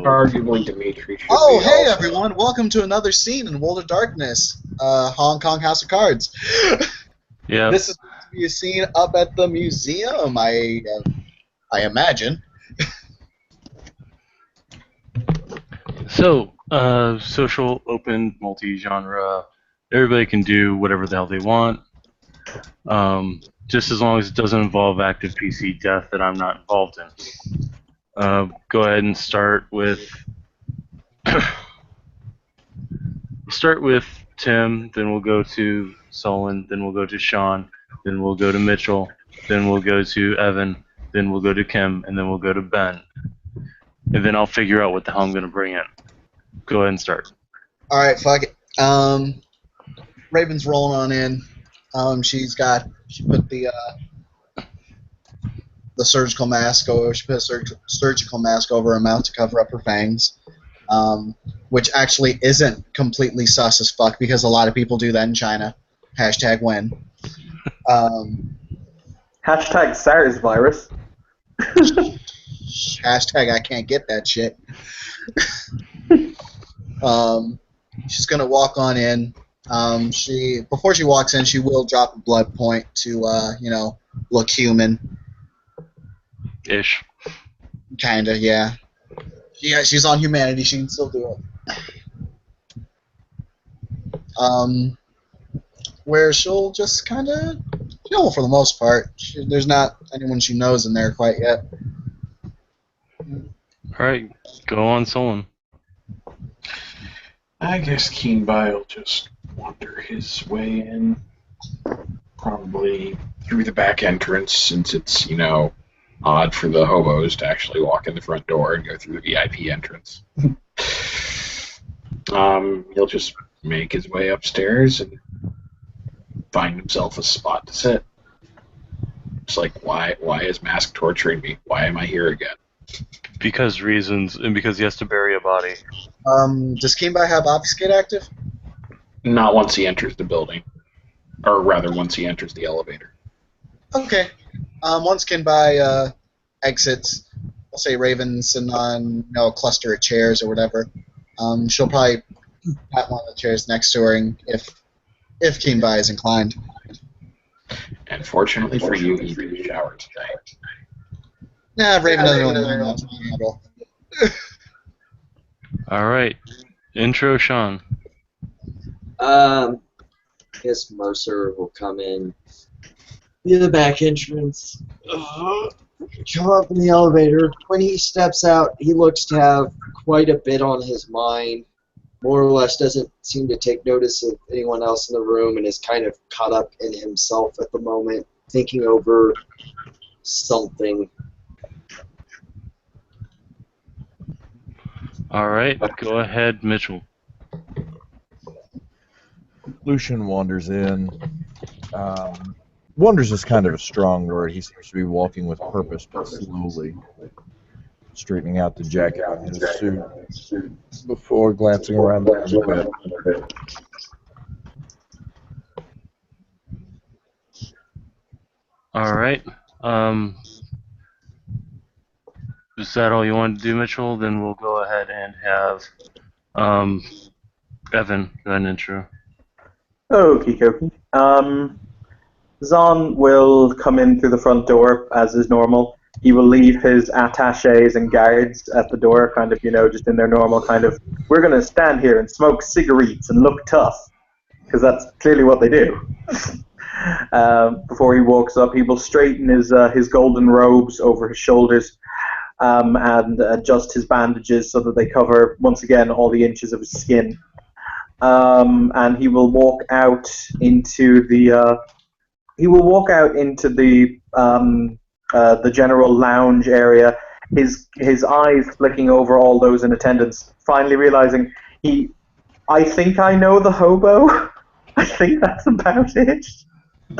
Arguably, Dimitri should Oh, be hey also. everyone! Welcome to another scene in World of Darkness, Hong Kong House of Cards. Yeah. This is going to be a scene up at the museum, I imagine. So, social, open, multi-genre. Everybody can do whatever the hell they want. Just as long as it doesn't involve active PC death that I'm not involved in. Go ahead and start with Tim, then we'll go to Solon, then we'll go to Sean, then we'll go to Mitchell, then we'll go to Evan, then we'll go to Kim, and then we'll go to Ben. And then I'll figure out what the hell I'm going to bring in. Go ahead and start. Alright, fuck it. Raven's rolling on in. She put the surgical mask over, she put a surgical mask over her mouth to cover up her fangs. Which actually isn't completely sus as fuck because a lot of people do that in China. Hashtag win. Hashtag SARS virus. Hashtag I can't get that shit. She's gonna walk on in. Before she walks in, she will drop a blood point to look human. Ish. Kinda, yeah. Yeah, she's on humanity. She can still do it. Where she'll just kind of chill for the most part. There's not anyone she knows in there quite yet. Alright, go on, Solon. I guess Keenby will just wander his way in. Probably through the back entrance, since it's, odd for the hobos to actually walk in the front door and go through the VIP entrance. He'll just make his way upstairs and find himself a spot to sit. It's like, why is Mask torturing me? Why am I here again? Because reasons, and because he has to bury a body. Does Kimbai have Obfuscate active? Not once he enters the building. Or rather, once he enters the elevator. Okay. Once Kimbai exits, I'll say Raven's sitting on a cluster of chairs or whatever. She'll probably pat one of the chairs next to her if Kimbai is inclined. And fortunately for you, he did shower tonight. Nah, Raven doesn't really want to handle. Alright. Intro, Sean. I guess Mercer will come in via the back entrance. Come up in the elevator. When he steps out, he looks to have quite a bit on his mind. More or less doesn't seem to take notice of anyone else in the room and is kind of caught up in himself at the moment, thinking over something. Alright, go ahead, Mitchell. Lucian wanders in. Wanders is kind of a strong word. He seems to be walking with purpose, but slowly. Straightening out the jacket on his suit before glancing around a bit. Alright. Is that all you wanted to do, Mitchell? Then we'll go ahead and have Evan go ahead and intro. Okie dokie. Zahn will come in through the front door, as is normal. He will leave his attachés and guards at the door, kind of, just in their normal kind of, we're going to stand here and smoke cigarettes and look tough, because that's clearly what they do. Before he walks up, he will straighten his golden robes over his shoulders and adjust his bandages so that they cover, once again, all the inches of his skin. And he will walk out into the the general lounge area, his eyes flicking over all those in attendance, finally realizing I think I know the hobo. I think that's about it.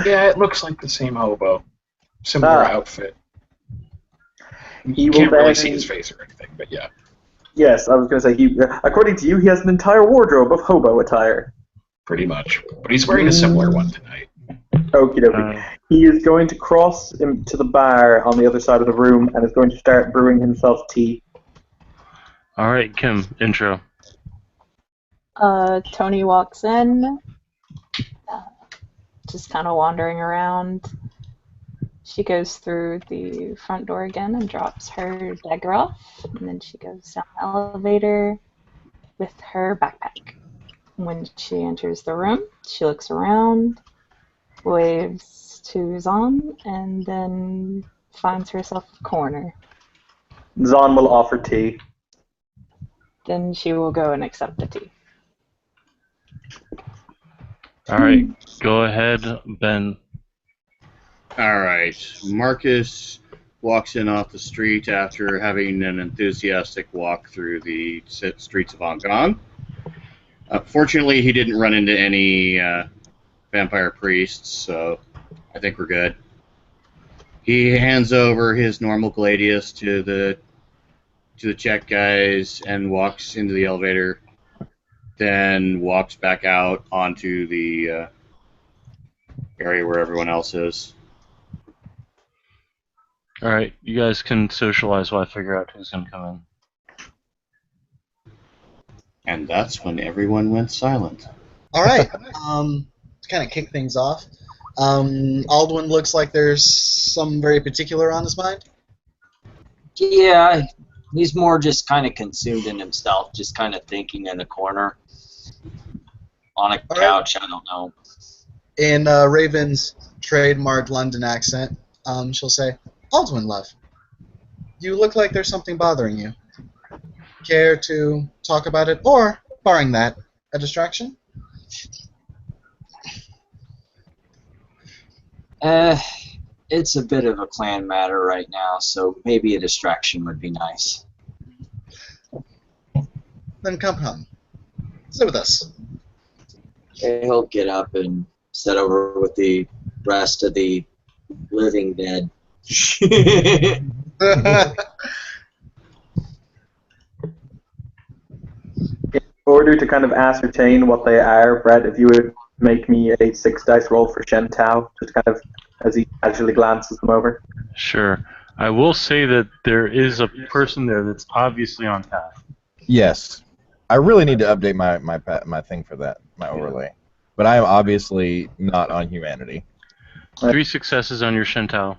Yeah, it looks like the same hobo. Similar outfit. You can't really see his face or anything, but yeah. Yes, I was going to say, according to you, he has an entire wardrobe of hobo attire. Pretty much. But he's wearing a similar one tonight. Okie dokie. He is going to cross to the bar on the other side of the room and is going to start brewing himself tea. All right, Kim, intro. Tony walks in, just kind of wandering around. She goes through the front door again and drops her dagger off, and then she goes down the elevator with her backpack. When she enters the room, she looks around, waves to Zahn, and then finds herself a corner. Zahn will offer tea. Then she will go and accept the tea. All right, go ahead, Ben. Alright, Marcus walks in off the street after having an enthusiastic walk through the streets of Hong Kong. Fortunately, he didn't run into any vampire priests, so I think we're good. He hands over his normal gladius to the check guys and walks into the elevator, then walks back out onto the area where everyone else is. All right, you guys can socialize while I figure out who's gonna come in. And that's when everyone went silent. All right. To kind of kick things off, Aldwin looks like there's some very particular on his mind. Yeah, he's more just kind of consumed in himself, just kind of thinking in a corner. On a couch, I don't know. In Raven's trademark London accent, she'll say, Aldwin, love, you look like there's something bothering you. Care to talk about it? Or, barring that, a distraction? It's a bit of a clan matter right now, so maybe a distraction would be nice. Then come home. Sit with us. Okay, he'll get up and sit over with the rest of the living dead. In order to kind of ascertain what they are, Brett, if you would make me a 6-dice roll for Shen Tao, just kind of as he casually glances them over. Sure. I will say that there is a person there that's obviously on path. Yes. I really need to update my thing for that, my overlay. But I am obviously not on humanity. 3 successes on your Shentao.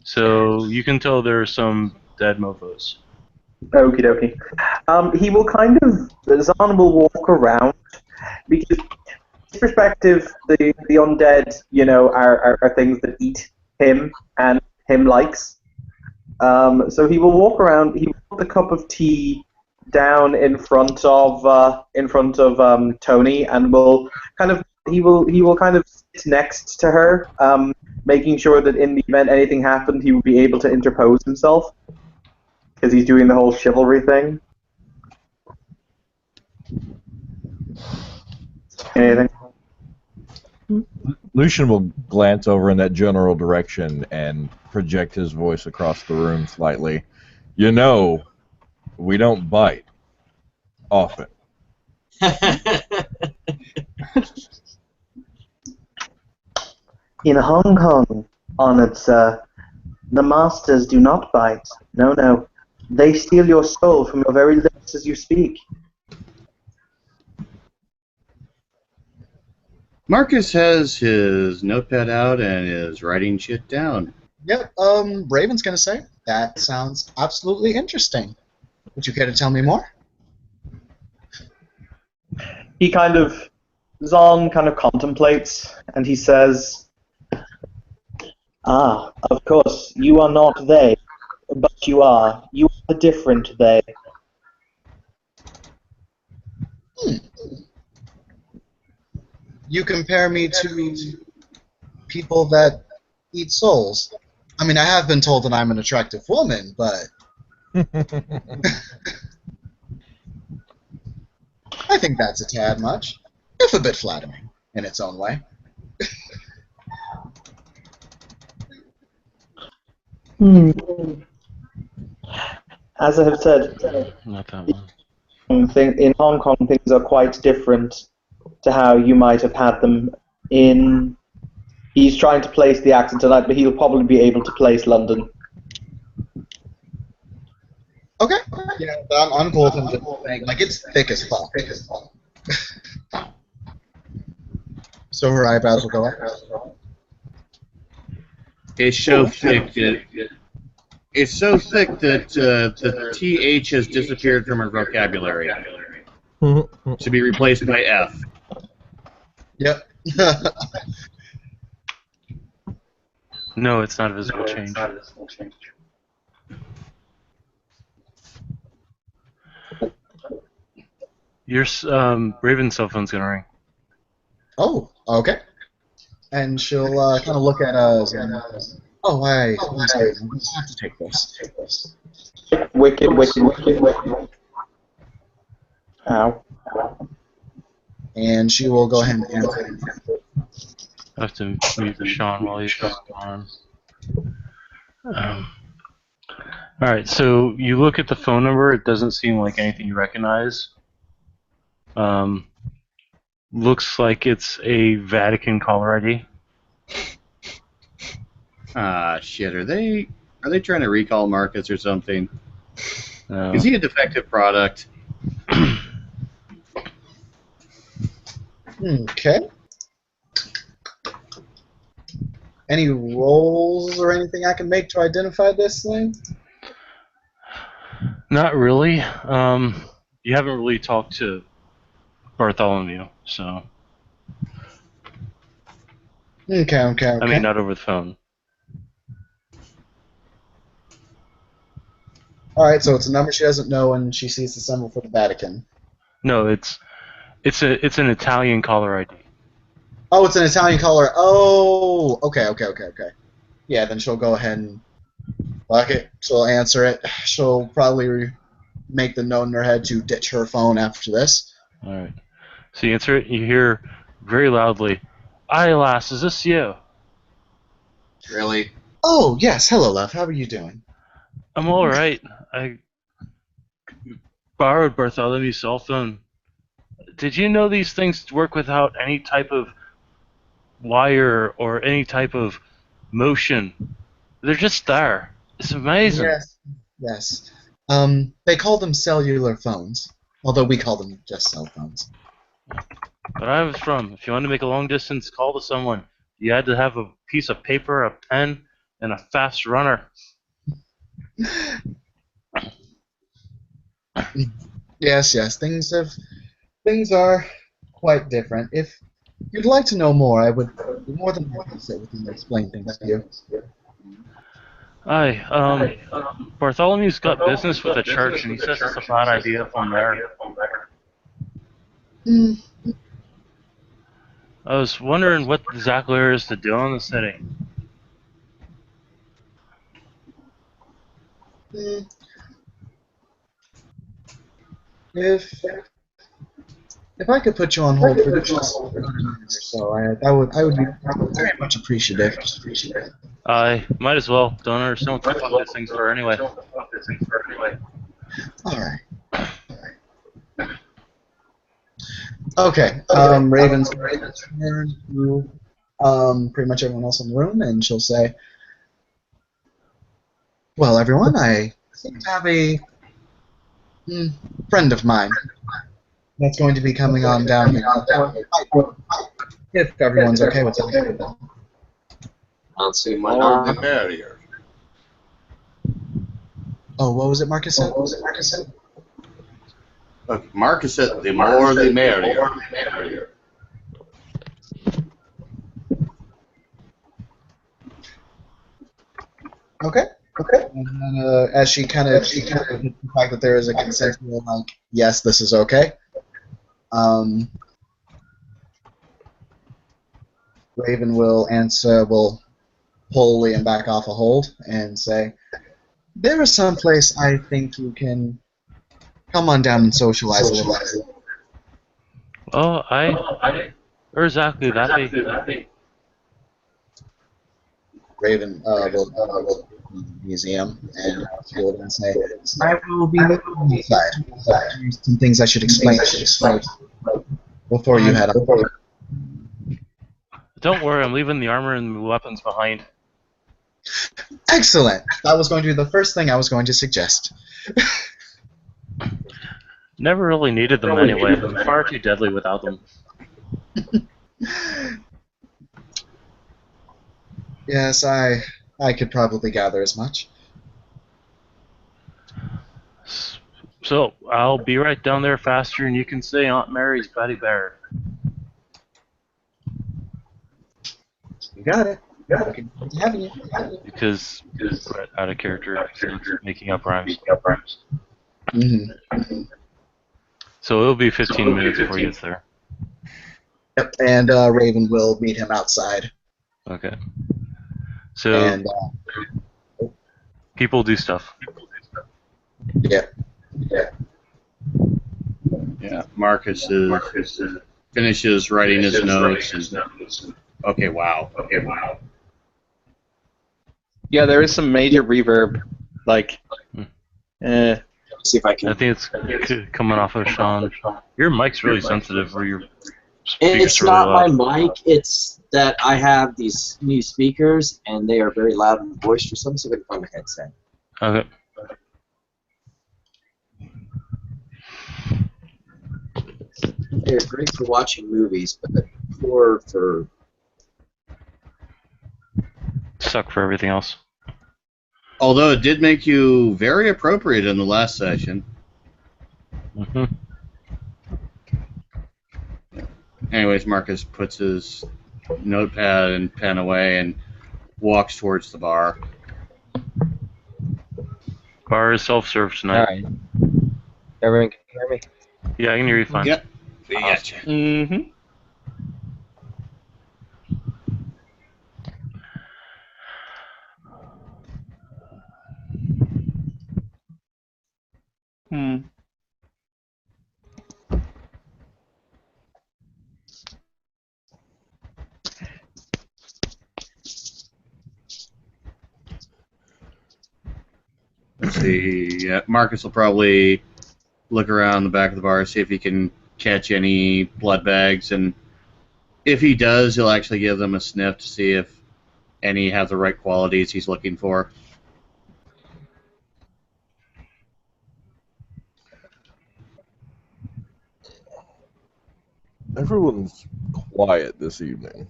So you can tell there are some dead mofos. Okie dokie. He will kind of, Zahn will walk around, because his perspective, the undead, you know, are things that eat him and him likes. So he will walk around, he will put the cup of tea down in front of Tony, and will kind of, he will kind of sit next to her, making sure that in the event anything happened, he would be able to interpose himself, because he's doing the whole chivalry thing. Anything? Lucian will glance over in that general direction and project his voice across the room slightly. You know, we don't bite often. In Hong Kong, honored sir, the masters do not bite. No, no. They steal your soul from your very lips as you speak. Marcus has his notepad out and is writing shit down. Yep, Raven's gonna say, that sounds absolutely interesting. Would you care to tell me more? He kind of, Zahn kind of contemplates, and he says, "Ah, of course, you are not they, but you are. You are a different they." You compare me to people that eat souls. I mean, I have been told that I'm an attractive woman, but I think that's a tad much, if a bit flattering in its own way. As I have said, Not that one. in Hong Kong things are quite different to how you might have had them in... He's trying to place the accent tonight, but he'll probably be able to place London. Okay. Yeah, I'm cool with him just saying, like, it's thick as fuck. So her eyebrows will go up. It's so thick that the TH has disappeared from her vocabulary to be replaced by F. Yep. No, it's not a visible change. Your Raven's cell phone's gonna ring. Oh, okay. And she'll kind of look at us and, oh, I'm sorry, I'm going to have to take this. Wicked. Ow. And she will go ahead and answer. I have to mute the Sean while he's on. Alright, so you look at the phone number, it doesn't seem like anything you recognize. Looks like it's a Vatican caller ID. Ah, shit. Are they trying to recall Marcus or something? No. Is he a defective product? Okay. Any rolls or anything I can make to identify this thing? Not really. You haven't really talked to Bartholomew, so. Okay. I mean, not over the phone. Alright, so it's a number she doesn't know and she sees the symbol for the Vatican. No, it's an Italian caller ID. Oh, it's an Italian caller. Oh, okay. Yeah, then she'll go ahead and fuck it. She'll answer it. She'll probably make the note in her head to ditch her phone after this. Alright. So you answer it, you hear very loudly, "Aye, lass, is this you?" Really? Oh, yes. Hello, love. How are you doing? I'm alright. I borrowed Bartholomew's cell phone. Did you know these things work without any type of wire or any type of motion? They're just there. It's amazing. Yes. They call them cellular phones, although we call them just cell phones. But I was from, if you wanted to make a long distance call to someone, you had to have a piece of paper, a pen, and a fast runner. Yes. Things are quite different. If you'd like to know more, I would be more than happy to sit with you and explain things to you. Aye, Bartholomew's got business with the church, and he says it's a bad idea from there. I was wondering what exactly there is to do in the city. If I could put you on hold for just a minute or so, I would be very much appreciative. I might as well. Don't understand what the fuck this thing's for anyway. Alright. Okay, Raven's going to turn to pretty much everyone else in the room, and she'll say, well, everyone, I seem to have a friend of mine that's going to be coming on down here. If everyone's okay with it. I don't see why More the not. merrier. Oh, what was it Marcus said? Look, Marcus said the more the merrier. Okay. And then, as she kind of hits the fact that there is a consensus, like, yes, this is okay. Raven will pull Liam back off a hold and say, there is some place I think you can come on down and socialize a little. Oh, where exactly that be? Raven will museum and go and say, I will be inside. There's some things I should explain before you head on. Don't worry, I'm leaving the armor and the weapons behind. Excellent. That was going to be the first thing I was going to suggest. Never really needed them anyway. I'm far too deadly without them. Yes, I could probably gather as much. So, I'll be right down there faster, and you can say Aunt Mary's Betty Bear. You got it. Having it. Because Brett, out of character, making up rhymes. Mm-hmm. So it'll be 15 minutes before he gets there. Yep, and Raven will meet him outside. Okay. So And people do stuff. yeah. Yeah, Marcus finishes writing his notes. Okay, wow. Yeah, there is some major reverb. Like, See if I can. I think it's coming off of Sean. Your mic's really sensitive, or your speakers It's are really not loud. my mic. It's that I have these new speakers, and they are very loud and boisterous. So I can find my headset. Okay. They're great for watching movies, but poor for. Suck for everything else. Although it did make you very appropriate in the last session. Mm-hmm. Anyways, Marcus puts his notepad and pen away and walks towards the bar. Bar is self-serve tonight. alright. Everyone can hear me? Yeah, I can hear you fine. Yep. We gotcha. Mm-hmm. Let's see. Marcus will probably look around the back of the bar, see if he can catch any blood bags, and if he does, he'll actually give them a sniff to see if any have the right qualities he's looking for. Everyone's quiet this evening.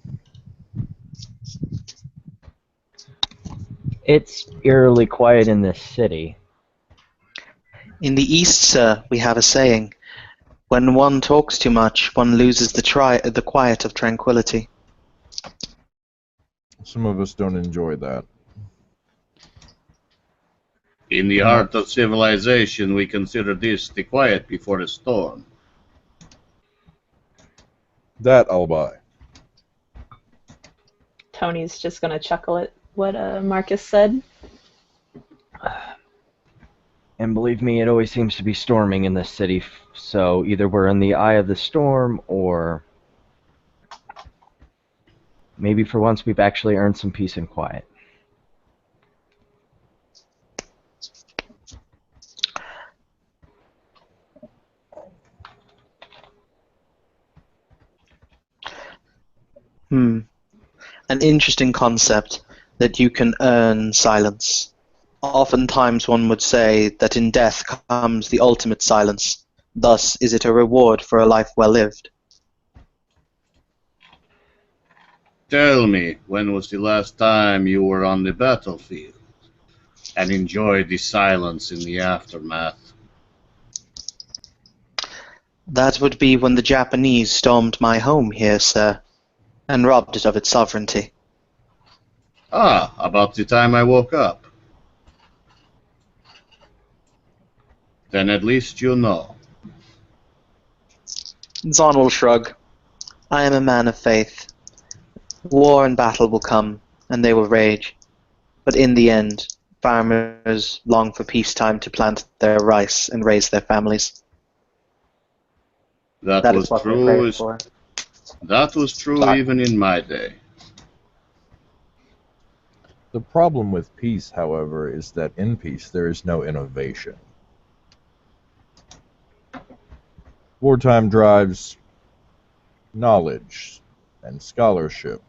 It's eerily quiet in this city. In the East, sir, we have a saying, when one talks too much, one loses the quiet of tranquility. Some of us don't enjoy that. In the heart of civilization, we consider this the quiet before the storm. That I'll buy. Tony's just gonna chuckle at what Marcus said. And believe me, it always seems to be storming in this city, so either we're in the eye of the storm, or maybe for once we've actually earned some peace and quiet. An interesting concept, that you can earn silence. Oftentimes one would say that in death comes the ultimate silence. Thus, is it a reward for a life well lived? Tell me, when was the last time you were on the battlefield and enjoyed the silence in the aftermath? That would be when the Japanese stormed my home here, sir, and robbed it of its sovereignty. Ah, about the time I woke up. Then at least you know. Zahn will shrug. I am a man of faith. War and battle will come, and they will rage. But in the end, farmers long for peacetime to plant their rice and raise their families. That That was is what we true. pray for. That was true even in my day. The problem with peace, however, is that in peace there is no innovation. Wartime drives knowledge and scholarship.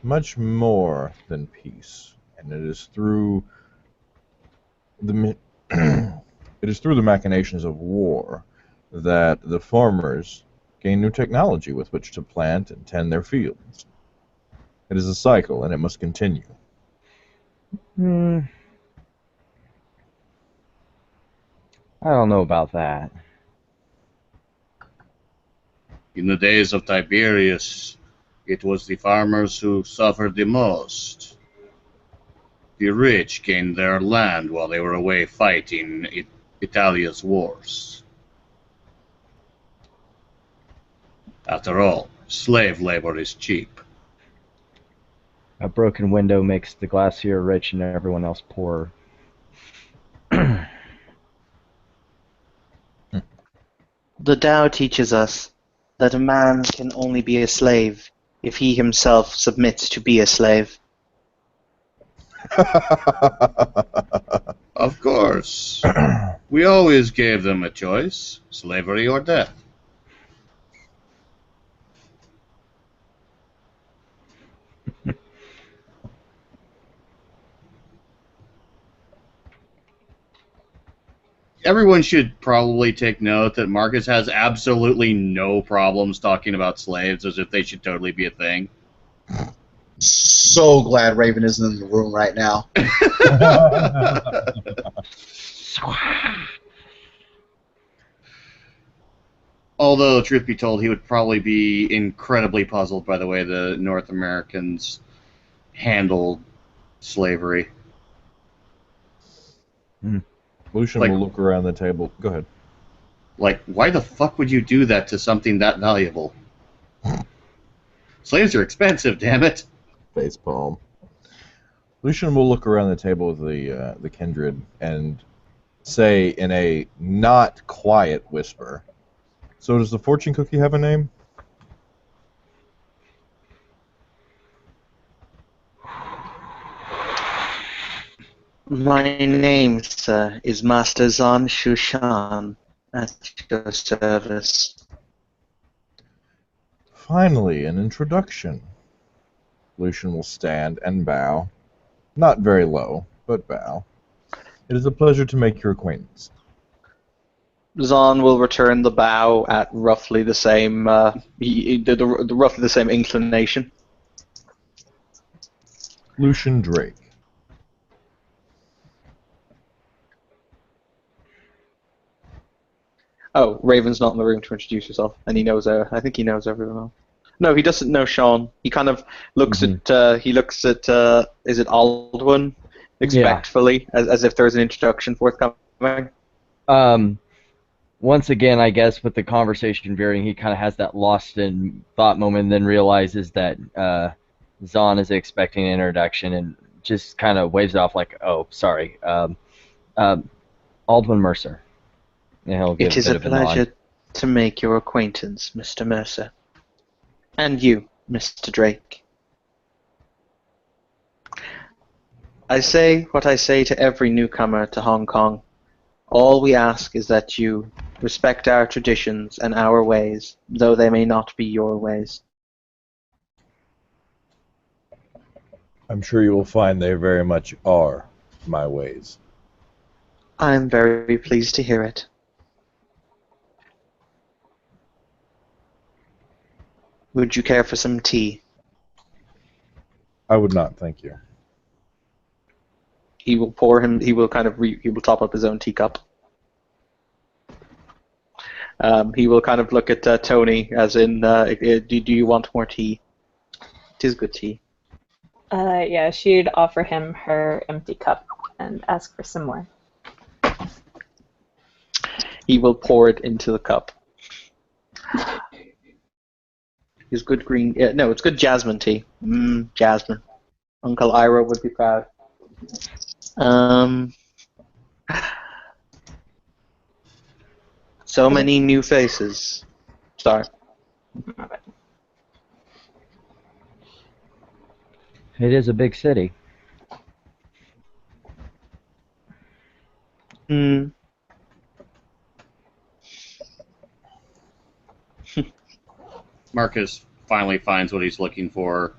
much more than peace, and it is through the it is through the machinations of war that the farmers gain new technology with which to plant and tend their fields. It is a cycle, and it must continue. I don't know about that. In the days of Tiberius, it was the farmers who suffered the most. The rich gained their land while they were away fighting Italia's wars. After all, slave labor is cheap. A broken window makes the glacier rich and everyone else poor. The Tao teaches us that a man can only be a slave if he himself submits to be a slave. Of course. We always gave them a choice, slavery or death. Everyone should probably take note that Marcus has absolutely no problems talking about slaves as if they should totally be a thing. So glad Raven isn't in the room right now. Although, truth be told, he would probably be incredibly puzzled by the way the North Americans handled slavery. Lucian will look around the table. Go ahead. Like, why the fuck would you do that to something that valuable? Slaves are expensive, damn it. Facepalm. Lucian will look around the table with the kindred and say in a not quiet whisper, "So does the fortune cookie have a name?" My name, sir, is Master Zan Shushan, at your service. Finally, an introduction. Lucian will stand and bow. Not very low, but bow. It is a pleasure to make your acquaintance. Zahn will return the bow at roughly the same, roughly the same inclination. Lucian Drake. Oh, Raven's not in the room to introduce herself, and he knows her. I think he knows everyone else. No, he doesn't know Sean. He kind of looks at. He looks at. Is it Aldwin? Expectfully, as if there's an introduction forthcoming. Once again, I guess with the conversation veering, he kind of has that lost in thought moment, and then realizes that Zahn is expecting an introduction, and just kind of waves it off like, "Oh, sorry, Aldwin Mercer." And he'll give It is a a bit of a nod. pleasure to make your acquaintance, Mr. Mercer. And you, Mr. Drake. I say what I say to every newcomer to Hong Kong. All we ask is that you respect our traditions and our ways, though they may not be your ways. I'm sure you will find they very much are my ways. I am very pleased to hear it. Would you care for some tea? I would not, thank you. He will pour him. He will he will top up his own teacup. He will kind of look at Tony, as in, do you want more tea? It is good tea. Yeah, she'd offer him her empty cup and ask for some more. He will pour it into the cup. It's good green. No, it's good jasmine tea. Jasmine. Uncle Ira would be proud. So many new faces. Sorry. It is a big city. Marcus finally finds what he's looking for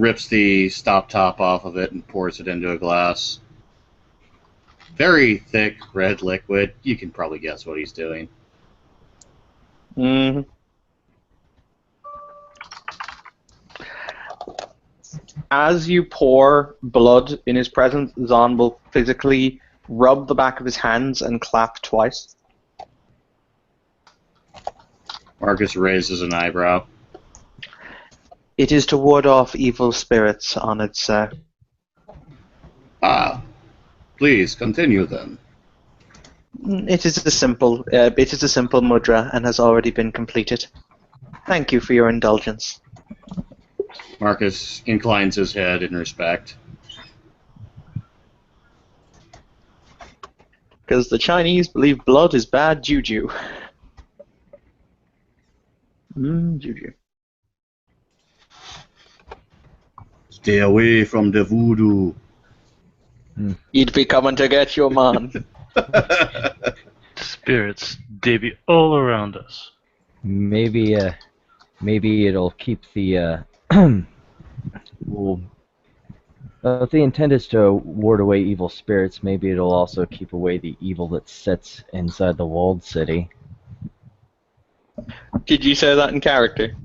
rips the stop top off of it and pours it into a glass. Very thick red liquid. You can probably guess what he's doing. Mm. As you pour blood in his presence, Zahn will physically rub the back of his hands and clap twice. Marcus raises an eyebrow. It is to ward off evil spirits, honored sir. Ah, please continue then. It is a simple mudra and has already been completed. Thank you for your indulgence. Marcus inclines his head in respect. Because the Chinese believe blood is bad juju. Juju. Stay away from the voodoo. He'd be coming to get you, man. Spirits, they be all around us. Maybe it'll keep the well, if the intent is to ward away evil spirits, maybe it'll also keep away the evil that sits inside the walled city. Did you say that in character?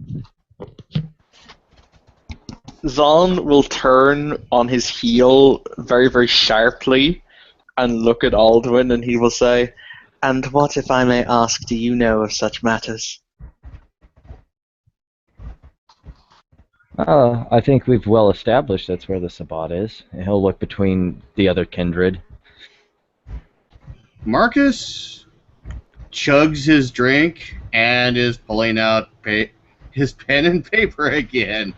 Zahn will turn on his heel very, very sharply and look at Alduin, and he will say, And what, if I may ask, do you know of such matters? I think we've well established that's where the Sabbat is. And he'll look between the other kindred. Marcus chugs his drink and is pulling out his pen and paper again.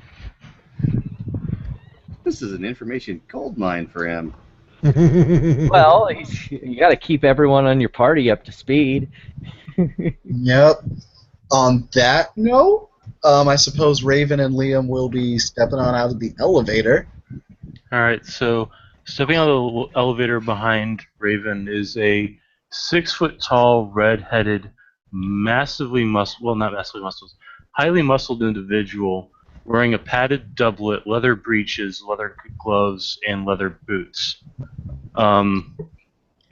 This is an information goldmine for him. Well, you got to keep everyone on your party up to speed. Yep. On that note, I suppose Raven and Liam will be stepping on out of the elevator. Alright, so stepping out of the elevator behind Raven is a 6-foot-tall, red-headed, highly muscled individual wearing a padded doublet, leather breeches, leather gloves, and leather boots.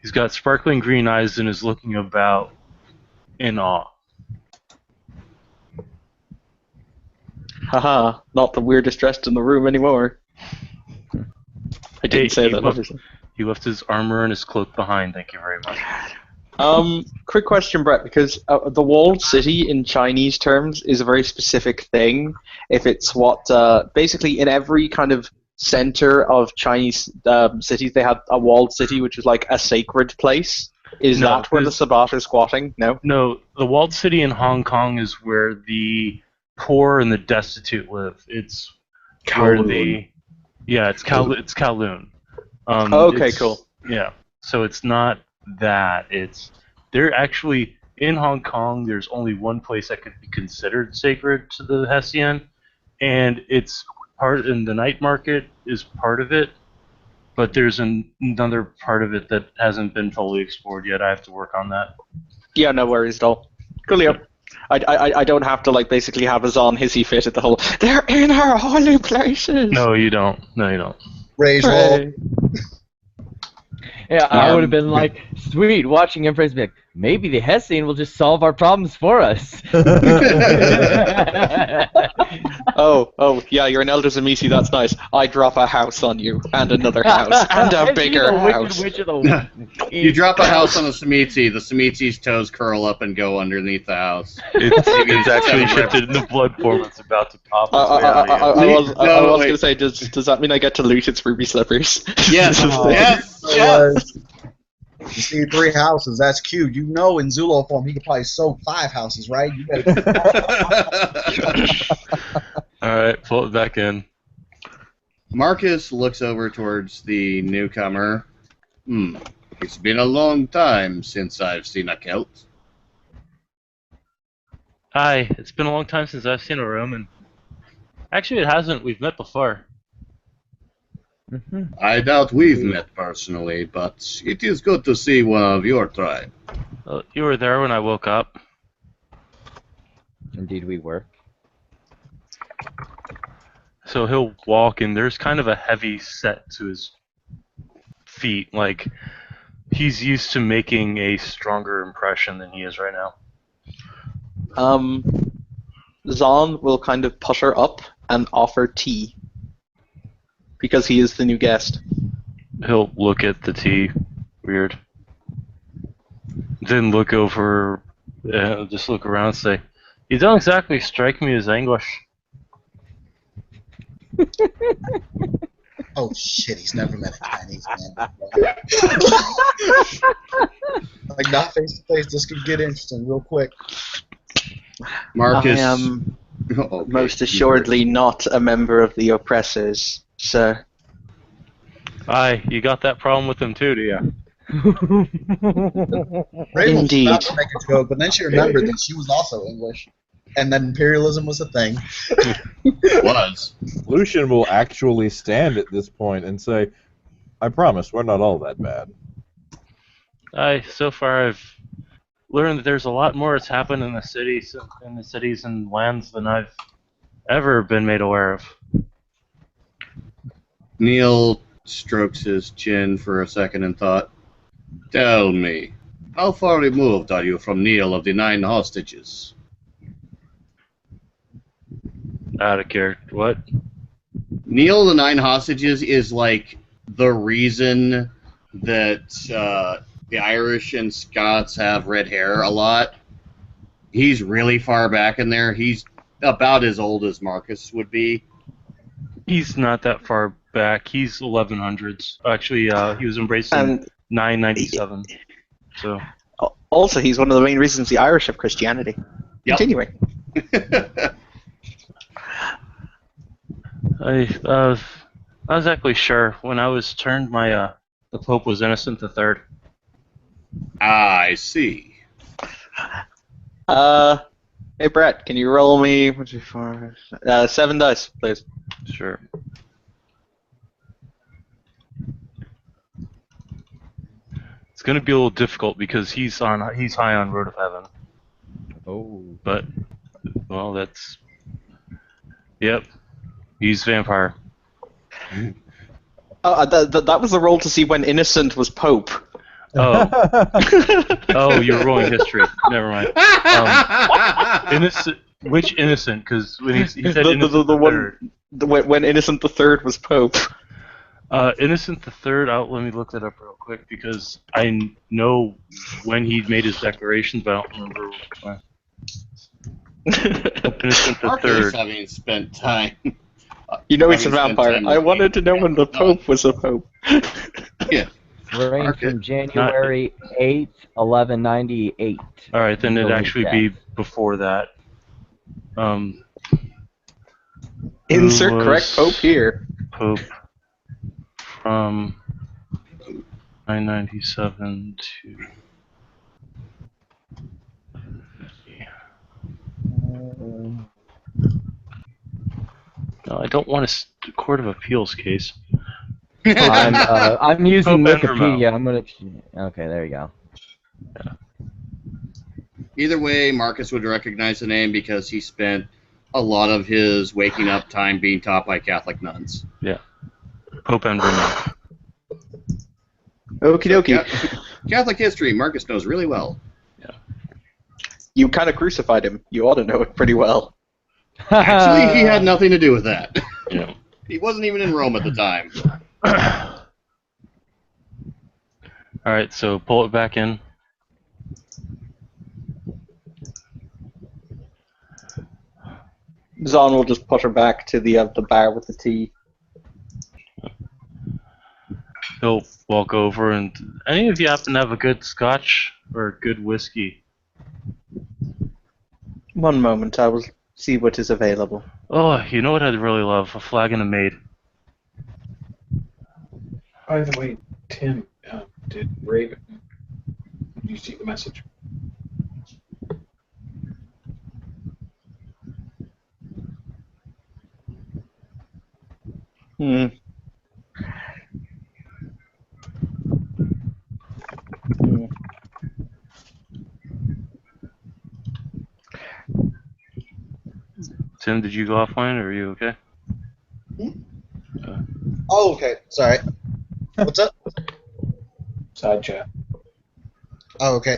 He's got sparkling green eyes and is looking about in awe. haha, not the weirdest dressed in the room anymore. I didn't say that, obviously. He left his armor and his cloak behind, thank you very much. Quick question, Brett, because the walled city in Chinese terms is a very specific thing. If it's what, basically in every kind of center of Chinese cities, they have a walled city, which is like a sacred place. Is that where the Sabbat is squatting? No? No, the walled city in Hong Kong is where the poor and the destitute live. It's where the... Yeah, it's Kowloon. Okay, cool. Yeah, so it's not that. They're actually in Hong Kong. There's only one place that could be considered sacred to the Hessian, and it's part in the night market is part of it. But there's another part of it that hasn't been fully explored yet. I have to work on that. Yeah, no worries at all. Coolio. I don't have to like basically have us on hissy fit at the whole. They're in our holy places. No, you don't. No, you don't. Rage roll. Yeah, I would have been like, sweet, watching him friends be like, maybe the Hessian will just solve our problems for us. Oh, yeah, you're an Elder Zamisi, that's nice. I drop a house on you, and another house, and a bigger house. You drop a house on the Samiti's toes curl up and go underneath the house. It's actually shifted into blood form. It's about to pop. I was going to say, does that mean I get to loot its ruby slippers? Yes, yes. You see 3 houses, that's cute. You know in Zulo form he could probably soak 5 houses, right? You Alright, pull it back in. Marcus looks over towards the newcomer. It's been a long time since I've seen a Celt. Aye, it's been a long time since I've seen a Roman. Actually, it hasn't. We've met before. I doubt we've met personally, but it is good to see one of your tribe. Well, you were there when I woke up. Indeed we were. So he'll walk, and there's kind of a heavy set to his feet. Like, he's used to making a stronger impression than he is right now. Zahn will kind of putter up and offer tea. Because he is the new guest. He'll look at the tea. Weird. Then look over, just look around and say, "You don't exactly strike me as English." Oh shit, he's never met a Chinese man. Like, not face to face, this could get interesting real quick. Marcus. I am Okay, most assuredly not a member of the oppressors, sir. Aye, you got that problem with them too, do you? Raven was Indeed. about to make a joke, but then she remembered that she was also English, and that imperialism was a thing. was. Lucian will actually stand at this point and say, I promise, we're not all that bad. Aye, so far I've learned that there's a lot more that's happened in the cities and lands than I've ever been made aware of. Neil strokes his chin for a second and thought, "Tell me, how far removed are you from Neil of the 9 hostages?" Out of character. What? Neil of the 9 hostages is like the reason that the Irish and Scots have red hair a lot. He's really far back in there. He's about as old as Marcus would be. He's not that far back. He's 1100s. Actually, he was embraced in And 997. So. Also, he's one of the main reasons the Irish have Christianity. Yep. Continuing. I was actually sure when I was turned, the Pope was Innocent III. I see. Hey Brett, can you roll me 7 dice, please? Sure. It's gonna be a little difficult because he's high on Road of Heaven. Oh. But well, yep. He's vampire. That was the roll to see when Innocent was Pope. Oh. Oh, you're rolling history. Never mind. Innocent. Which Innocent? Because when he said Innocent the III. When Innocent III was Pope. Innocent III. Let me look that up real quick because I know when he made his declarations, but I don't remember when. Innocent Marcus, III. having spent time. You know he's a having spent vampire. time I with wanted to know when the Pope was a Pope. Yeah. Range from January 8th, 1198. All right, then it'd Until his actually death. be before that. Insert who correct was Pope here. Pope from 997 to. No, I don't want a Court of Appeals case. I'm using Pope Wikipedia. I'm gonna. Okay, there you go. Either way, Marcus would recognize the name because he spent a lot of his waking up time being taught by Catholic nuns. Yeah. Pope Enverman. Okie dokie. Catholic history, Marcus knows really well. You kind of crucified him. You ought to know it pretty well. Actually, he had nothing to do with that. Yeah. He wasn't even in Rome at the time. All right, so pull it back in. Zahn will just put her back to the bar with the tea. He'll walk over and any of you happen to have a good scotch or a good whiskey? One moment, I will see what is available. Oh, you know what I'd really love? A flagon of Maid. By the way, Tim, did Raven? Did you see the message? Hmm. Hmm. Tim, did you go offline or are you okay? Oh, okay. Sorry. What's up? Side chat. Oh, okay.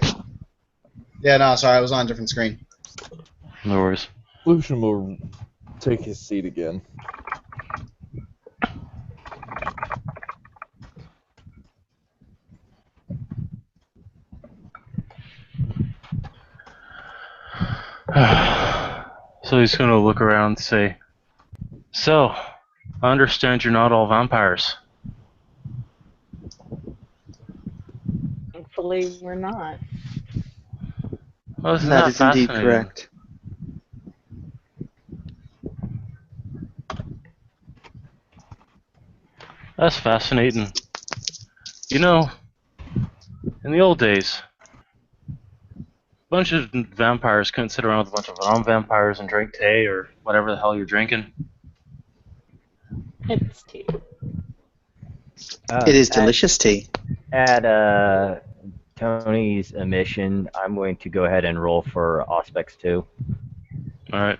Yeah, no, sorry, I was on a different screen. No worries. Lucian will take his seat again. So he's gonna look around and say, "So, I understand you're not all vampires." Hopefully we're not. Well, isn't That is indeed fascinating? correct. That's fascinating. You know, in the old days, a bunch of vampires couldn't sit around with a bunch of non-vampires and drink tea or whatever the hell you're drinking. It's tea. It is delicious tea. At Tony's omission, I'm going to go ahead and roll for Auspex 2. Alright.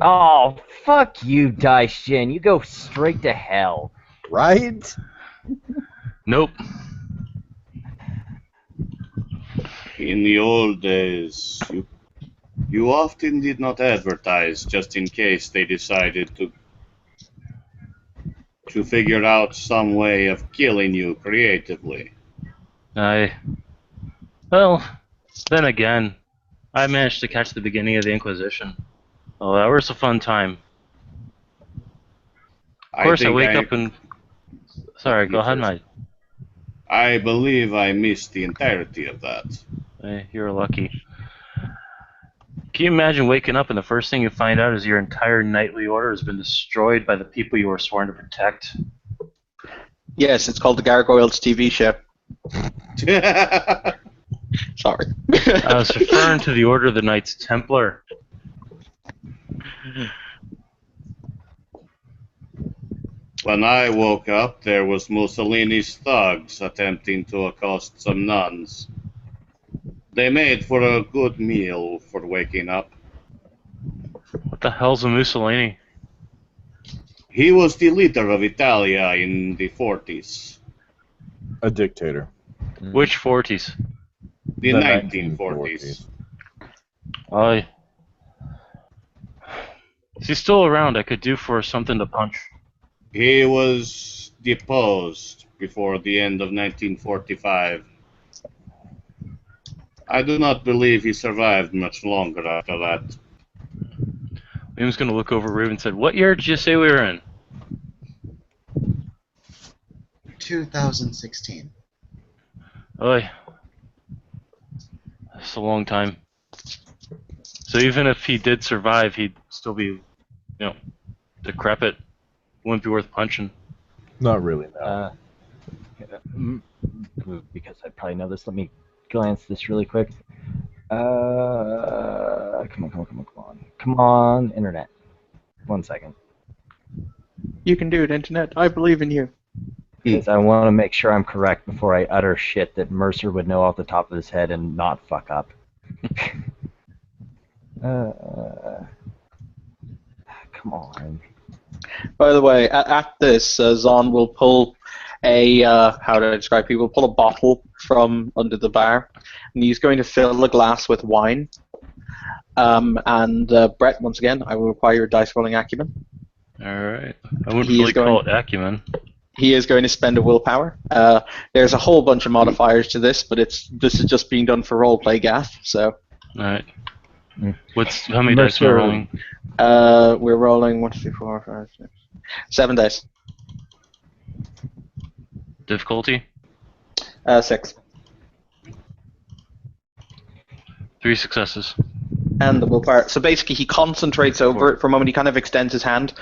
Oh, fuck you, Daishin. You go straight to hell. Right? Nope. In the old days, you often did not advertise just in case they decided to figure out some way of killing you creatively. Well, then again, I managed to catch the beginning of the Inquisition. Oh, that was a fun time. Of course, I wake up and... Sorry, go ahead, mate. I believe I missed the entirety of that. Hey, you're lucky. Can you imagine waking up and the first thing you find out is your entire knightly order has been destroyed by the people you were sworn to protect? Yes, it's called the Gargoyles TV show. Sorry. I was referring to the Order of the Knights Templar. When I woke up, there was Mussolini's thugs attempting to accost some nuns. They made for a good meal for waking up. What the hell's a Mussolini? He was the leader of Italia in the 40s. A dictator. Which 40s? The 1940s. Is he still around? I could do for something to punch. He was deposed before the end of 1945. I do not believe he survived much longer after that. William's gonna look over Raven and said, "What year did you say we were in?" 2016. Oy. That's a long time. So even if he did survive, he'd still be, decrepit. Wouldn't be worth punching. Not really, no. Because I probably know this. Let me glance this really quick. Come on. Come on, Internet. 1 second. You can do it, Internet. I believe in you. Because I want to make sure I'm correct before I utter shit that Mercer would know off the top of his head and not fuck up. Come on. By the way, at this, Zon will pull a, how do I describe it? He will pull a bottle from under the bar, and he's going to fill a glass with wine. Brett, once again, I will require your dice rolling acumen. Alright. I wouldn't really call it acumen. He is going to spend a willpower. There's a whole bunch of modifiers to this, but this is just being done for roleplay gaff, so. Alright. How many dice are we rolling? We're rolling 1, 2, 3, 4, 5, 6, 7 dice. Difficulty? 6. 3 successes. And the willpower. So basically, he concentrates over it for a moment. He kind of extends his hand,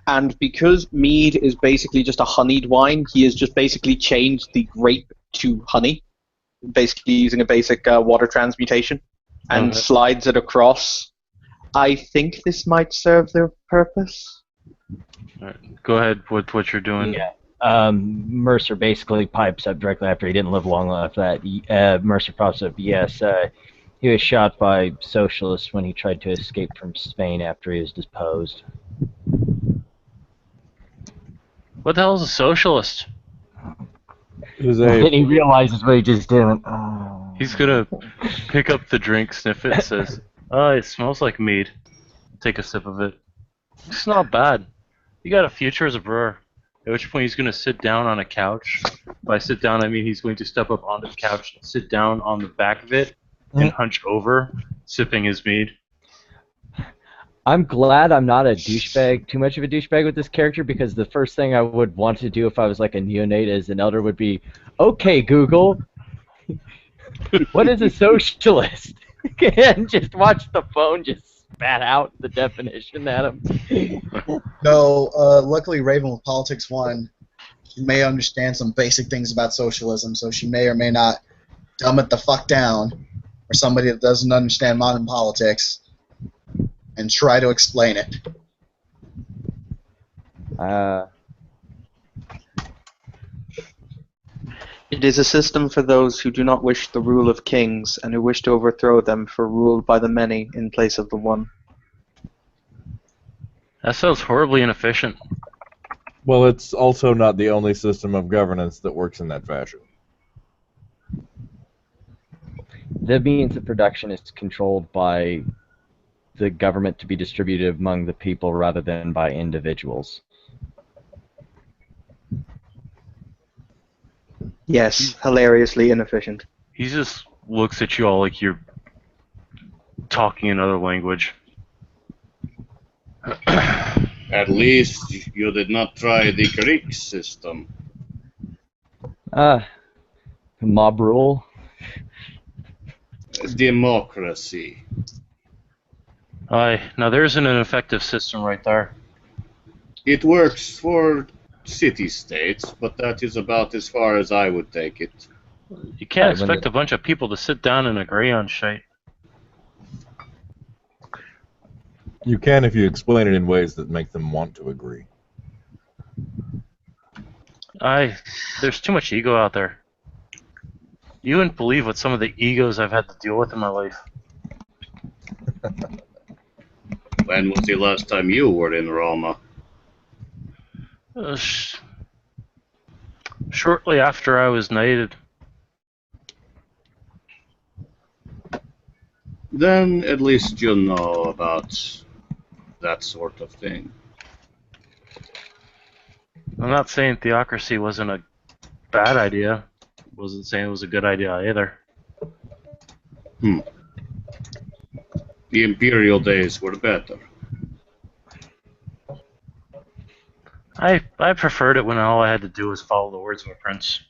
and because mead is basically just a honeyed wine, he has just basically changed the grape to honey, basically using a basic water transmutation, and slides it across. I think this might serve their purpose. All right. Go ahead with what you're doing. Yeah. Mercer basically pipes up directly after he didn't live long enough that Mercer pops up. Yes. He was shot by socialists when he tried to escape from Spain after he was deposed. What the hell is a socialist? Then he realizes what he just did. And, He's gonna pick up the drink, sniff it, and says, "Oh, it smells like mead." Take a sip of it. It's not bad. You got a future as a brewer. At which point he's gonna sit down on a couch. By sit down, I mean he's going to step up onto the couch, sit down on the back of it, and hunch over, sipping his mead. I'm glad I'm not a douchebag, too much of a douchebag with this character, because the first thing I would want to do if I was like a neonate as an elder would be, okay, Google, what is a socialist? And just watch the phone just spat out the definition at him. No, luckily Raven with Politics 1, she may understand some basic things about socialism, so she may or may not dumb it the fuck down for somebody that doesn't understand modern politics and try to explain it. It is a system for those who do not wish the rule of kings and who wish to overthrow them for rule by the many in place of the one. That sounds horribly inefficient. Well, it's also not the only system of governance that works in that fashion. The means of production is controlled by the government to be distributed among the people rather than by individuals. Yes, hilariously inefficient. He just looks at you all like you're talking another language. At least you did not try the Greek system. Mob rule? Democracy. Aye, now there's an effective system right there. It works for city-states, but that is about as far as I would take it. You can't expect a bunch of people to sit down and agree on shit. You can if you explain it in ways that make them want to agree. There's too much ego out there. You wouldn't believe what some of the egos I've had to deal with in my life. When was the last time you were in Roma? Shortly after I was knighted. Then at least you'll know about that sort of thing. I'm not saying theocracy wasn't a bad idea. Wasn't saying it was a good idea either. The imperial days were better. I preferred it when all I had to do was follow the words of a prince.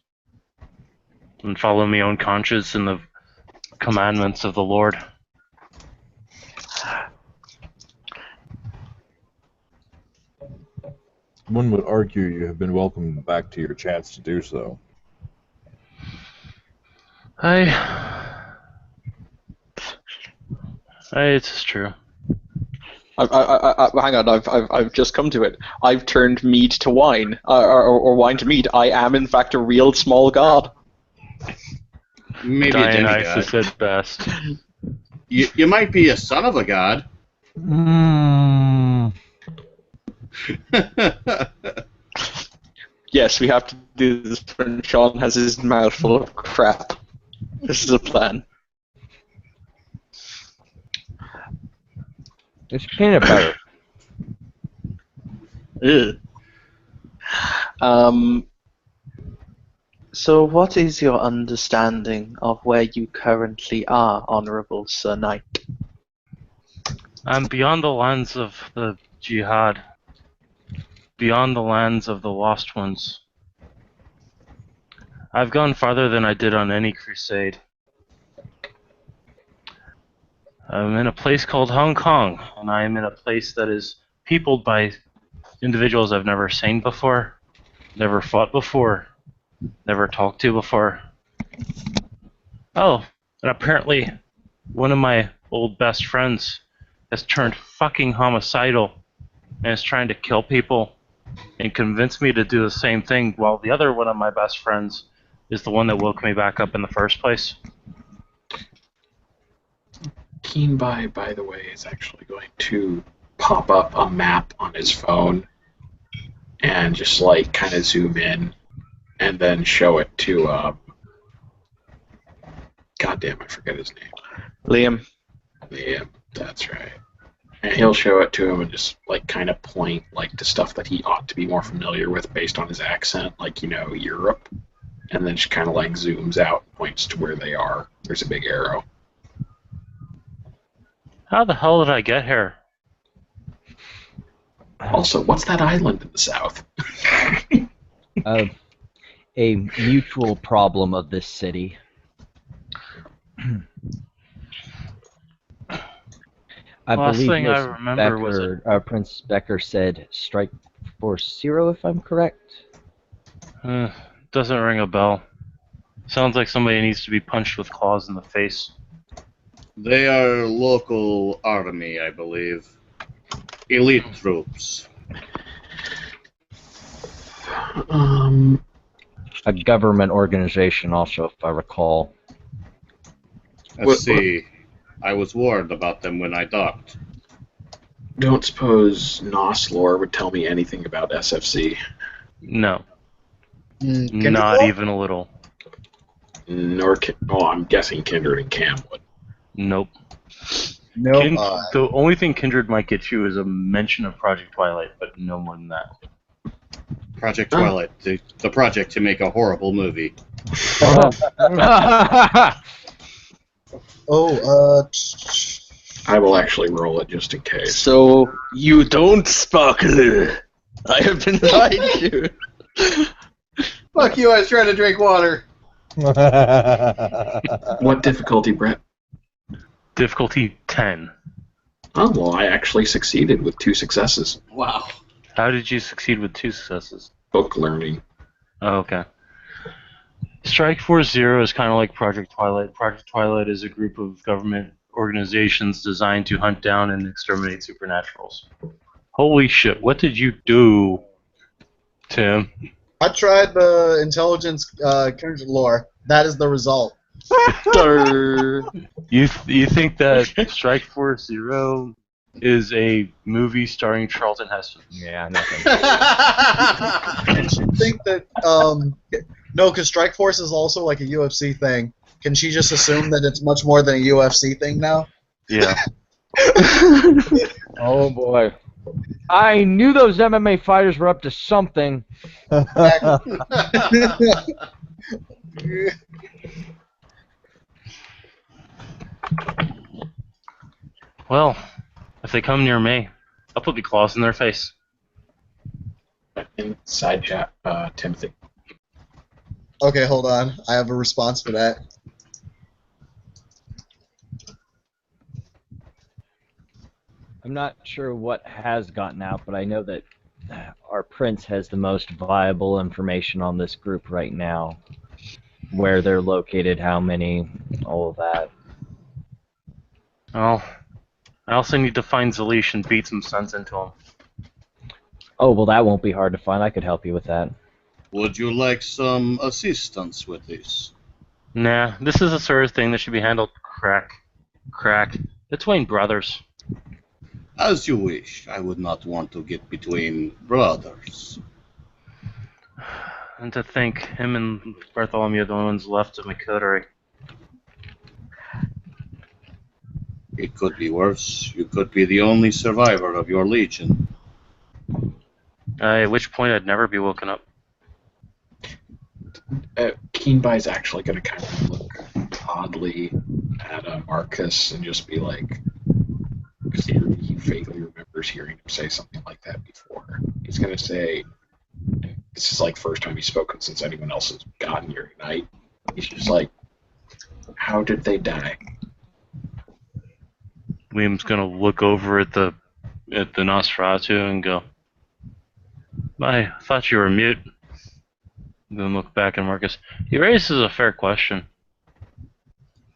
And follow my own conscience and the commandments of the Lord. One would argue you have been welcomed back to your chance to do so. It's true. Hang on, I've just come to it. I've turned mead to wine, or wine to mead. I am in fact a real small god. Maybe Dionysus a said best. You might be a son of a god. Yes, we have to do this when Sean has his mouth full of crap. This is a plan. It's peanut butter. Ew. So what is your understanding of where you currently are, Honorable Sir Knight? I'm beyond the lands of the Jihad. Beyond the lands of the Lost Ones. I've gone farther than I did on any crusade. I'm in a place called Hong Kong, and I am in a place that is peopled by individuals I've never seen before, never fought before, never talked to before. Oh, and apparently one of my old best friends has turned fucking homicidal and is trying to kill people and convince me to do the same thing, while the other one of my best friends is the one that woke me back up in the first place. Keenby, by the way, is actually going to pop up a map on his phone and just like kind of zoom in and then show it to goddamn, I forget his name. Liam. Liam, that's right. And he'll show it to him and just like kind of point like to stuff that he ought to be more familiar with based on his accent, like Europe, and then just kind of like zooms out, points to where they are. There's a big arrow. How the hell did I get here? Also, what's that island in the south? A mutual problem of this city. I Last believe thing I Miss remember was Becker, Prince Becker said Strike Force Zero, if I'm correct. Doesn't ring a bell. Sounds like somebody needs to be punched with claws in the face. They are local army, I believe. Elite troops. A government organization, also, if I recall. Let's see. I was warned about them when I docked. Don't suppose Nos lore would tell me anything about SFC. No. Not even a little. Nor, I'm guessing Kindred and Cam would. Nope. Nope. The only thing Kindred might get you is a mention of Project Twilight, but no more than that. Project Twilight, the project to make a horrible movie. I will actually roll it just in case. So, you don't sparkle. I have been lied to. Fuck you, I was trying to drink water. What difficulty, Brett? Difficulty 10. Oh, well, I actually succeeded with 2 successes. Wow. How did you succeed with 2 successes? Book learning. Oh, okay. Strike Force Zero is kind of like Project Twilight. Project Twilight is a group of government organizations designed to hunt down and exterminate supernaturals. Holy shit, what did you do, Tim? I tried the intelligence Kindred lore. That is the result. You think that Strike Force Zero is a movie starring Charlton Heston? Yeah, nothing. And she think that no, because Strike Force is also like a UFC thing. Can she just assume that it's much more than a UFC thing now? Yeah. Oh boy. I knew those MMA fighters were up to something. Well, if they come near me, I'll put the claws in their face. Inside chat, Timothy. Okay, hold on. I have a response for that. I'm not sure what has gotten out, but I know that our prince has the most viable information on this group right now. Where they're located, how many, all of that. Well, I also need to find Zalish and beat some sense into him. Oh, well, that won't be hard to find. I could help you with that. Would you like some assistance with this? Nah, this is the sort of thing that should be handled crack. Between brothers. As you wish. I would not want to get between brothers. And to think, him and Bartholomew are the only ones left of McCuttery. It could be worse. You could be the only survivor of your legion. At which point I'd never be woken up. Keenby's actually going to kind of look oddly at Marcus and just be like, because he vaguely remembers hearing him say something like that before. He's going to say, this is like first time he's spoken since anyone else has gotten here tonight. He's just like, how did they die? Liam's gonna look over at the Nosferatu and go, I thought you were mute. Then look back at Marcus. He raises a fair question.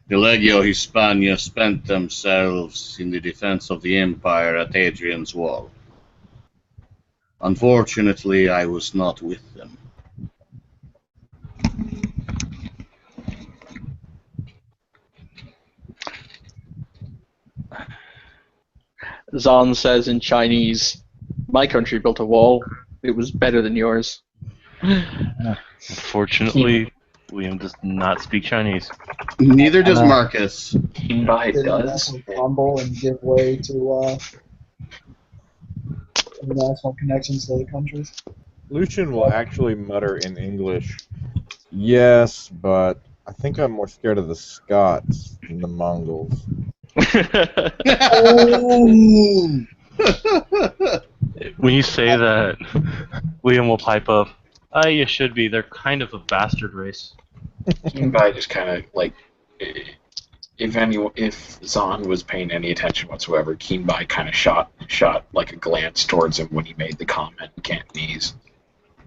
The Legio Hispania spent themselves in the defense of the Empire at Hadrian's Wall. Unfortunately, I was not with them. Zahn says in Chinese, "My country built a wall. It was better than yours." Unfortunately, Liam does not speak Chinese. Neither does Marcus. Kimbai Did does. international crumble and give way to international connections to other countries? Lucian will actually mutter in English, yes, but I think I'm more scared of the Scots than the Mongols. Oh! When you say that, Liam will pipe up, you should be. They're kind of a bastard race. Kimbai just kind of like, if Zahn was paying any attention whatsoever, Kimbai kind of shot like a glance towards him when he made the comment in Cantonese.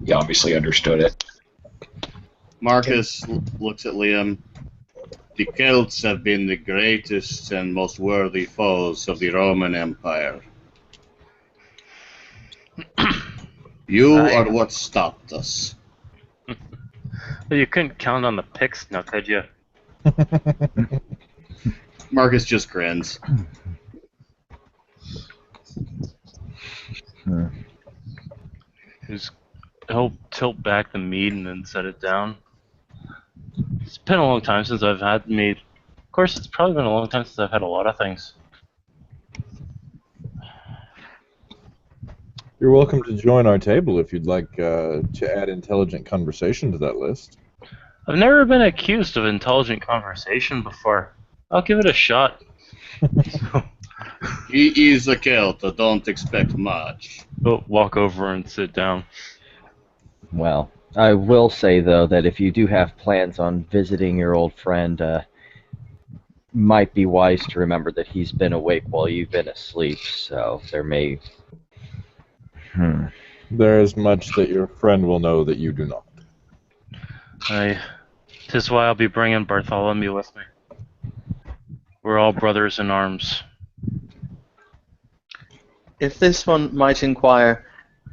He obviously understood it. Marcus looks at Liam. The Celts have been the greatest and most worthy foes of the Roman Empire. You are what stopped us. Well, you couldn't count on the picks now, could you? Marcus just grins. He'll tilt back the mead and then set it down. It's been a long time since I've had mead. Of course, it's probably been a long time since I've had a lot of things. You're welcome to join our table if you'd like to add intelligent conversation to that list. I've never been accused of intelligent conversation before. I'll give it a shot. He is a Celt, so don't expect much. He'll walk over and sit down. Well, I will say, though, that if you do have plans on visiting your old friend, might be wise to remember that he's been awake while you've been asleep, so there may... There is much that your friend will know that you do not. Tis why I'll be bringing Bartholomew with me. We're all brothers in arms. If this one might inquire,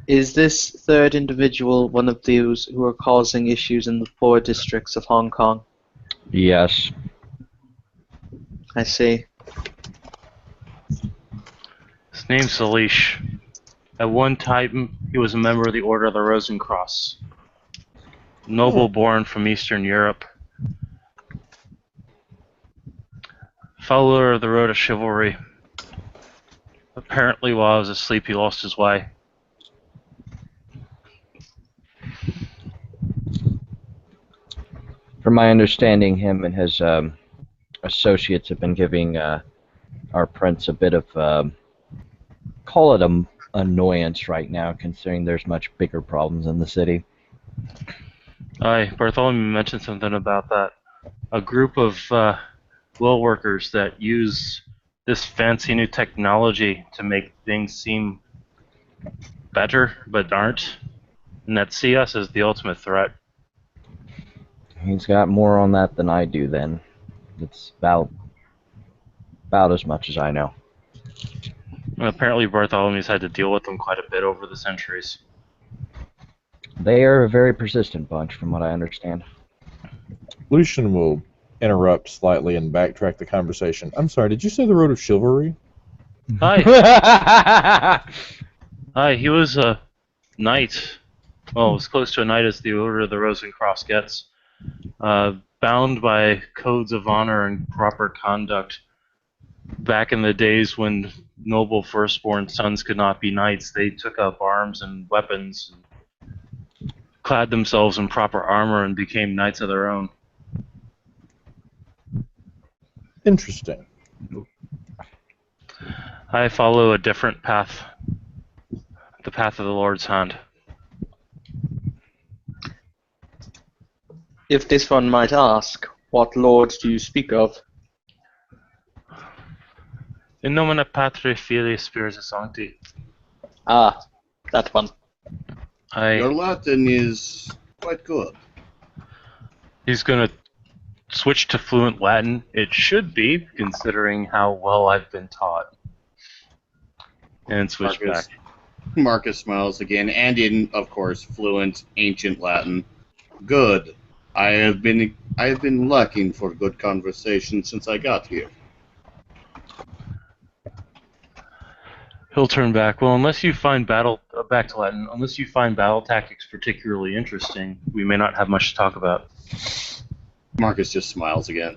is this third individual one of those who are causing issues in the poor districts of Hong Kong? Yes. I see. His name's Salish. At one time, he was a member of the Order of the Rosencross. Noble born from Eastern Europe. Follower of the road of chivalry. Apparently, while I was asleep, he lost his way. From my understanding, him and his associates have been giving our prince a bit of, call it a annoyance right now, considering there's much bigger problems in the city. Bartholomew mentioned something about that. A group of will workers that use this fancy new technology to make things seem better, but aren't, and that see us as the ultimate threat. He's got more on that than I do, then. It's about as much as I know. And apparently Bartholomew's had to deal with them quite a bit over the centuries. They are a very persistent bunch, from what I understand. Lucian will interrupt slightly and backtrack the conversation. I'm sorry, did you say the road of chivalry? Hi. Hi, he was a knight. Well, as close to a knight as the Order of the Rosencross gets. Bound by codes of honor and proper conduct. Back in the days when noble firstborn sons could not be knights, they took up arms and weapons, and clad themselves in proper armor, and became knights of their own. Interesting. I follow a different path. The path of the Lord's hand. If this one might ask, what lords do you speak of? In nomine Patri, Filii, Spiritus Sancti. Ah, that one. Your Latin is quite good. He's gonna switch to fluent Latin. It should be, considering how well I've been taught. And switch back. Marcus smiles again, and in, of course, fluent ancient Latin. Good. I have been looking for good conversation since I got here. He'll turn back. Well, unless you find back to Latin. Unless you find battle tactics particularly interesting, we may not have much to talk about. Marcus just smiles again.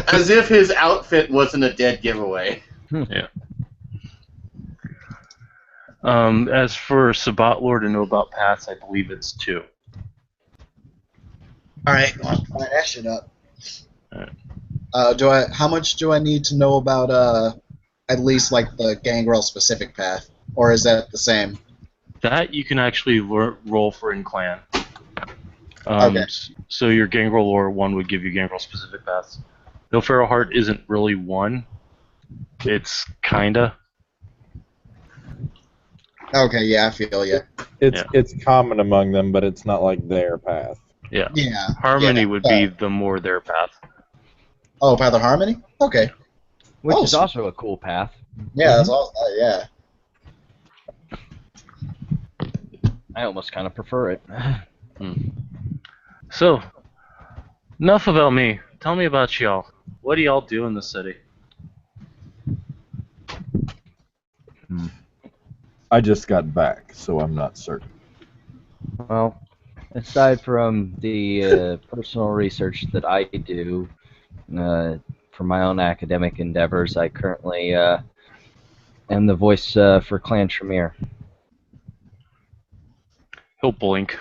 As if his outfit wasn't a dead giveaway. Yeah. As for Sabat Lord to know about paths, I believe it's 2. All right, I'll fire that shit up. Alright. How much do I need to know about at least like the Gangrel specific path, or is that the same? That you can actually roll for in clan. Okay. So your Gangrel lore 1 would give you Gangrel specific paths. Though Feral Heart isn't really 1. It's kinda. Okay, yeah, I feel you. It's common among them, but it's not like their path. Yeah. Yeah. Harmony yeah, would be the more their path. Oh, Path of Harmony? Okay. Which Oh, is also a cool path. Yeah, that's all. Yeah. I almost kind of prefer it. So, enough about me. Tell me about y'all. What do y'all do in the city? I just got back, so I'm not certain. Well, aside from the personal research that I do for my own academic endeavors, I currently am the voice for Clan Tremere. He'll blink.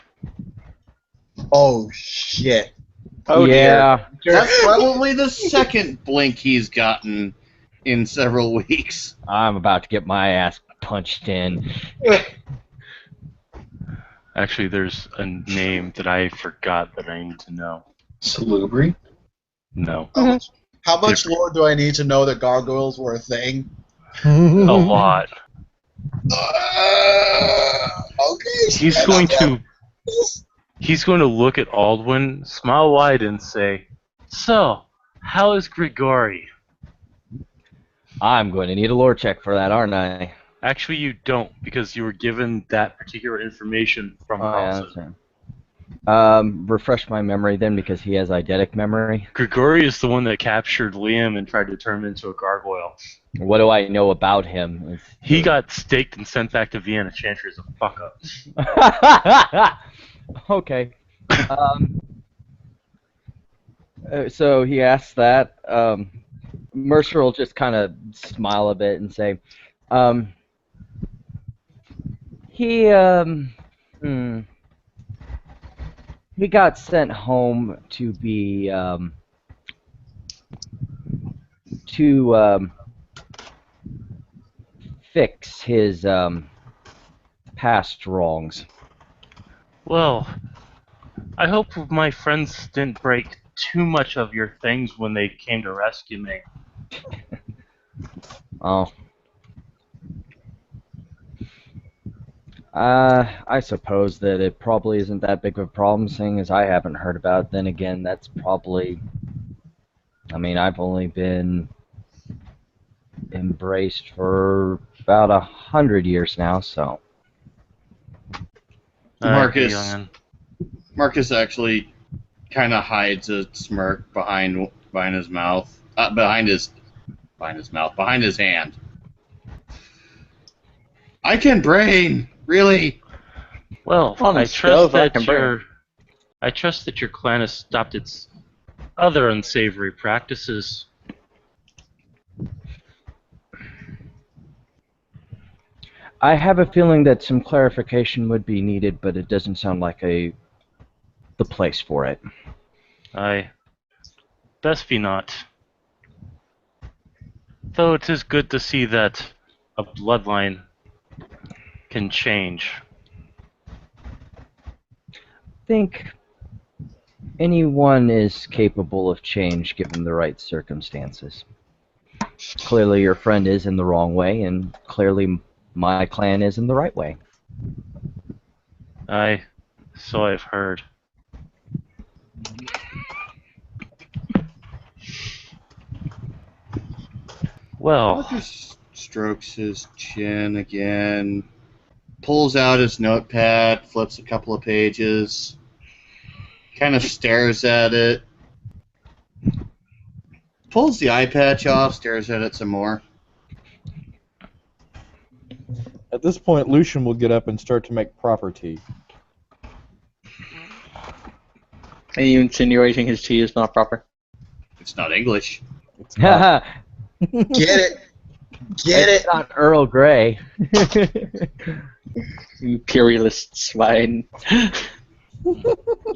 Oh shit. Oh yeah. That's probably the second blink he's gotten in several weeks. I'm about to get my ass punched in. Actually, there's a name that I forgot that I need to know. Salubri? No. How much lore do I need to know that gargoyles were a thing? A lot. Okay. He's going to look at Aldwin, smile wide, and say, "So, how is Grigori?" I'm going to need a lore check for that, aren't I? Actually, you don't, because you were given that particular information from Carlson. Refresh my memory then, because he has eidetic memory. Grigori is the one that captured Liam and tried to turn him into a gargoyle. What do I know about him? He got staked and sent back to Vienna Chantry as a fuck up. Okay. So he asks that. Mercer will just kind of smile a bit and say, he got sent home to be to fix his past wrongs. Well, I hope my friends didn't break too much of your things when they came to rescue me. Oh. I suppose that it probably isn't that big of a problem, seeing as I haven't heard about it. Then again, that's probably... I mean, I've only been embraced for about 100 years now, so... Marcus actually kind of hides a smirk behind his mouth, behind his hand. I can brain, really. Well, I trust that your clan has stopped its other unsavory practices. I have a feeling that some clarification would be needed, but it doesn't sound like the place for it. Aye. Best be not. Though it is good to see that a bloodline can change. I think anyone is capable of change given the right circumstances. Clearly your friend is in the wrong way, and clearly my clan is in the right way. Aye, so I've heard. Well, Marcus strokes his chin again, pulls out his notepad, flips a couple of pages, kind of stares at it, pulls the eye patch off, stares at it some more. At this point, Lucian will get up and start to make proper tea. Are you insinuating his tea is not proper? It's not English. It's not. Get it. Get It's it. not Earl Grey. You imperialist swine.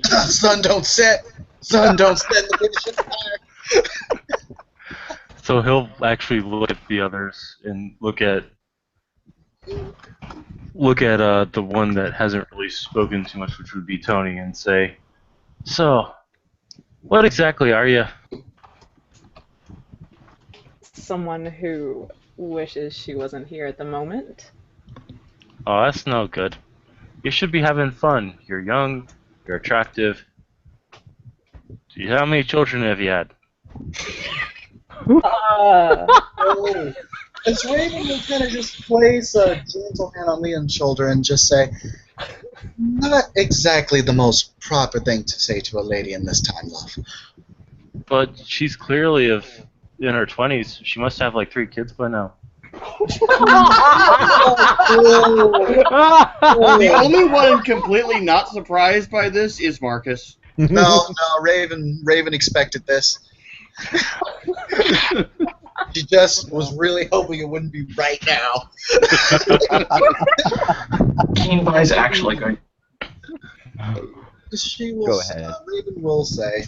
Sun don't set. Sun don't set. The British Empire. So he'll actually look at the others and look at the one that hasn't really spoken too much, which would be Tony, and say, "So, what exactly are you?" Someone who wishes she wasn't here at the moment. Oh, that's no good. You should be having fun. You're young. You're attractive. How many children have you had? Oh. As Raven will kind of just place a gentle hand on Liam's shoulder and just say, not exactly the most proper thing to say to a lady in this time, love. But she's clearly in her 20s. She must have like 3 kids by now. The only one completely not surprised by this is Marcus. No, Raven expected this. She just was really hoping it wouldn't be right now. Keenby's actually going. She will. Go ahead. Raven will say.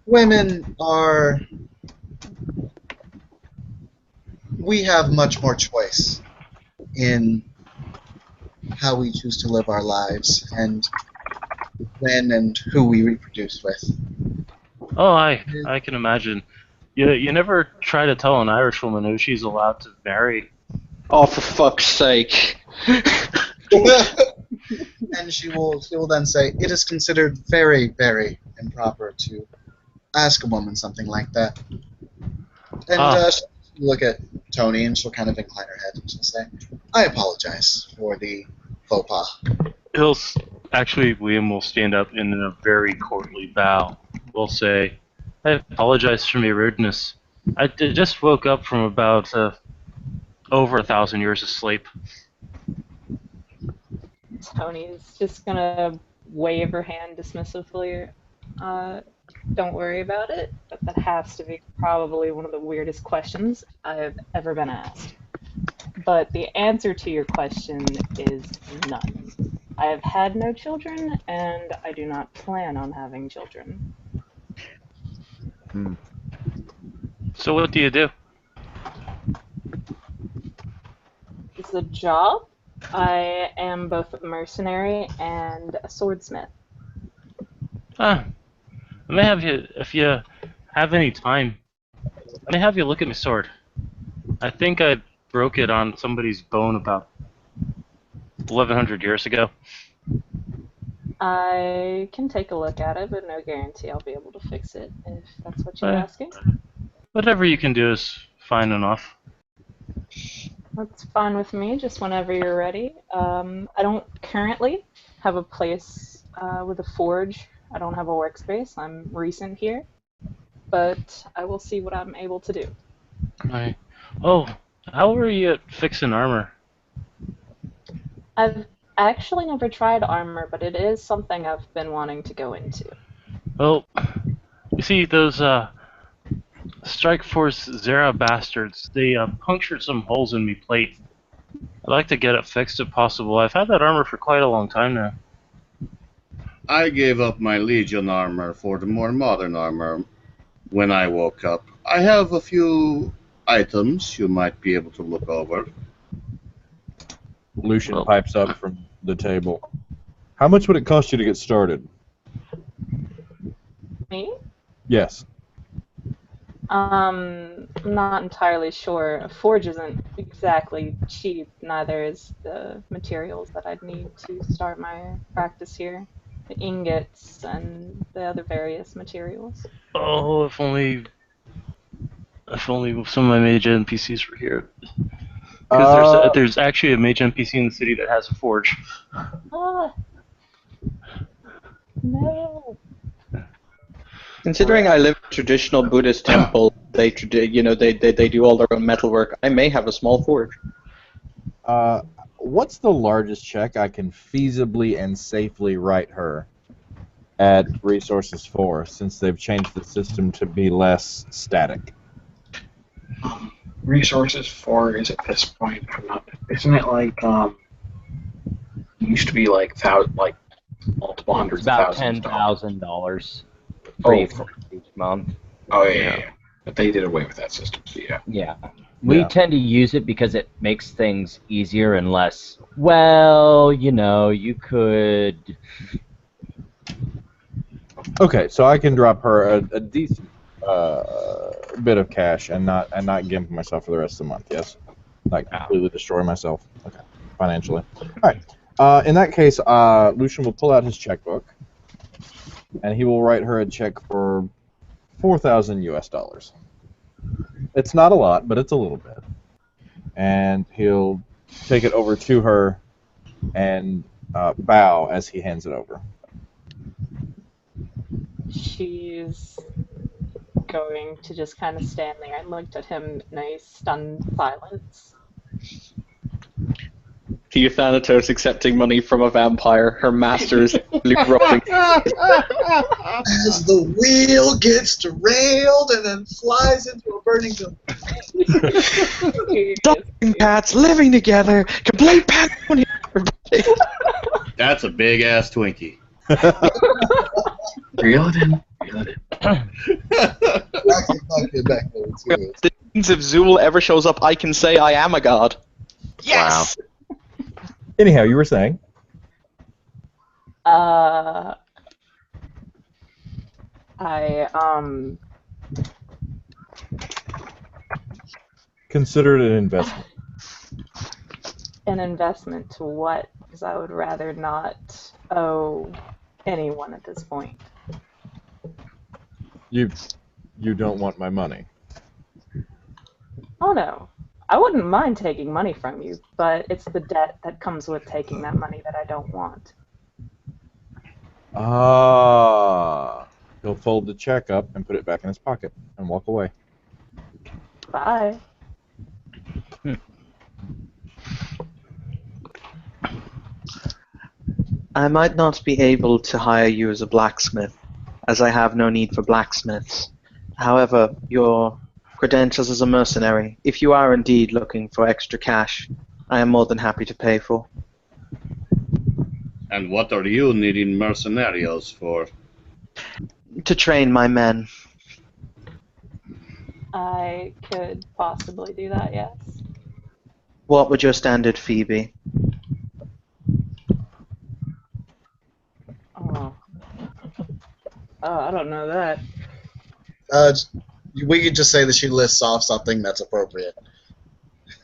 Women are. We have much more choice in how we choose to live our lives and when and who we reproduce with. Oh, I can imagine. You never try to tell an Irish woman who she's allowed to marry. Oh, for fuck's sake. And she will then say, it is considered very, very improper to ask a woman something like that. And she'll look at Tony and she'll kind of incline her head and she'll say, I apologize for the faux pas. Liam will stand up and in a very courtly bow will say, I apologize for my rudeness. I just woke up from about over 1,000 years of sleep. Tony's just gonna wave her hand dismissively. Don't worry about it, but that has to be probably one of the weirdest questions I've ever been asked. But the answer to your question is none. I have had no children, and I do not plan on having children. So what do you do? It's a job. I am both a mercenary and a swordsmith. I may have you, if you have any time, I may have you look at my sword. I think I broke it on somebody's bone about 1,100 years ago. I can take a look at it, but no guarantee I'll be able to fix it, if that's what you're asking. Whatever you can do is fine enough. That's fine with me, just whenever you're ready. I don't currently have a place with a forge. I don't have a workspace. I'm recent here. But I will see what I'm able to do. Right. Oh, how are you at fixing armor? I've actually never tried armor, but it is something I've been wanting to go into. Well, you see, those Strike Force Zera bastards, they punctured some holes in me plate. I'd like to get it fixed if possible. I've had that armor for quite a long time now. I gave up my Legion armor for the more modern armor when I woke up. I have a few items you might be able to look over. Lucian pipes up from the table. How much would it cost you to get started? Me? Yes. I'm not entirely sure. A forge isn't exactly cheap, neither is the materials that I'd need to start my practice here. The ingots and the other various materials. Oh, if only some of my mage NPCs were here. Because there's actually a mage NPC in the city that has a forge. Ah! No! Considering I live in a traditional Buddhist temple, they do all their own metalwork. I may have a small forge. What's the largest check I can feasibly and safely write her at Resources 4, since they've changed the system to be less static? Resources 4 is at this point. Isn't it like it used to be like multiple hundreds It's about of thousands? $10,000 Oh. for each month. Oh yeah. But they did away with that system. So yeah. Yeah. We Yeah. tend to use it because it makes things easier and less, well, you could... Okay, so I can drop her a decent bit of cash and not gimp myself for the rest of the month. Yes, like completely destroy myself. Okay, financially. All right. In that case, Lucian will pull out his checkbook, and he will write her a check for $4,000 US. It's not a lot, but it's a little bit. And he'll take it over to her and bow as he hands it over. She's going to just kind of stand there and look at him in a stunned silence. The Thanatos accepting money from a vampire. Her master is rolling. As the wheel gets derailed and then flies into a burning building. Talking cats living together. Complete pandemonium. That's a big ass Twinkie. Reel it in. Reel it in. Back there, too. If Zool ever shows up, I can say I am a god. Yes! Anyhow, you were saying? Consider it an investment. An investment to what? Because I would rather not owe anyone at this point. You don't want my money. Oh no. I wouldn't mind taking money from you, but it's the debt that comes with taking that money that I don't want. Ah. He'll fold the check up and put it back in his pocket and walk away. Bye. I might not be able to hire you as a blacksmith, as I have no need for blacksmiths. However, your credentials as a mercenary, if you are indeed looking for extra cash, I am more than happy to pay for. And what are you needing mercenarios for? To train my men. I could possibly do that, yes. What would your standard fee be? Oh, I don't know that. We could just say that she lists off something that's appropriate.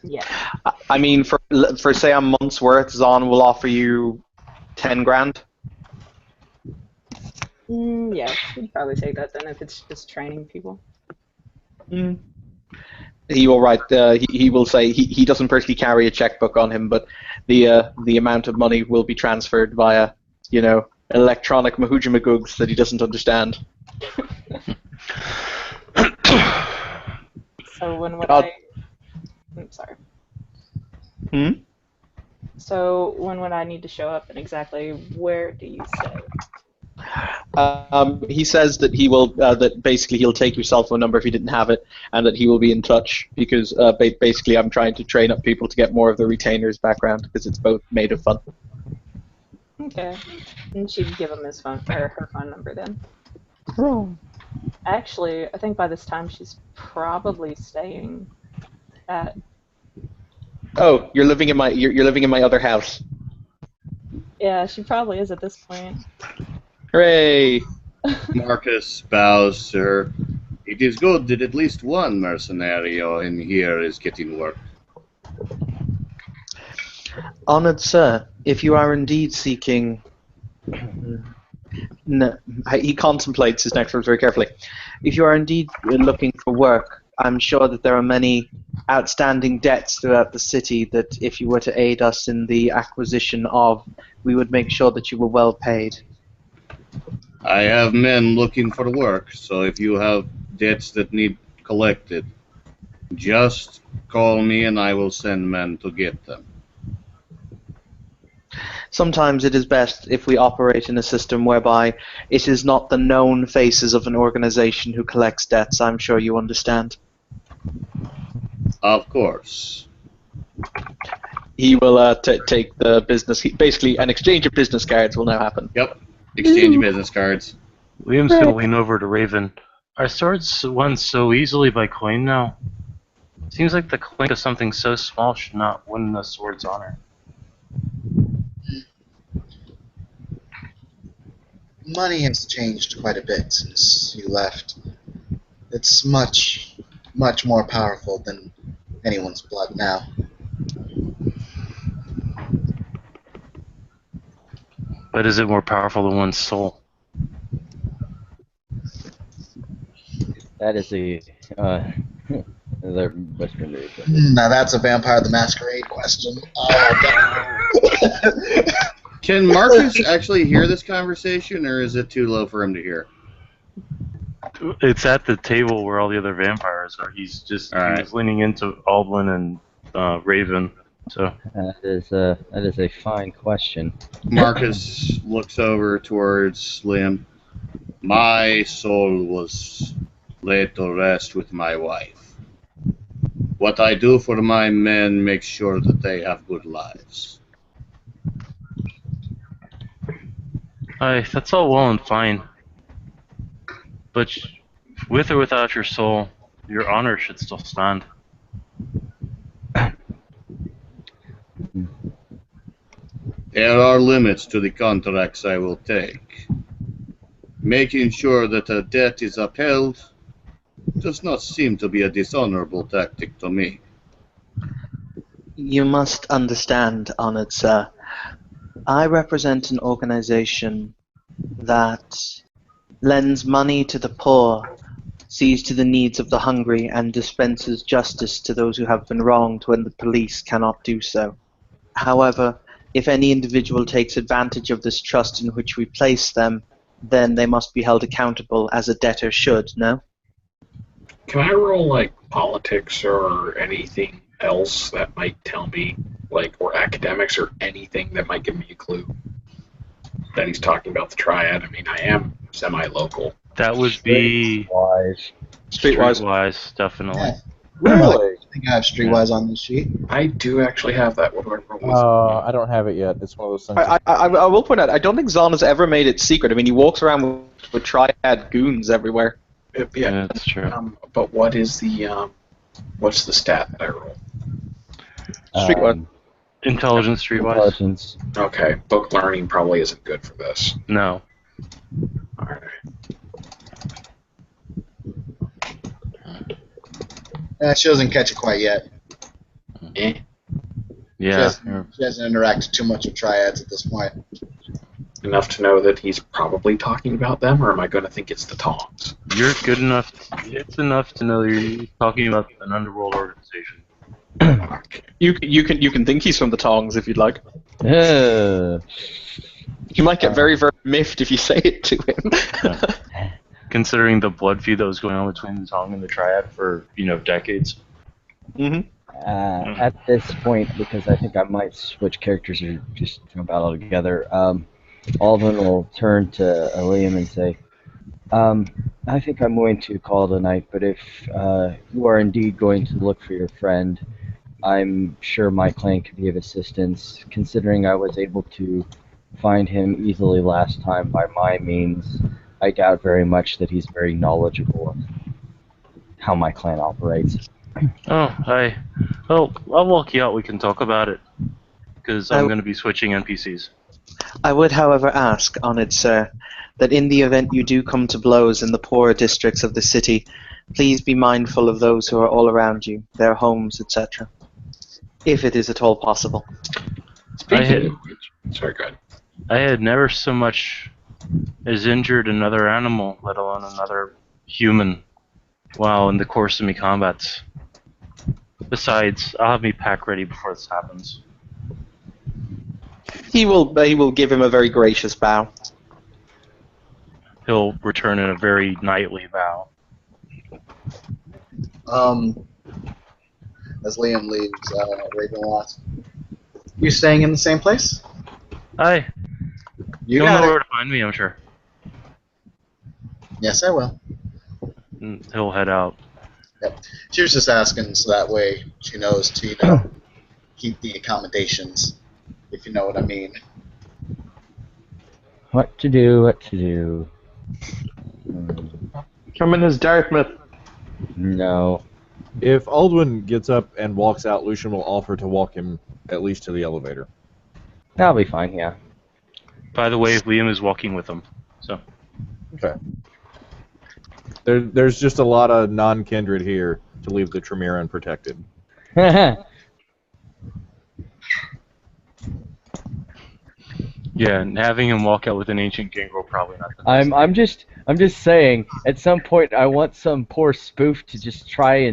Yeah. I mean, for say a month's worth, Zon will offer you 10 grand. Yeah, we'd probably take that then if it's just training people. He will write. He will say he doesn't personally carry a checkbook on him, but the amount of money will be transferred via, electronic mahujamagoogs that he doesn't understand. So when would I'm sorry. So when would I need to show up, and exactly where do you stay? He says that he will that basically he'll take your cell phone number if he didn't have it, and that he will be in touch because basically I'm trying to train up people to get more of the retainers background because it's both made of fun. Okay, and she'd give him his phone or her phone number then. Actually, I think by this time she's probably staying at. Oh, you're living in my other house. Yeah, she probably is at this point. Hooray! Marcus bows, sir. It is good that at least one mercenario in here is getting work. Honored sir, if you are indeed seeking... No, He contemplates his next words very carefully. if you are indeed looking for work, I'm sure that there are many outstanding debts throughout the city that if you were to aid us in the acquisition of, we would make sure that you were well paid. I have men looking for work, so if you have debts that need collected. Just call me and I will send men to get them. Sometimes it is best if we operate in a system whereby it is not the known faces of an organization who collects debts. I'm sure you understand. Of course. He will take the business. Basically, an exchange of business cards will now happen. Yep. Exchange of business cards. Liam's gonna lean over to Raven. Are swords won so easily by coin now? Seems like the clink of something so small should not win the sword's honor. Money has changed quite a bit since you left. It's much, much more powerful than anyone's blood now. But is it more powerful than one's soul? That is a another Western region. Now that's a Vampire the Masquerade question. Can Marcus actually hear this conversation, or is it too low for him to hear? It's at the table where all the other vampires are. He's just he's leaning into Aldwin and Raven. So that is a fine question. Marcus looks over towards Liam. My soul was laid to rest with my wife. What I do for my men makes sure that they have good lives. That's all well and fine. But with or without your soul, your honor should still stand. There are limits to the contracts I will take. Making sure that a debt is upheld does not seem to be a dishonorable tactic to me. You must understand, honored sir. I represent an organization that lends money to the poor, sees to the needs of the hungry, and dispenses justice to those who have been wronged when the police cannot do so. However, if any individual takes advantage of this trust in which we place them, then they must be held accountable as a debtor should, no? Can I roll, like, politics or anything else that might tell me, like, or academics or anything that might give me a clue that he's talking about the triad? I mean, I am semi-local. That would be Streetwise, definitely. Yeah. Really? I think I have Streetwise on this sheet. I do actually have that. What do I roll with? I don't have it yet. It's one of those things. I will point out, I don't think Zon has ever made it secret. I mean, he walks around with triad goons everywhere. Yeah, that's true. But what is the what's the stat that I roll? Streetwise. Intelligence, Streetwise. Intelligence. Okay, book learning probably isn't good for this. No. All right. She doesn't catch it quite yet. Eh. Yeah. She hasn't interacted too much with triads at this point. Enough to know that he's probably talking about them, or am I going to think it's the Tongs? You're good enough. It's enough to know you're talking about an underworld organization. You can think he's from the Tongs if you'd like. Uh, You might get very, very miffed if you say it to him. Considering the blood feud that was going on between the Tong and the Triad for, decades. Mm-hmm. At this point, because I think I might switch characters or just jump out altogether, Alvin will turn to Liam and say, I think I'm going to call it a night, but if you are indeed going to look for your friend, I'm sure my clan could be of assistance, considering I was able to find him easily last time by my means. I doubt very much that he's very knowledgeable of how my clan operates. Oh, well, I'll walk you out. We can talk about it. Because I'm going to be switching NPCs. I would, however, ask, honoured sir, that in the event you do come to blows in the poorer districts of the city, please be mindful of those who are all around you, their homes, etc. If it is at all possible. Speaking of which, sorry, go ahead. I had never so much as injured another animal, let alone another human, while in the course of me combats. Besides, I'll have me pack ready before this happens. He will give him a very gracious bow. He'll return in a very knightly bow. As Liam leaves Ravenloft. You staying in the same place? Hi. You You'll got know it. where to find me, I'm sure. Yes, I will. And he'll head out. Yep. She was just asking so that way she knows to, keep the accommodations, if you know what I mean. What to do, what to do. Come in as Dartmouth. No. If Aldwin gets up and walks out, Lucian will offer to walk him at least to the elevator. That'll be fine, yeah. By the way, Liam is walking with him. So. Okay. There's just a lot of non-kindred here to leave the Tremere unprotected. Yeah, and having him walk out with an ancient gangrel probably not the best. I'm just saying, at some point I want some poor spoof to just try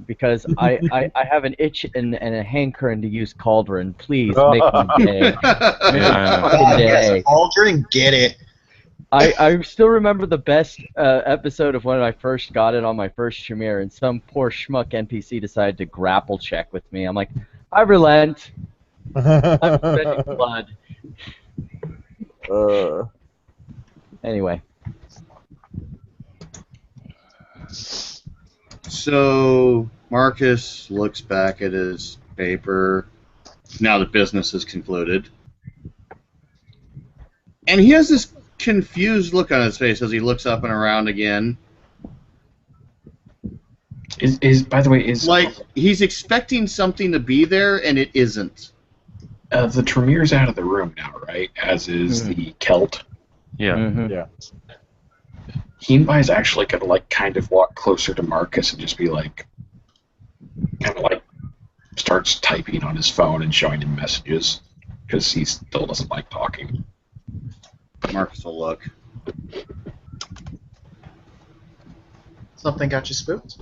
because I have an itch and a hankering to use Cauldron. Please make my day. Make my fucking day. Cauldron, get it. I still remember the best episode of when I first got it on my first Tremere, and some poor schmuck NPC decided to grapple check with me. I'm like, I relent. I'm spending blood. Anyway. So Marcus looks back at his paper now that business is concluded, and he has this confused look on his face as he looks up and around again. By the way, like he's expecting something to be there and it isn't. The Tremere's out of the room now, right? As is the Celt. Yeah. Yeah. Keenbai's actually gonna kind of walk closer to Marcus and just be starts typing on his phone and showing him messages because he still doesn't like talking. Marcus will look. Something got you spooked?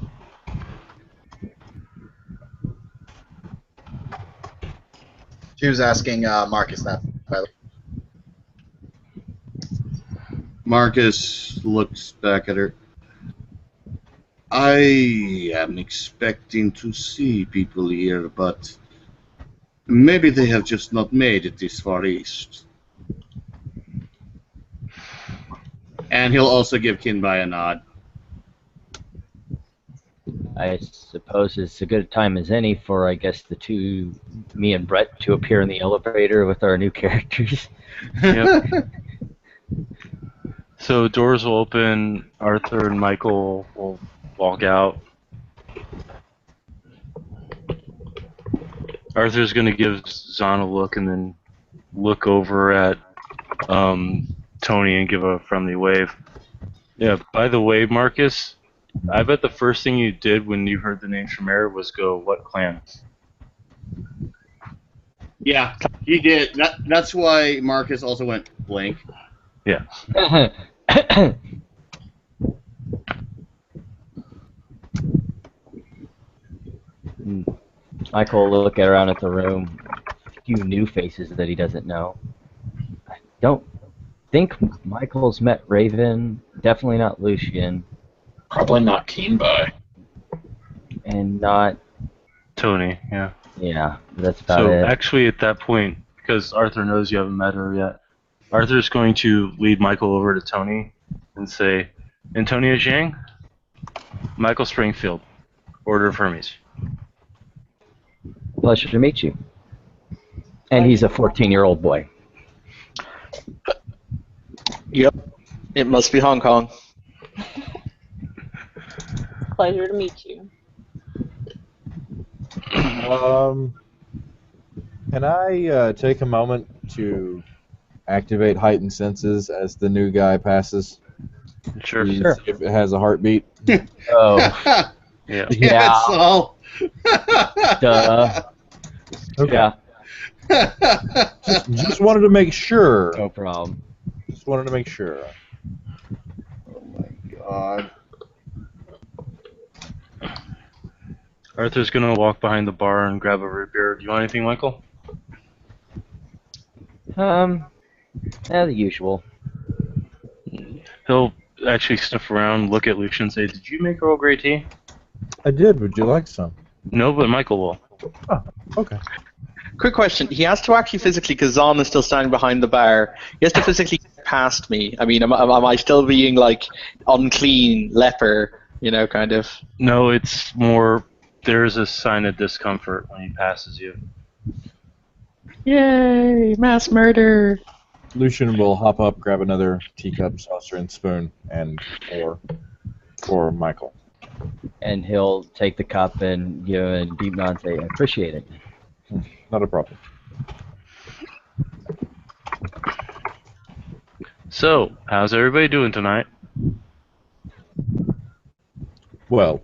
She was asking Marcus that, by the way. Marcus looks back at her. I am expecting to see people here, but maybe they have just not made it this far east. And he'll also give Kinbai a nod. I suppose it's a good time as any for, I guess, me and Brett, to appear in the elevator with our new characters. Yep. So doors will open, Arthur and Michael will walk out. Arthur's going to give Zahn a look and then look over at Tony and give a friendly wave. Yeah, by the way, Marcus, I bet the first thing you did when you heard the name Tremere was go, what clan? Yeah, he did. That's why Marcus also went blank. Yeah. Michael will look around at the room. A few new faces that he doesn't know. I don't think Michael's met Raven. Definitely not Lucian. Probably not Keenbai. And not Tony, yeah. Yeah, that's about So it. actually at that point, because Arthur knows you haven't met her yet, Arthur's going to lead Michael over to Tony and say, Antonio Zhang, Michael Springfield, Order of Hermes. Pleasure to meet you. And he's a 14-year-old boy. Yep. It must be Hong Kong. Pleasure to meet you. Can I take a moment to activate heightened senses as the new guy passes? Sure. See if it has a heartbeat. Oh. Yeah. Yeah. Saul. Duh. Okay. Yeah. Just wanted to make sure. No problem. Just wanted to make sure. God. Arthur's going to walk behind the bar and grab a root beer. Do you want anything, Michael? Yeah, the usual. He'll actually sniff around, look at Lucian and say, did you make Earl Grey tea? I did. Would you like some? No, but Michael will. Oh, okay. Quick question. He has to actually physically, because Zahn is still standing behind the bar, he has to physically get past me. I mean, am I still being, like, unclean, leper, kind of? No, it's more, there's a sign of discomfort when he passes you. Yay! Mass murder! Lucian will hop up, grab another teacup, saucer, and spoon, and for Michael. And he'll take the cup and give a deep nod and say, "I appreciate it." Not a problem. So, how's everybody doing tonight? Well,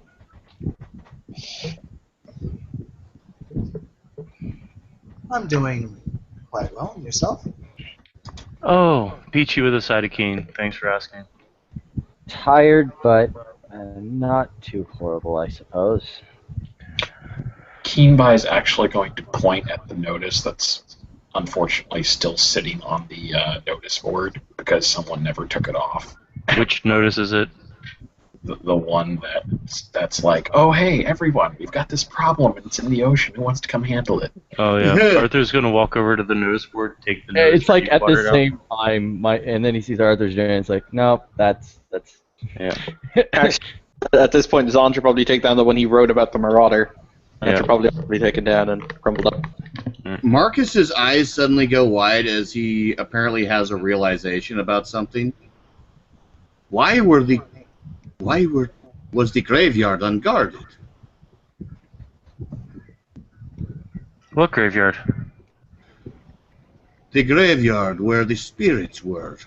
I'm doing quite well. And yourself? Oh, peachy with a side of keen. Thanks for asking. Tired, but not too horrible, I suppose. Keenby is actually going to point at the notice that's unfortunately still sitting on the notice board because someone never took it off. Which notice is it? The one that's like, oh hey everyone, we've got this problem and it's in the ocean. Who wants to come handle it? Oh yeah. Arthur's gonna walk over to the notice board, take the notice. It's like board, at the water it same time, and then he sees Arthur's doing it. It's like, no, that's yeah. Actually, at this point, Zahn should probably take down the one he wrote about the Marauder. That Yeah. should probably be taken down and crumbled up. Marcus's eyes suddenly go wide as he apparently has a realization about something. Was the graveyard unguarded? What graveyard? The graveyard where the spirits were.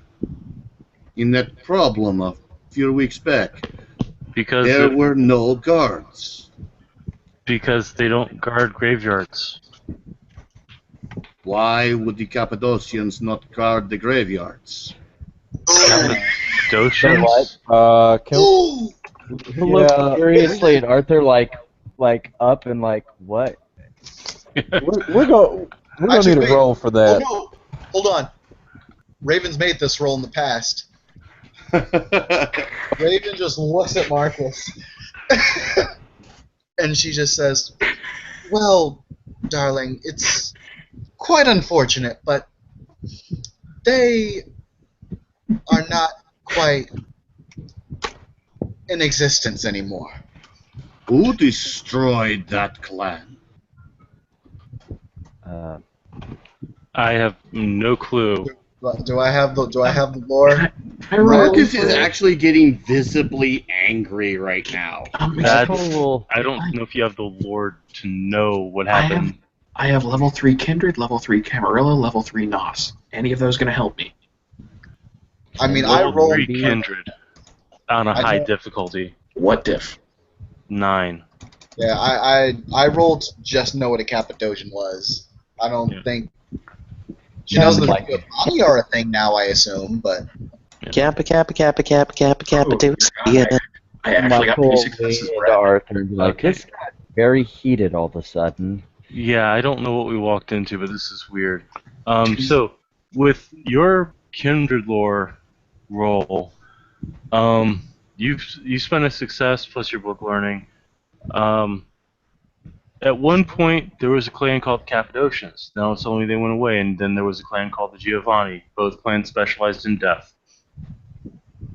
In that problem a few weeks back, Because there were no guards. because they don't guard graveyards. Why would the Cappadocians not guard the graveyards? Cappadocians? Can He looks curiously at Arthur, like up and like, what? we're gonna Actually, need wait. a roll for that. Oh, no. Hold on. Raven's made this roll in the past. Raven just looks at Marcus. And she just says, well, darling, it's quite unfortunate, but they are not quite in existence anymore. Who destroyed that clan? I have no clue. Do I have the lore? Marcus is actually getting visibly angry right now. That's, I don't know if you have the lore to know what happened. I have level 3 Kindred, level 3 Camarilla, level 3 Nos. Any of those going to help me? I mean, I Level rolled 3 Kindred on a I high don't- difficulty. What diff? 9. Yeah, I rolled to just know what a Cappadocian was. I don't think she knows the Giovanni are a thing now. I assume, but Kappa, Deuce. Yeah. I actually got Michael pretty successes. into Arthur and be like, this got very heated all of a sudden. Yeah, I don't know what we walked into, but this is weird. So, with your Kindred lore roll, you spent a success plus your book learning. At one point, there was a clan called Cappadocians. Now it's only they went away, and then there was a clan called the Giovanni. Both clans specialized in death.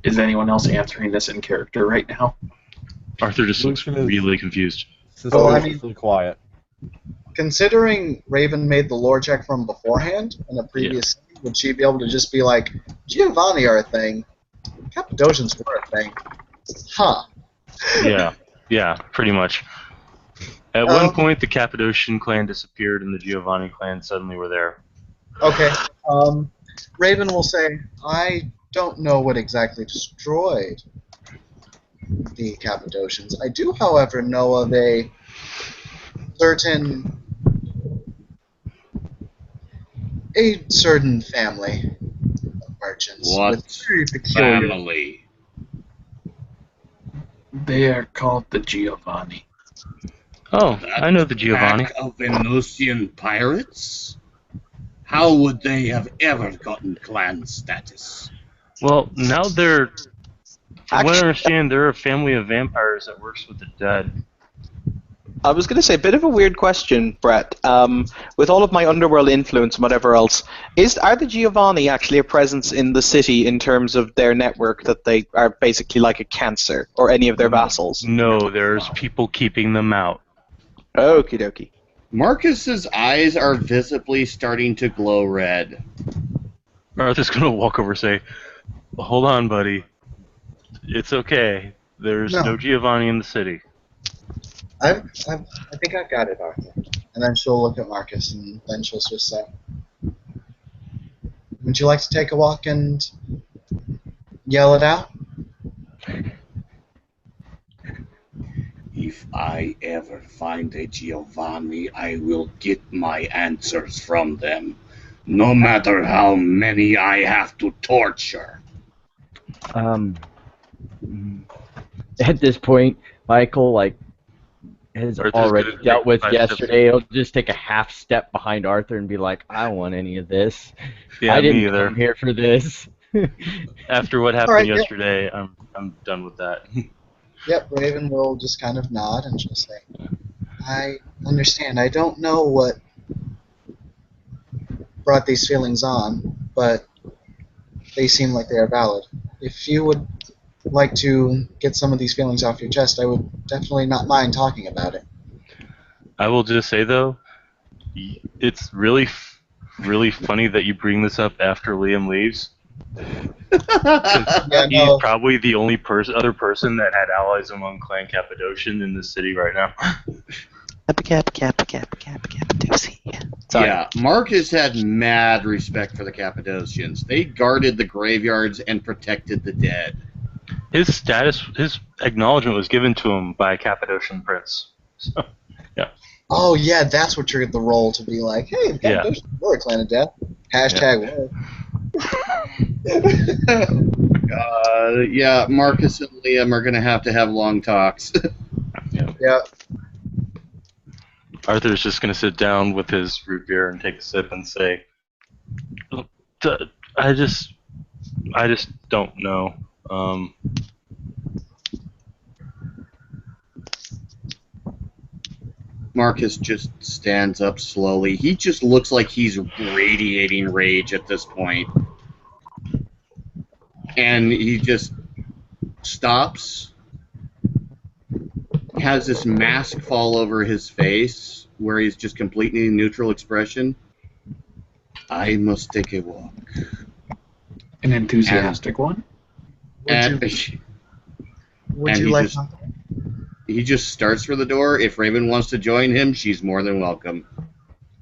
Is anyone else answering this in character right now? Arthur just looks Lucian is- really confused. Well, I mean- Suspiciously quiet. considering Raven made the lore check from beforehand in a previous, would she be able to just be like, Giovanni are a thing, Cappadocians were a thing, huh? Yeah, pretty much. At one point, the Cappadocian clan disappeared, and the Giovanni clan suddenly were there. Okay. Raven will say, I don't know what exactly destroyed the Cappadocians. I do, however, know of a certain family of merchants What with very peculiar. family? They are called the Giovanni. Oh, I know the Giovanni. Pack of Venusian pirates? How would they have ever gotten clan status? Well, now they're... From what I understand, they're a family of vampires that works with the dead. I was going to say, a bit of a weird question, Brett. With all of my underworld influence and whatever else, are the Giovanni actually a presence in the city in terms of their network that they are basically like a cancer, or any of their vassals? No, there's people keeping them out. Okie dokie. Marcus's eyes are visibly starting to glow red. Arthur's going to walk over and say, hold on, buddy. It's okay. There's no Giovanni in the city. I think I've got it, Arthur. And then she'll look at Marcus, and then she'll just say, would you like to take a walk and yell it out? If I ever find a Giovanni, I will get my answers from them, no matter how many I have to torture. At this point, Michael, has already dealt with yesterday. He'll just take a half step behind Arthur and be like, I don't want any of this. Yeah, I didn't me either. come here for this. After what happened yesterday, I'm done with that. Yep, Raven will just kind of nod and she'll say, I understand. I don't know what brought these feelings on, but they seem like they are valid. If you would like to get some of these feelings off your chest, I would definitely not mind talking about it. I will just say, though, it's really funny that you bring this up after Liam leaves. He's probably the only other person that had allies among Clan Cappadocian in the city right now. Yeah, Marcus had mad respect for the Cappadocians. They guarded the graveyards and protected the dead. His acknowledgement was given to him by a Cappadocian prince. So, yeah. Oh, yeah, that's what triggered the role to be like, hey, the Cappadocians were a clan of death. #war. Yeah, Marcus and Liam are going to have long talks. Yeah. Arthur's just going to sit down with his root beer and take a sip and say, I just don't know. Marcus just stands up slowly. He just looks like he's radiating rage at this point. And he just stops, has this mask fall over his face where he's just completely neutral expression. I must take a walk. An enthusiastic one? He just starts for the door. If Raven wants to join him, she's more than welcome.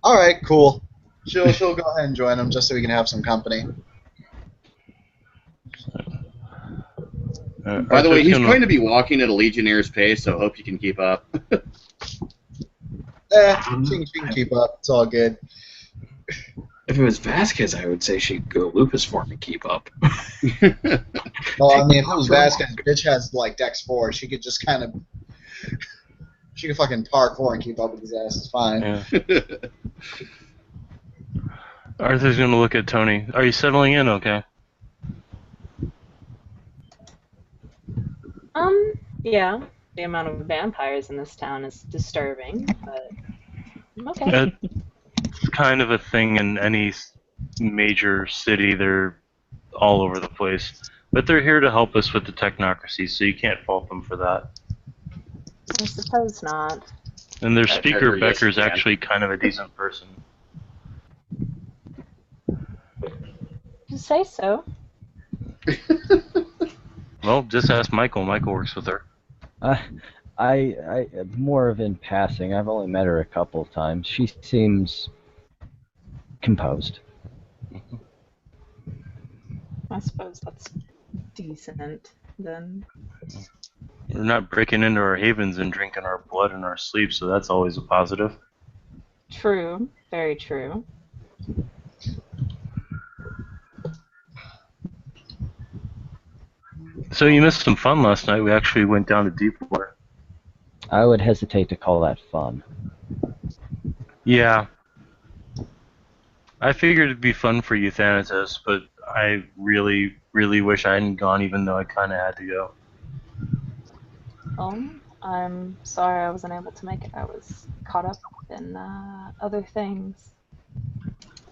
All right, cool. She'll go ahead and join him just so we can have some company. By the way, he's going to be walking at a Legionnaire's pace, so hope you can keep up. She can keep up. It's all good. If it was Vasquez, I would say she'd go Lupus form and keep up. Well, I mean, if it was Vasquez, bitch has like Dex 4. She could just kind of, she could fucking parkour and keep up with his ass. It's fine. Yeah. Arthur's gonna look at Tony. Are you settling in okay? Yeah. The amount of vampires in this town is disturbing, but I'm okay. It's kind of a thing in any major city. They're all over the place. But they're here to help us with the technocracy, so you can't fault them for that. I suppose not. And their speaker, Becker's actually kind of a decent person. You say so. Well, just ask Michael. Michael works with her. I more of in passing. I've only met her a couple of times. She seems composed. I suppose that's decent, then. We're not breaking into our havens and drinking our blood in our sleep, so that's always a positive. True. Very true. So you missed some fun last night. We actually went down to Deepwater. I would hesitate to call that fun. Yeah. I figured it'd be fun for you, Thanatos, but I really, really wish I hadn't gone, even though I kind of had to go. I'm sorry I wasn't able to make it. I was caught up in other things.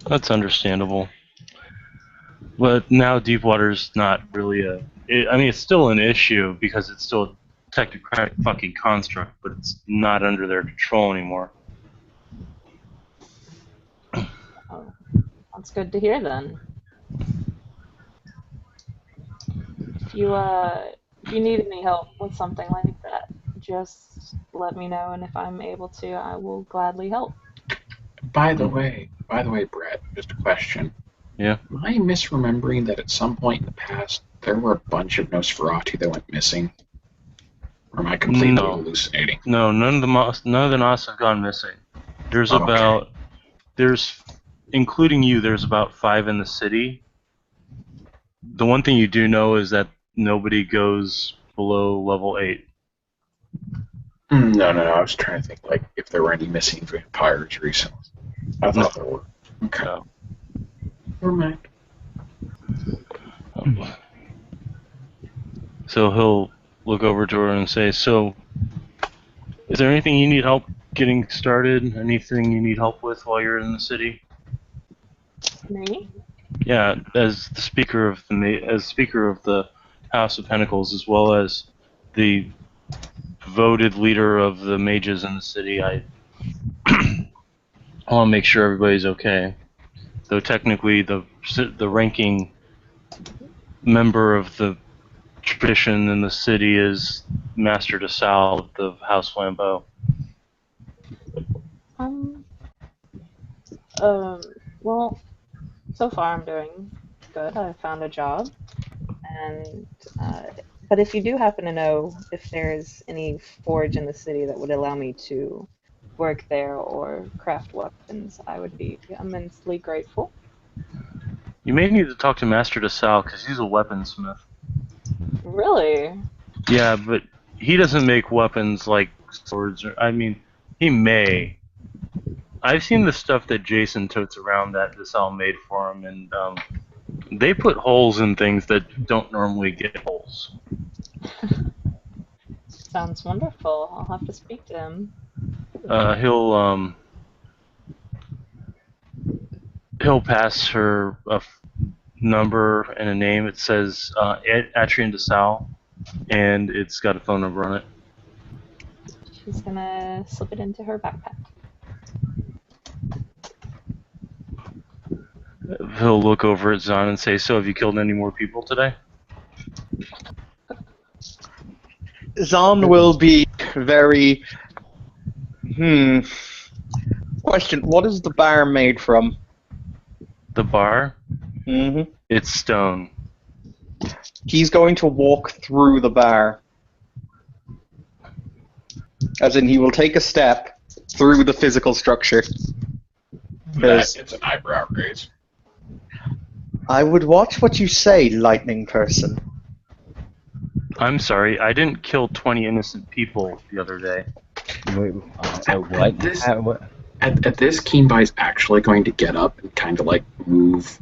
That's understandable. But now Deepwater's not really it's still an issue because it's still a technocratic fucking construct, but it's not under their control anymore. Oh, that's good to hear then. If you need any help with something like that, just let me know, and if I'm able to, I will gladly help. By the way, Brett, just a question. Yeah. Am I misremembering that at some point in the past there were a bunch of Nosferatu that went missing? Or am I completely hallucinating? No, none of the Nos have gone missing. There's including you, there's about 5 in the city. The one thing you do know is that nobody goes below level 8. No. I was trying to think like if there were any missing vampires recently. I thought there were. Okay. No. Never mind. So he'll look over to her and say, "So, is there anything you need help getting started? Anything you need help with while you're in the city?" Me? Yeah, as the speaker of the House of Pentacles, as well as the voted leader of the mages in the city, I want to make sure everybody's okay. Though technically, the ranking member of the tradition in the city is Master DeSalle of the House Flambeau. Well, so far I'm doing good. I found a job, and but if you do happen to know if there's any forge in the city that would allow me to work there or craft weapons, I would be immensely grateful. You may need to talk to Master DeSalle because he's a weaponsmith. Really? Yeah, but he doesn't make weapons like swords. He may. I've seen the stuff that Jason totes around that DeSalle made for him, and they put holes in things that don't normally get holes. Sounds wonderful. I'll have to speak to him. He'll pass her a number and a name. It says Atrian DeSalle, and it's got a phone number on it. She's gonna slip it into her backpack. He'll look over at Zahn and say, "So have you killed any more people today?" Zahn will be very... Question, what is the bar made from? The bar? Mm-hmm. It's stone. He's going to walk through the bar. As in, he will take a step through the physical structure. That gets an eyebrow raise. I would watch what you say, lightning person. I'm sorry, I didn't kill 20 innocent people the other day. Wait, what? At this, Keenbai's actually going to get up and kind of like move,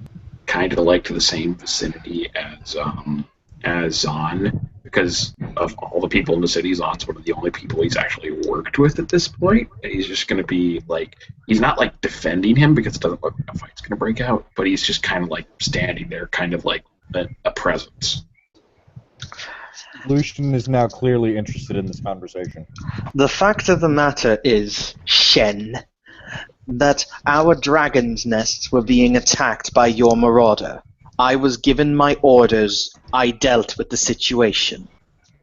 kind of like to the same vicinity as Zahn, because of all the people in the city, Zahn's one of the only people he's actually worked with at this point. And he's just going to be like, he's not like defending him because it doesn't look like a fight's going to break out, but he's just kind of like standing there, kind of like a presence. Lucian is now clearly interested in this conversation. The fact of the matter is, Shen, that our dragon's nests were being attacked by your marauder. I was given my orders. I dealt with the situation.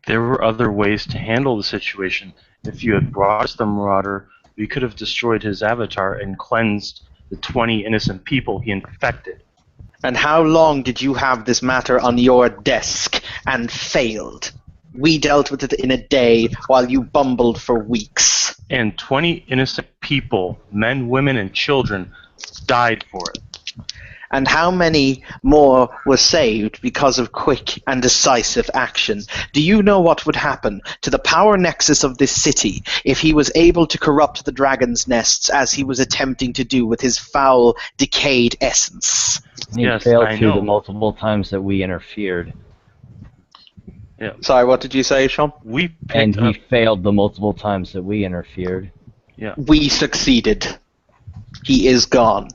There were other ways to handle the situation. If you had brought us the marauder, we could have destroyed his avatar and cleansed the 20 innocent people he infected. And how long did you have this matter on your desk and failed? We dealt with it in a day while you bumbled for weeks. And 20 innocent people, men, women, and children, died for it. And how many more were saved because of quick and decisive action? Do you know what would happen to the power nexus of this city if he was able to corrupt the dragon's nests as he was attempting to do with his foul, decayed essence? He failed to the multiple times that we interfered. Yeah. Sorry, what did you say, Sean? We picked And he up. failed the multiple times that we interfered. Yeah. We succeeded. He is gone.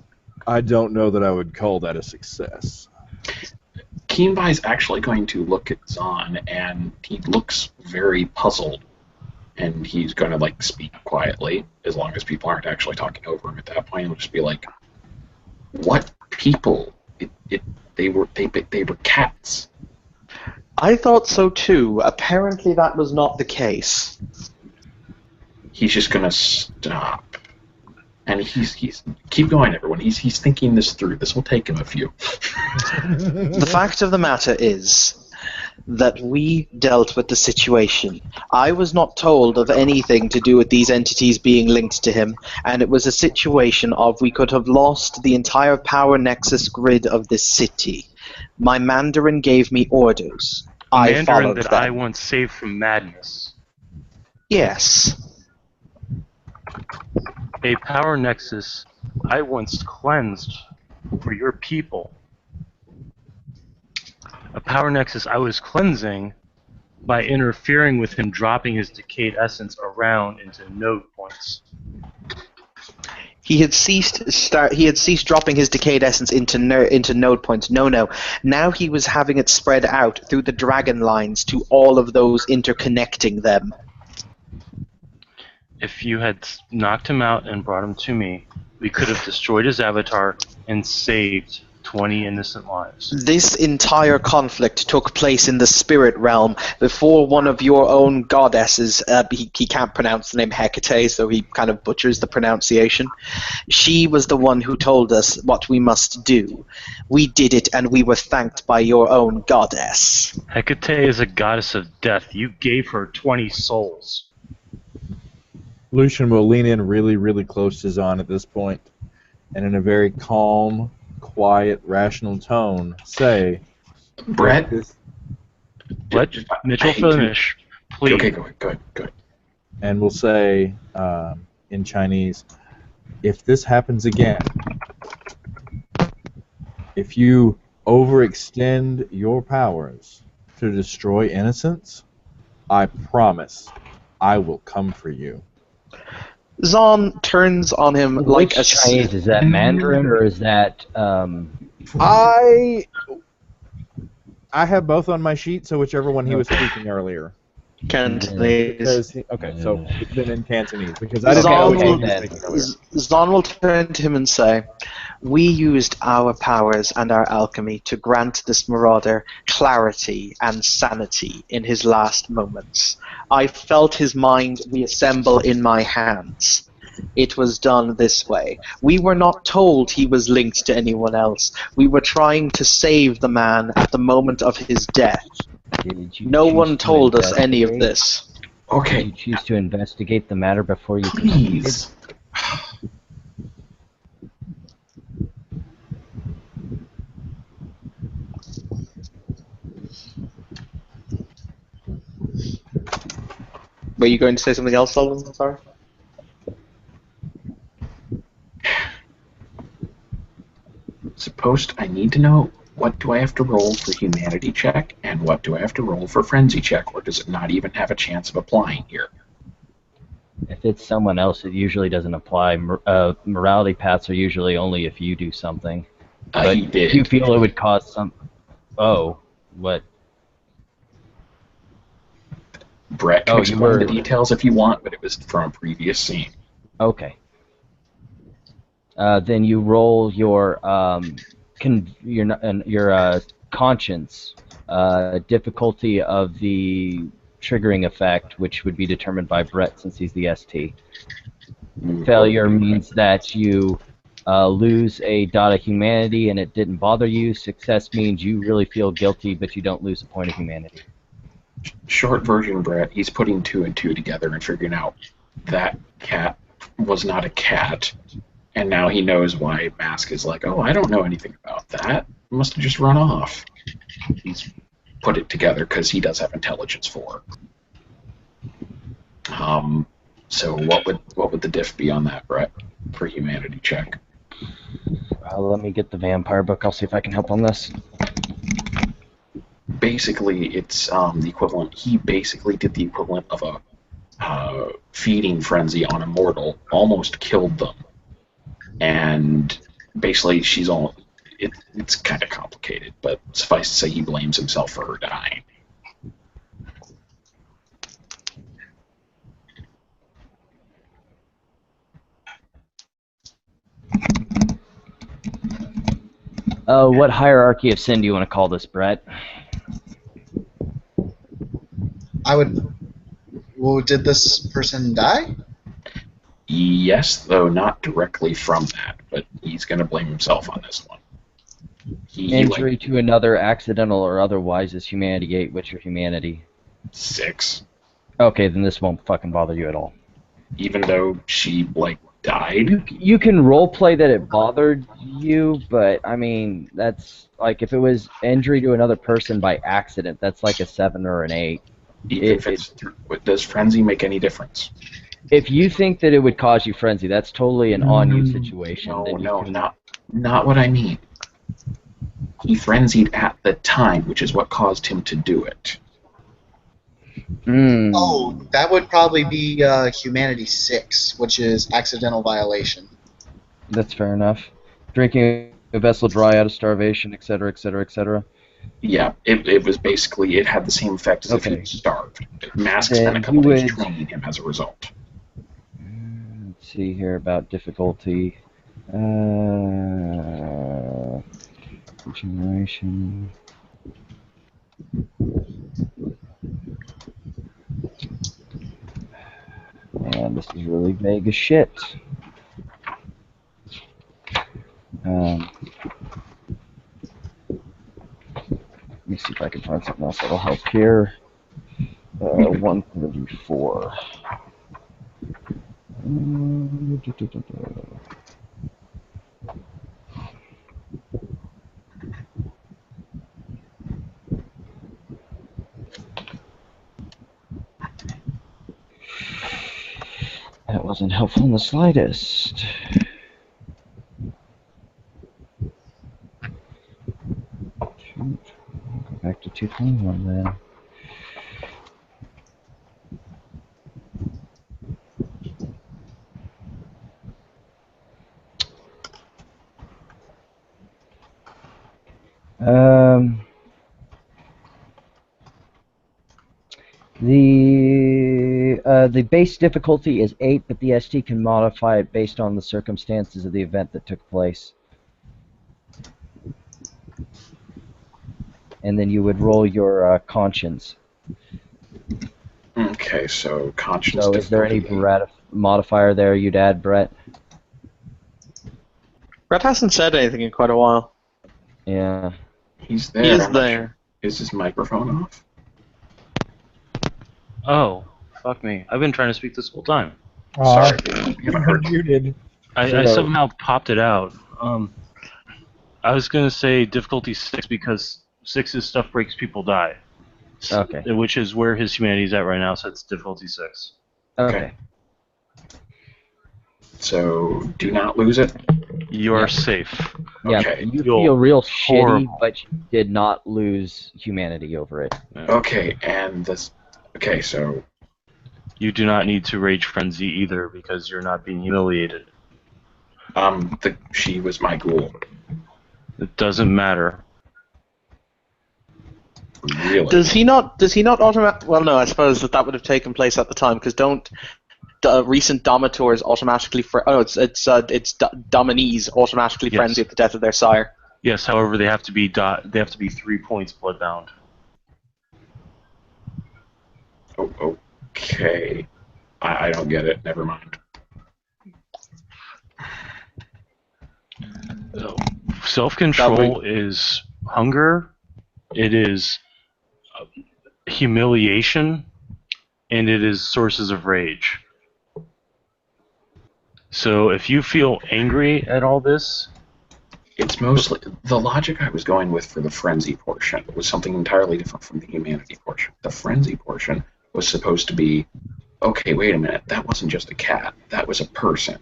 I don't know that I would call that a success. Keenby is actually going to look at Zahn, and he looks very puzzled. And he's going to like speak quietly, as long as people aren't actually talking over him. At that point, he'll just be like, "What people? They were cats." I thought so too. Apparently that was not the case. He's just going to stop, and he's keep going, everyone. He's thinking this through. This will take him a few. The fact of the matter is that we dealt with the situation. I was not told of anything to do with these entities being linked to him, and it was a situation of we could have lost the entire power nexus grid of this city. My Mandarin gave me orders. I Mandarin followed that them. I once saved from madness. Yes. A power nexus I once cleansed for your people. A power nexus I was cleansing by interfering with him dropping his decayed essence around into node points. He had ceased dropping his decayed essence into node points. No. Now he was having it spread out through the dragon lines to all of those interconnecting them. If you had knocked him out and brought him to me, we could have destroyed his avatar and saved 20 innocent lives. This entire conflict took place in the spirit realm before one of your own goddesses, he can't pronounce the name Hecate, so he kind of butchers the pronunciation. She was the one who told us what we must do. We did it, and we were thanked by your own goddess. Hecate is a goddess of death. You gave her 20 souls. Lucian will lean in really, really close to Zahn at this point, and in a very calm, quiet, rational tone, say, Brett? Let Mitchell finish, please. Okay, go ahead. And we'll say in Chinese, if this happens again, if you overextend your powers to destroy innocents, I promise I will come for you. Zahn turns on him like a... Chinese, is that Mandarin or is that... I have both on my sheet, so whichever one he was speaking earlier. Cantonese. Okay, so it's been in Cantonese because I didn't know what he was speaking earlier. Zahn will turn to him and say, we used our powers and our alchemy to grant this marauder clarity and sanity in his last moments. I felt his mind reassemble in my hands. It was done this way. We were not told he was linked to anyone else. We were trying to save the man at the moment of his death. No one told us any of this. Okay. Did you choose to investigate the matter before you Please. Were you going to say something else, Sullivan? Sorry. Supposed I need to know, what do I have to roll for humanity check, and what do I have to roll for frenzy check, or does it not even have a chance of applying here? If it's someone else, it usually doesn't apply. Morality paths are usually only if you do something. But He did. if you feel it would cause some... Oh, what? Brett can Oh, you explain were- the details if you want, but it was from a previous scene. Okay. Then you roll your conscience difficulty of the triggering effect, which would be determined by Brett since he's the ST. Failure means that you lose a dot of humanity and it didn't bother you. Success means you really feel guilty, but you don't lose a point of humanity. Short version, Brett, he's putting 2 and 2 together and figuring out that cat was not a cat. And now he knows why Mask is like, oh, I don't know anything about that. It must have just run off. He's put it together because he does have intelligence 4. So what would the diff be on that, Brett, for humanity check? Let me get the vampire book. I'll see if I can help on this. basically, it's the equivalent. He basically did the equivalent of a feeding frenzy on a mortal, almost killed them, and basically she's all. It's kind of complicated, but suffice to say, he blames himself for her dying. What hierarchy of sin do you want to call this, Brett? I would. Well, did this person die? Yes, though not directly from that, but he's going to blame himself on this one. Injury to another, accidental or otherwise, is humanity 8. What's your humanity? 6. Okay, then this won't fucking bother you at all. Even though she, died? You can roleplay that it bothered you, but, I mean, that's, like, if it was injury to another person by accident, that's like a 7 or an 8. Does frenzy make any difference? If you think that it would cause you frenzy, that's totally an on-you situation. No, not what I mean. He frenzied at the time, which is what caused him to do it. Oh, that would probably be humanity 6, which is accidental violation. That's fair enough. Drinking a vessel dry out of starvation, etc., etc., etc. Yeah, it was basically, it had the same effect as if he was starved. Mask spent a couple days training him as a result. Let's see here about difficulty. Generation. Man, this is really vague as shit. Let me see if I can find something else that'll help here. 134. That wasn't helpful in the slightest. Shoot. Go back to 221 then. The base difficulty is 8, but the ST can modify it based on the circumstances of the event that took place. And then you would roll your conscience. Okay, so conscience. So is there any modifier there you'd add, Brett? Brett hasn't said anything in quite a while. Yeah. He's there. He is there. Is his microphone off? Oh, fuck me. I've been trying to speak this whole time. Sorry. You did. I somehow popped it out. I was going to say difficulty 6 because 6's stuff breaks people die. Okay. Which is where his humanity is at right now, so it's difficulty 6. Okay. So, do not lose it? You are safe. Yeah, Okay. you feel real shitty, horrible. but you did not lose humanity over it. Okay, and this... Okay, so... You do not need to rage frenzy either because you're not being humiliated. She was my ghoul. It doesn't matter. Really? Does he not automatically? Well, no, I suppose that would have taken place at the time because don't recent Domitors automatically Dominees automatically Yes. frenzy at the death of their sire. Yes, however, they have to be 3 points bloodbound. Oh, okay. I don't get it. Never mind. Self-control is hunger, it is humiliation, and it is sources of rage. So if you feel angry at all this... It's mostly... The logic I was going with for the frenzy portion was something entirely different from the humanity portion. The frenzy portion was supposed to be, okay, wait a minute, that wasn't just a cat, that was a person.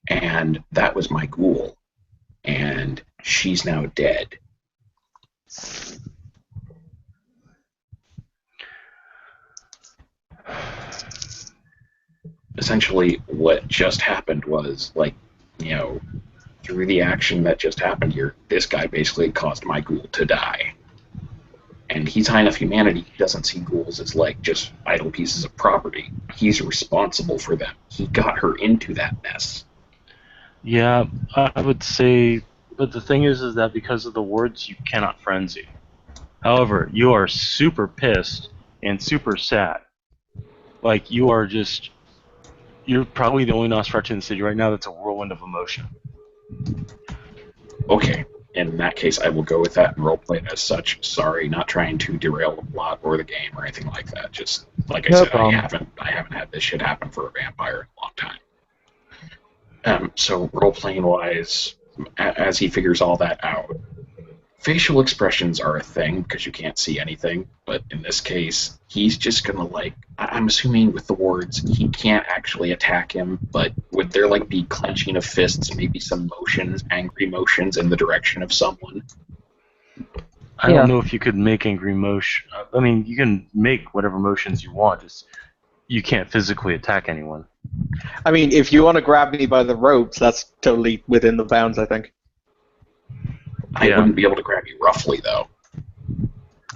And that was my ghoul. And she's now dead. essentially what just happened was, like, you know, through the action that just happened here, this guy basically caused my ghoul to die. And he's high enough humanity, he doesn't see ghouls as, like, just idle pieces of property. He's responsible for them. He got her into that mess. Yeah, I would say, but the thing is that because of the words, you cannot frenzy. However, you are super pissed and super sad. Like, you're probably the only Nosferatu in the city right now that's a whirlwind of emotion. Okay, in that case, I will go with that and roleplay it as such. Sorry, not trying to derail the plot or the game or anything like that. Just, like I said, problem. I haven't had this shit happen for a vampire in a long time. So role-playing wise, as he figures all that out, facial expressions are a thing because you can't see anything, but in this case, he's just gonna, like, I'm assuming with the wards, he can't actually attack him, but would there, like, be clenching of fists, maybe some motions, angry motions in the direction of someone? I don't know if you could make angry motion. I mean, you can make whatever motions you want, just you can't physically attack anyone. I mean, if you want to grab me by the ropes, that's totally within the bounds, I think. I wouldn't be able to grab you roughly, though.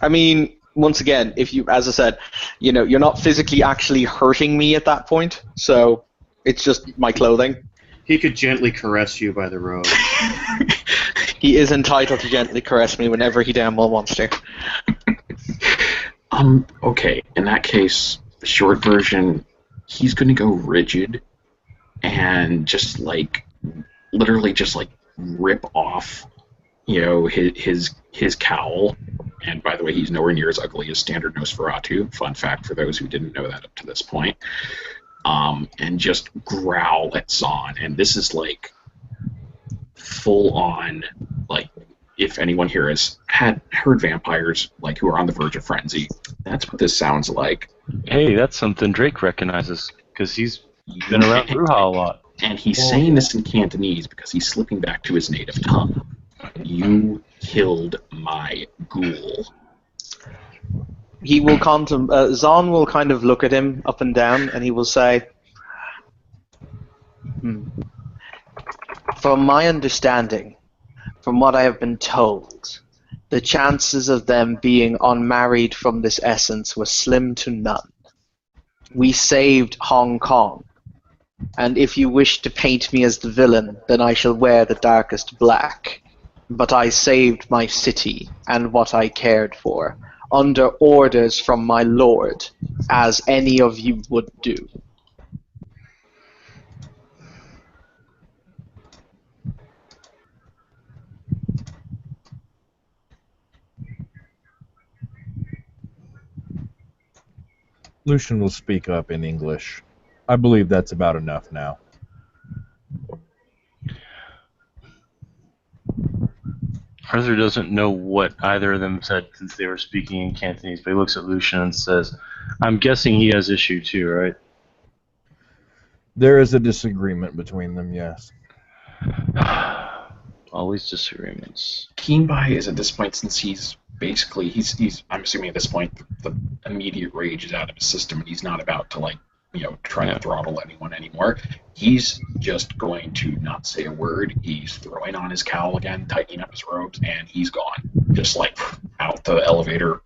I mean, once again, if you, as I said, you know, you're not physically actually hurting me at that point, so it's just my clothing. He could gently caress you by the robe. He is entitled to gently caress me whenever he damn well wants to. Okay, in that case, the short version, he's gonna go rigid and just, like, literally just, like, rip off, you know, his cowl. And by the way, he's nowhere near as ugly as standard Nosferatu. Fun fact for those who didn't know that up to this point. And just growl at Zahn. And this is, like, full on, like, if anyone here has heard vampires, like, who are on the verge of frenzy, that's what this sounds like. Hey, that's something Drake recognizes, because he's been around Bruja a lot. And he's saying this in Cantonese because he's slipping back to his native tongue. You killed my ghoul. He will Zahn will kind of look at him up and down, and he will say, From my understanding, from what I have been told, the chances of them being unmarried from this essence were slim to none. We saved Hong Kong, and if you wish to paint me as the villain, then I shall wear the darkest black. But I saved my city and what I cared for, under orders from my lord, as any of you would do. Lucian will speak up in English. I believe that's about enough now. Arthur doesn't know what either of them said since they were speaking in Cantonese, but he looks at Lucian and says, I'm guessing he has issue too, right? There is a disagreement between them, yes. Always disagreements. Keenbai is at this point, since he's basically, I'm assuming at this point, the immediate rage is out of his system, and he's not about to, like, you know, try to throttle anyone anymore. He's just going to not say a word. He's throwing on his cowl again, tightening up his robes, and he's gone. Just, like, out the elevator.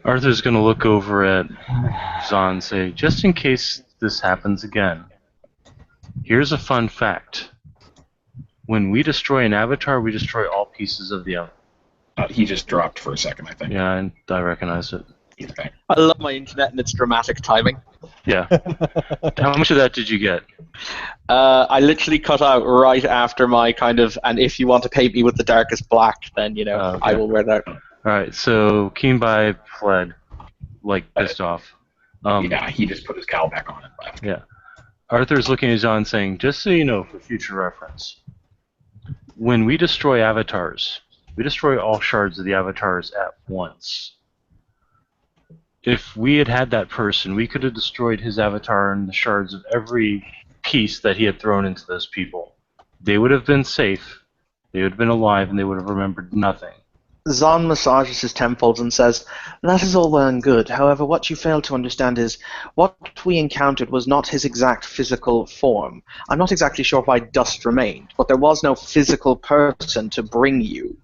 Arthur's going to look over at Zahn and say, just in case this happens again, here's a fun fact. When we destroy an avatar, we destroy all pieces of the avatar. He just dropped for a second, I think. Yeah, I recognized it. Okay. I love my internet and its dramatic timing. Yeah. How much of that did you get? I literally cut out right after my kind of, and if you want to paint me with the darkest black, then, you know, Okay. I will wear that. Alright, so Keenbai fled, like, pissed off. Yeah, he just put his cowl back on and left. Yeah. Arthur's looking at John saying, just so you know, for future reference, when we destroy avatars, we destroy all shards of the avatars at once. If we had had that person, we could have destroyed his avatar and the shards of every piece that he had thrown into those people. They would have been safe, they would have been alive, and they would have remembered nothing. Zahn massages his temples and says, "That is all well and good. However, what you fail to understand is what we encountered was not his exact physical form. I'm not exactly sure why dust remained, but there was no physical person to bring you.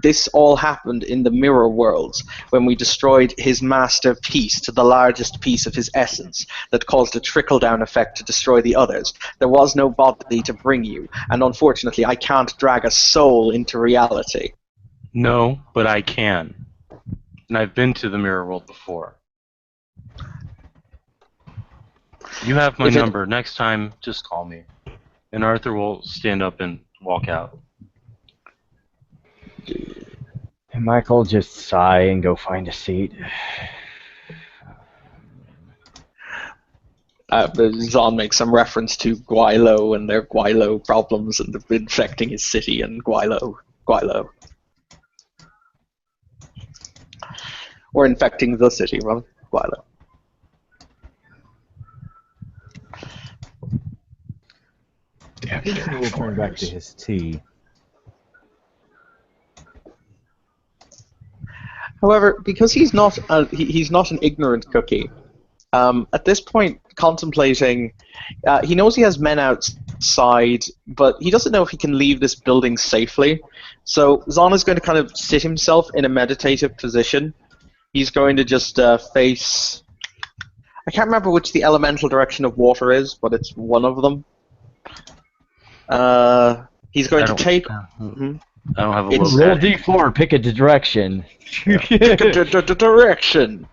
This all happened in the mirror worlds when we destroyed his masterpiece to the largest piece of his essence that caused a trickle-down effect to destroy the others. There was no body to bring you, and unfortunately I can't drag a soul into reality." No, but I can. And I've been to the mirror world before. You have my number. Next time, just call me. And Arthur will stand up and walk out. And Michael will just sigh and go find a seat. Zahn makes some reference to Guaylo and their Guaylo problems and infecting his city and Guaylo. Or infecting the city, rather. Guaylo. He will turn back to his tea. However, because he's not an ignorant cookie, at this point, contemplating, he knows he has men outside, but he doesn't know if he can leave this building safely. So Zahn is going to kind of sit himself in a meditative position. He's going to just face... I can't remember which the elemental direction of water is, but it's one of them. He's going to take... I don't have a Roll D4, pick a direction. Pick a direction.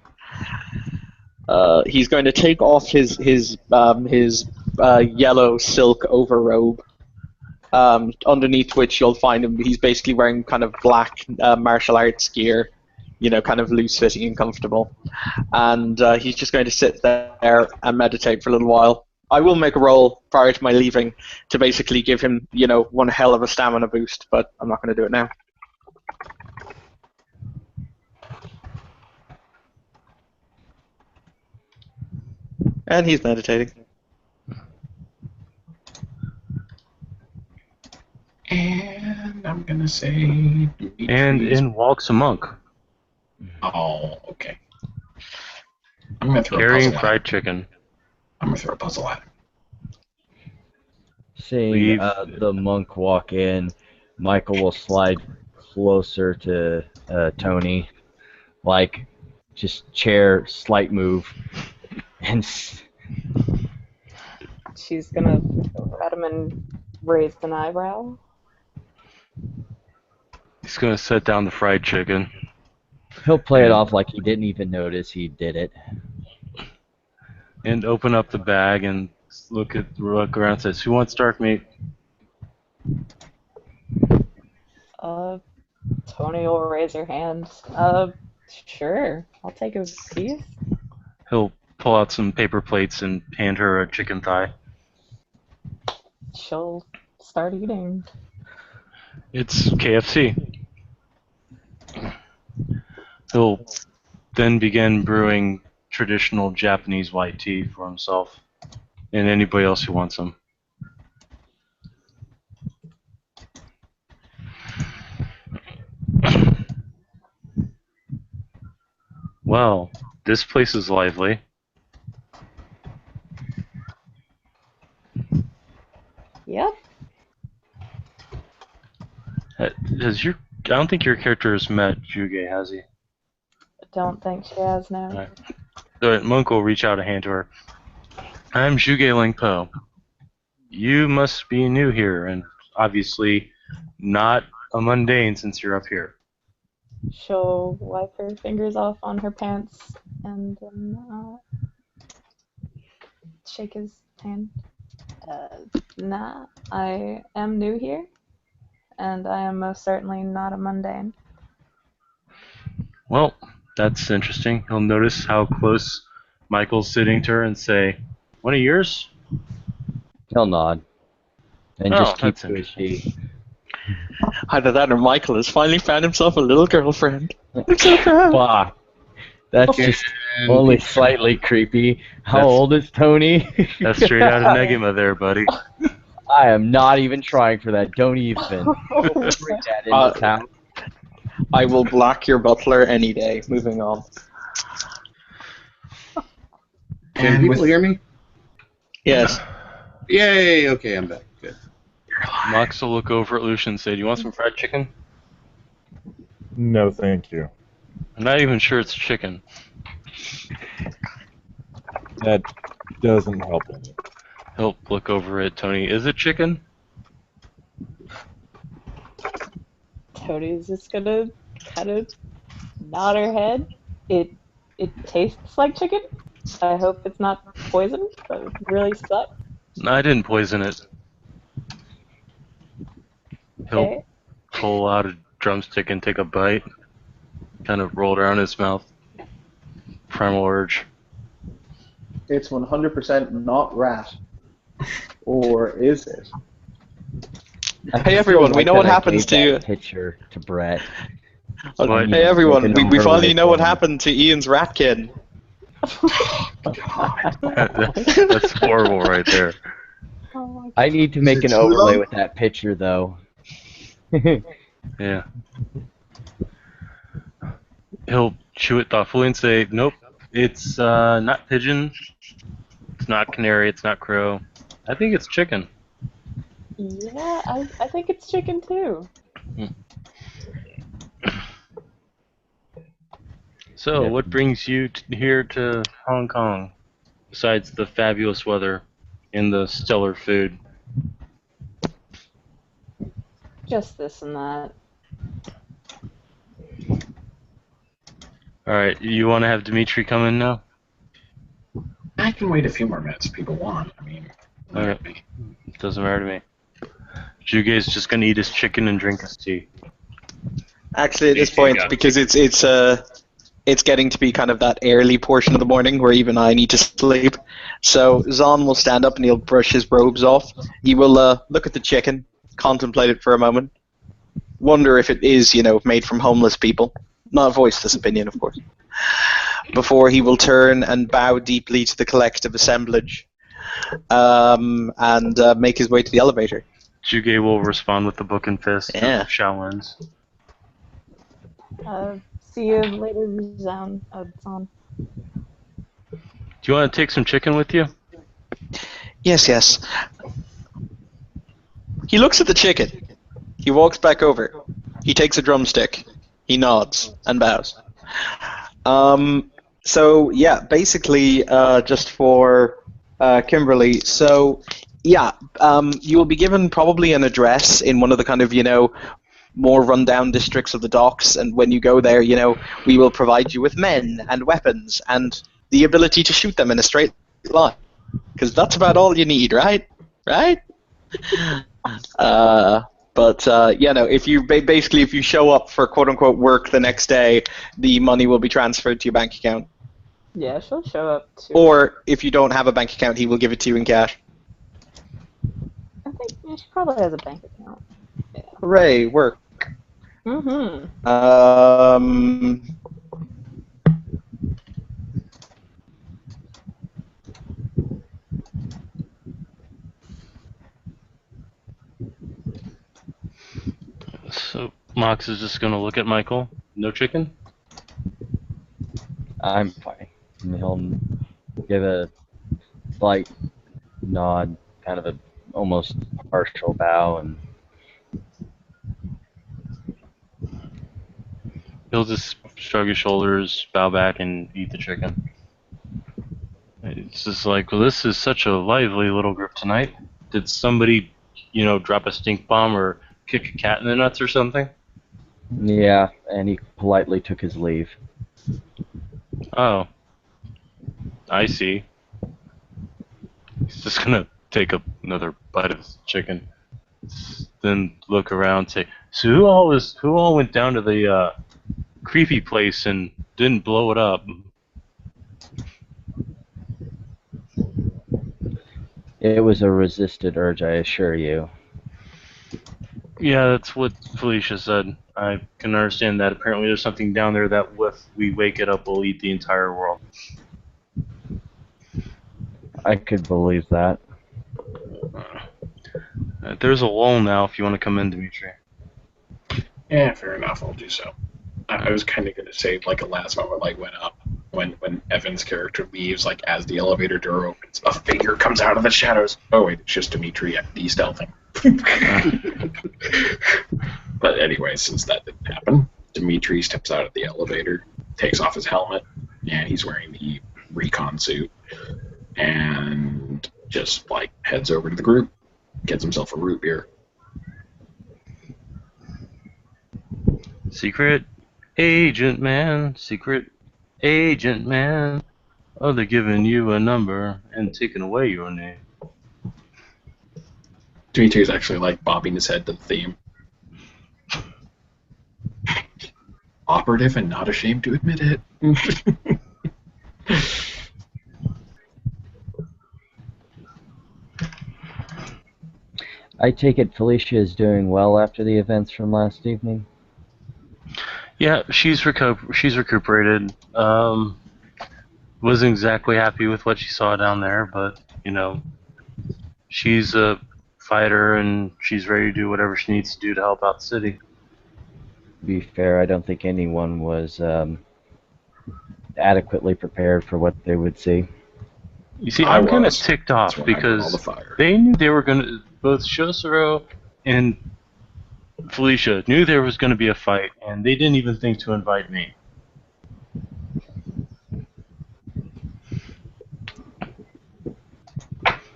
He's going to take off his yellow silk overrobe, underneath which you'll find him. He's basically wearing kind of black martial arts gear, you know, kind of loose-fitting and comfortable. And he's just going to sit there and meditate for a little while. I will make a roll prior to my leaving to basically give him, you know, one hell of a stamina boost, but I'm not going to do it now. And he's meditating. And I'm gonna say... And in walks a monk. Oh, okay. I'm gonna throw carrying a puzzle fried chicken. I'm gonna throw a puzzle at him. Seeing the monk walk in, Michael will slide closer to Tony, like just chair, slight move, and she's gonna look at him and raise an eyebrow. He's gonna set down the fried chicken. He'll play it off like he didn't even notice he did it. And open up the bag and look around and says, "Who wants dark meat?" Tony will raise her hand. Sure, I'll take a piece. He'll pull out some paper plates and hand her a chicken thigh. She'll start eating. It's KFC. He'll then begin brewing traditional Japanese white tea for himself and anybody else who wants them. Well, this place is lively. Yep. I don't think your character has met Juge, has he? I don't think she has, no. Right. The monk will reach out a hand to her. "I'm Juge Lingpo. You must be new here, and obviously not a mundane since you're up here." She'll wipe her fingers off on her pants and then shake his hand. Nah, I am new here, and I am most certainly not a mundane. Well, that's interesting. He'll notice how close Michael's sitting to her and say, "One of yours?" He'll nod. And just keep that's to his tea. Either that or Michael has finally found himself a little girlfriend. Fuck. That's just only slightly creepy. How old is Tony? That's straight out of Negima there, buddy. I am not even trying for that. Don't even. Bring that in this house. I will block your butler any day. Moving on. Can And people with- hear me? Yes. Yay! Okay, I'm back. Good. Mox will look over at Lucian and say, "Do you want some fried chicken?" No, thank you. I'm not even sure it's chicken. That doesn't help any. He'll look over at Tony. Is it chicken? Tony's just gonna kind of nod her head. It tastes like chicken. I hope it's not poison. That would really suck. No, I didn't poison it. He'll Okay. pull out a drumstick and take a bite. Kind of roll it around his mouth. Primal urge. It's 100% not rat. Or is it? I everyone, feel we know what that I happens gave that to- picture to Brett. What? Hey everyone, we Number finally know what one. happened to Ian's ratkin. That's horrible right there. Oh my I need to make it an too overlay long? with that picture, though. Yeah. He'll chew it thoughtfully and say, "Nope, it's not pigeon. It's not canary. It's not crow. I think it's chicken." Yeah, I think it's chicken too. So, Yeah. what brings you here to Hong Kong, besides the fabulous weather and the stellar food? Just this and that. All right, you want to have Dimitri come in now? I can wait a few more minutes if people want. I mean, Okay. Doesn't matter to me. Juge's just gonna eat his chicken and drink his tea. Actually, at this Me too, point, guys. because it's getting to be kind of that early portion of the morning where even I need to sleep. So Zahn will stand up and he'll brush his robes off. He will look at the chicken, contemplate it for a moment, wonder if it is, made from homeless people. Not voice this opinion, of course. Before he will turn and bow deeply to the collective assemblage, and make his way to the elevator. Juge will respond with the book and fist Yeah. of Shaolin's. See you later, Zone. Zon. Do you want to take some chicken with you? Yes. He looks at the chicken. He walks back over. He takes a drumstick. He nods and bows. So yeah, basically, just for Kimberly. So yeah, you will be given probably an address in one of the kind of more rundown districts of the docks, and when you go there, we will provide you with men and weapons and the ability to shoot them in a straight line, because that's about all you need, right? Right? But if you basically if you show up for quote unquote work the next day, the money will be transferred to your bank account. Yeah, she'll show up too. Or if you don't have a bank account, he will give it to you in cash. I think she probably has a bank account. Hooray, work. Mm-hmm. So Mox is just gonna look at Michael. No chicken? I'm fine. And he'll give a slight nod, kind of a almost partial bow, and He'll just shrug his shoulders, bow back, and eat the chicken. It's just like, well, this is such a lively little group tonight. Did somebody, drop a stink bomb or kick a cat in the nuts or something? yeah, and he politely took his leave. Oh. I see. He's just gonna take another bite of his chicken. Then look around and say, so who all went down to the creepy place and didn't blow it up? It was a resisted urge, I assure you. Yeah, that's what Felicia said. I can understand that. Apparently there's something down there that if we wake it up will eat the entire world. I could believe that. There's a lull now if you want to come in, Dimitri. Yeah, fair enough. I'll do so. I was kind of going to say, like, a last moment, like, when Evan's character leaves, like, as the elevator door opens, a figure comes out of the shadows. Oh, wait, it's just Dimitri de-stealthing. But anyway, since that didn't happen, Dimitri steps out of the elevator, takes off his helmet, and he's wearing the recon suit, and just, like, heads over to the group, gets himself a root beer. Secret agent man, secret agent man. Oh, they're giving you a number and taking away your name. Dimitri's actually, like, bobbing his head to the theme. Operative and not ashamed to admit it. I take it Felicia is doing well after the events from last evening. Yeah, she's recuperated. Wasn't exactly happy with what she saw down there, but you know, she's a fighter and she's ready to do whatever she needs to do to help out the city. To be fair, I don't think anyone was adequately prepared for what they would see. You see, I'm kind of ticked off because they knew they were going to, both Shosuro and Felicia knew there was going to be a fight, and they didn't even think to invite me.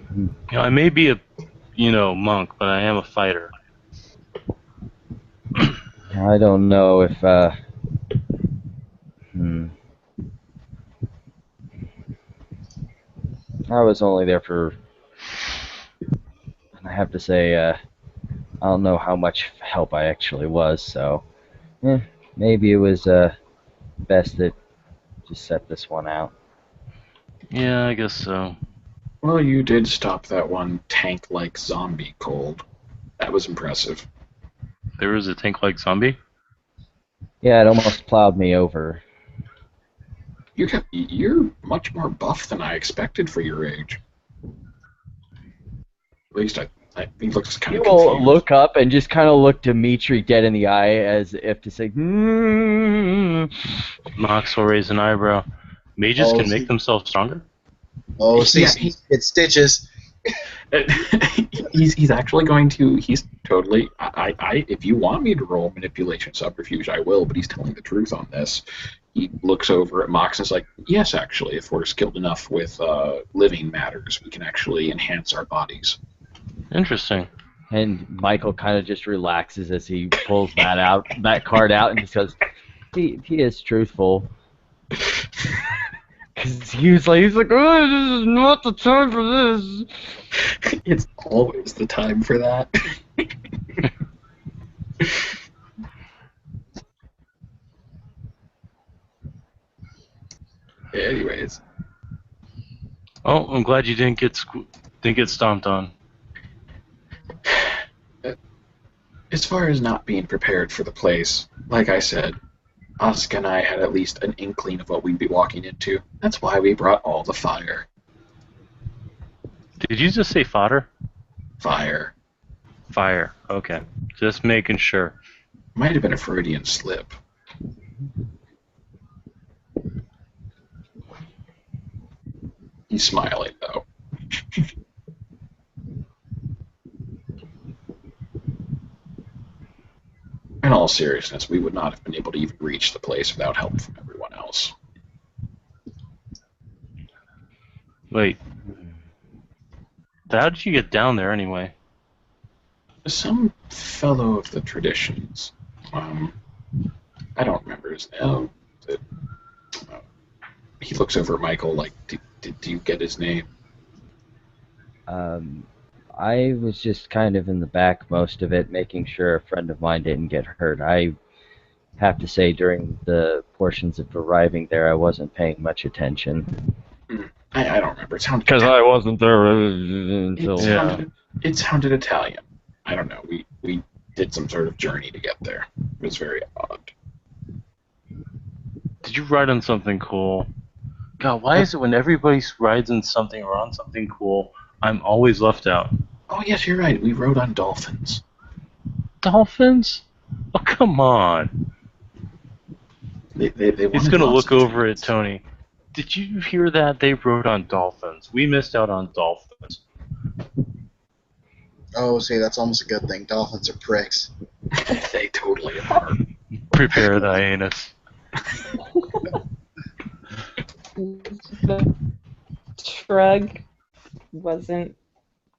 You know, I may be a, monk, but I am a fighter. I don't know if, I was only there for, I have to say, I don't know how much help I actually was, so maybe it was best that just set this one out. Yeah, I guess so. Well, you did stop that one tank-like zombie cold. That was impressive. There was a tank-like zombie? Yeah, it almost plowed me over. You're much more buff than I expected for your age. At least he looks kind of confused. People look up and just kind of look Dimitri dead in the eye as if to say, Mox will raise an eyebrow. Mages can make themselves stronger? Oh, see, it's stitches. He's actually going to. He's totally. If you want me to roll manipulation subterfuge, I will. But he's telling the truth on this. He looks over at Mox and is like, "Yes, actually, if we're skilled enough with living matters, we can actually enhance our bodies." Interesting. And Michael kind of just relaxes as he pulls that card out, and just goes, "He is truthful." Because he's like, "Oh, this is not the time for this." It's always the time for that. Anyways. Oh, I'm glad you didn't get stomped on. As far as not being prepared for the place, like I said, Asuka and I had at least an inkling of what we'd be walking into. That's why we brought all the fire. Did you just say fodder? Fire. Fire. Okay. Just making sure. Might have been a Freudian slip. He's smiling, though. In all seriousness, we would not have been able to even reach the place without help from everyone else. Wait. How did you get down there anyway? Some fellow of the traditions. I don't remember his name. He looks over at Michael like, do you get his name? I was just kind of in the back most of it, making sure a friend of mine didn't get hurt. I have to say, during the portions of arriving there, I wasn't paying much attention. I don't remember. It sounded because I wasn't there until. It sounded Italian. I don't know. We did some sort of journey to get there. It was very odd. Did you ride on something cool? God, why is it when everybody rides on something or on something cool, I'm always left out? Oh, yes, you're right. We rode on dolphins. Dolphins? Oh, come on. They He's wanted gonna lots look of over at things. Tony. Did you hear that? They rode on dolphins. We missed out on dolphins. Oh, see, that's almost a good thing. Dolphins are pricks. They totally are. Prepare thy anus. The shrug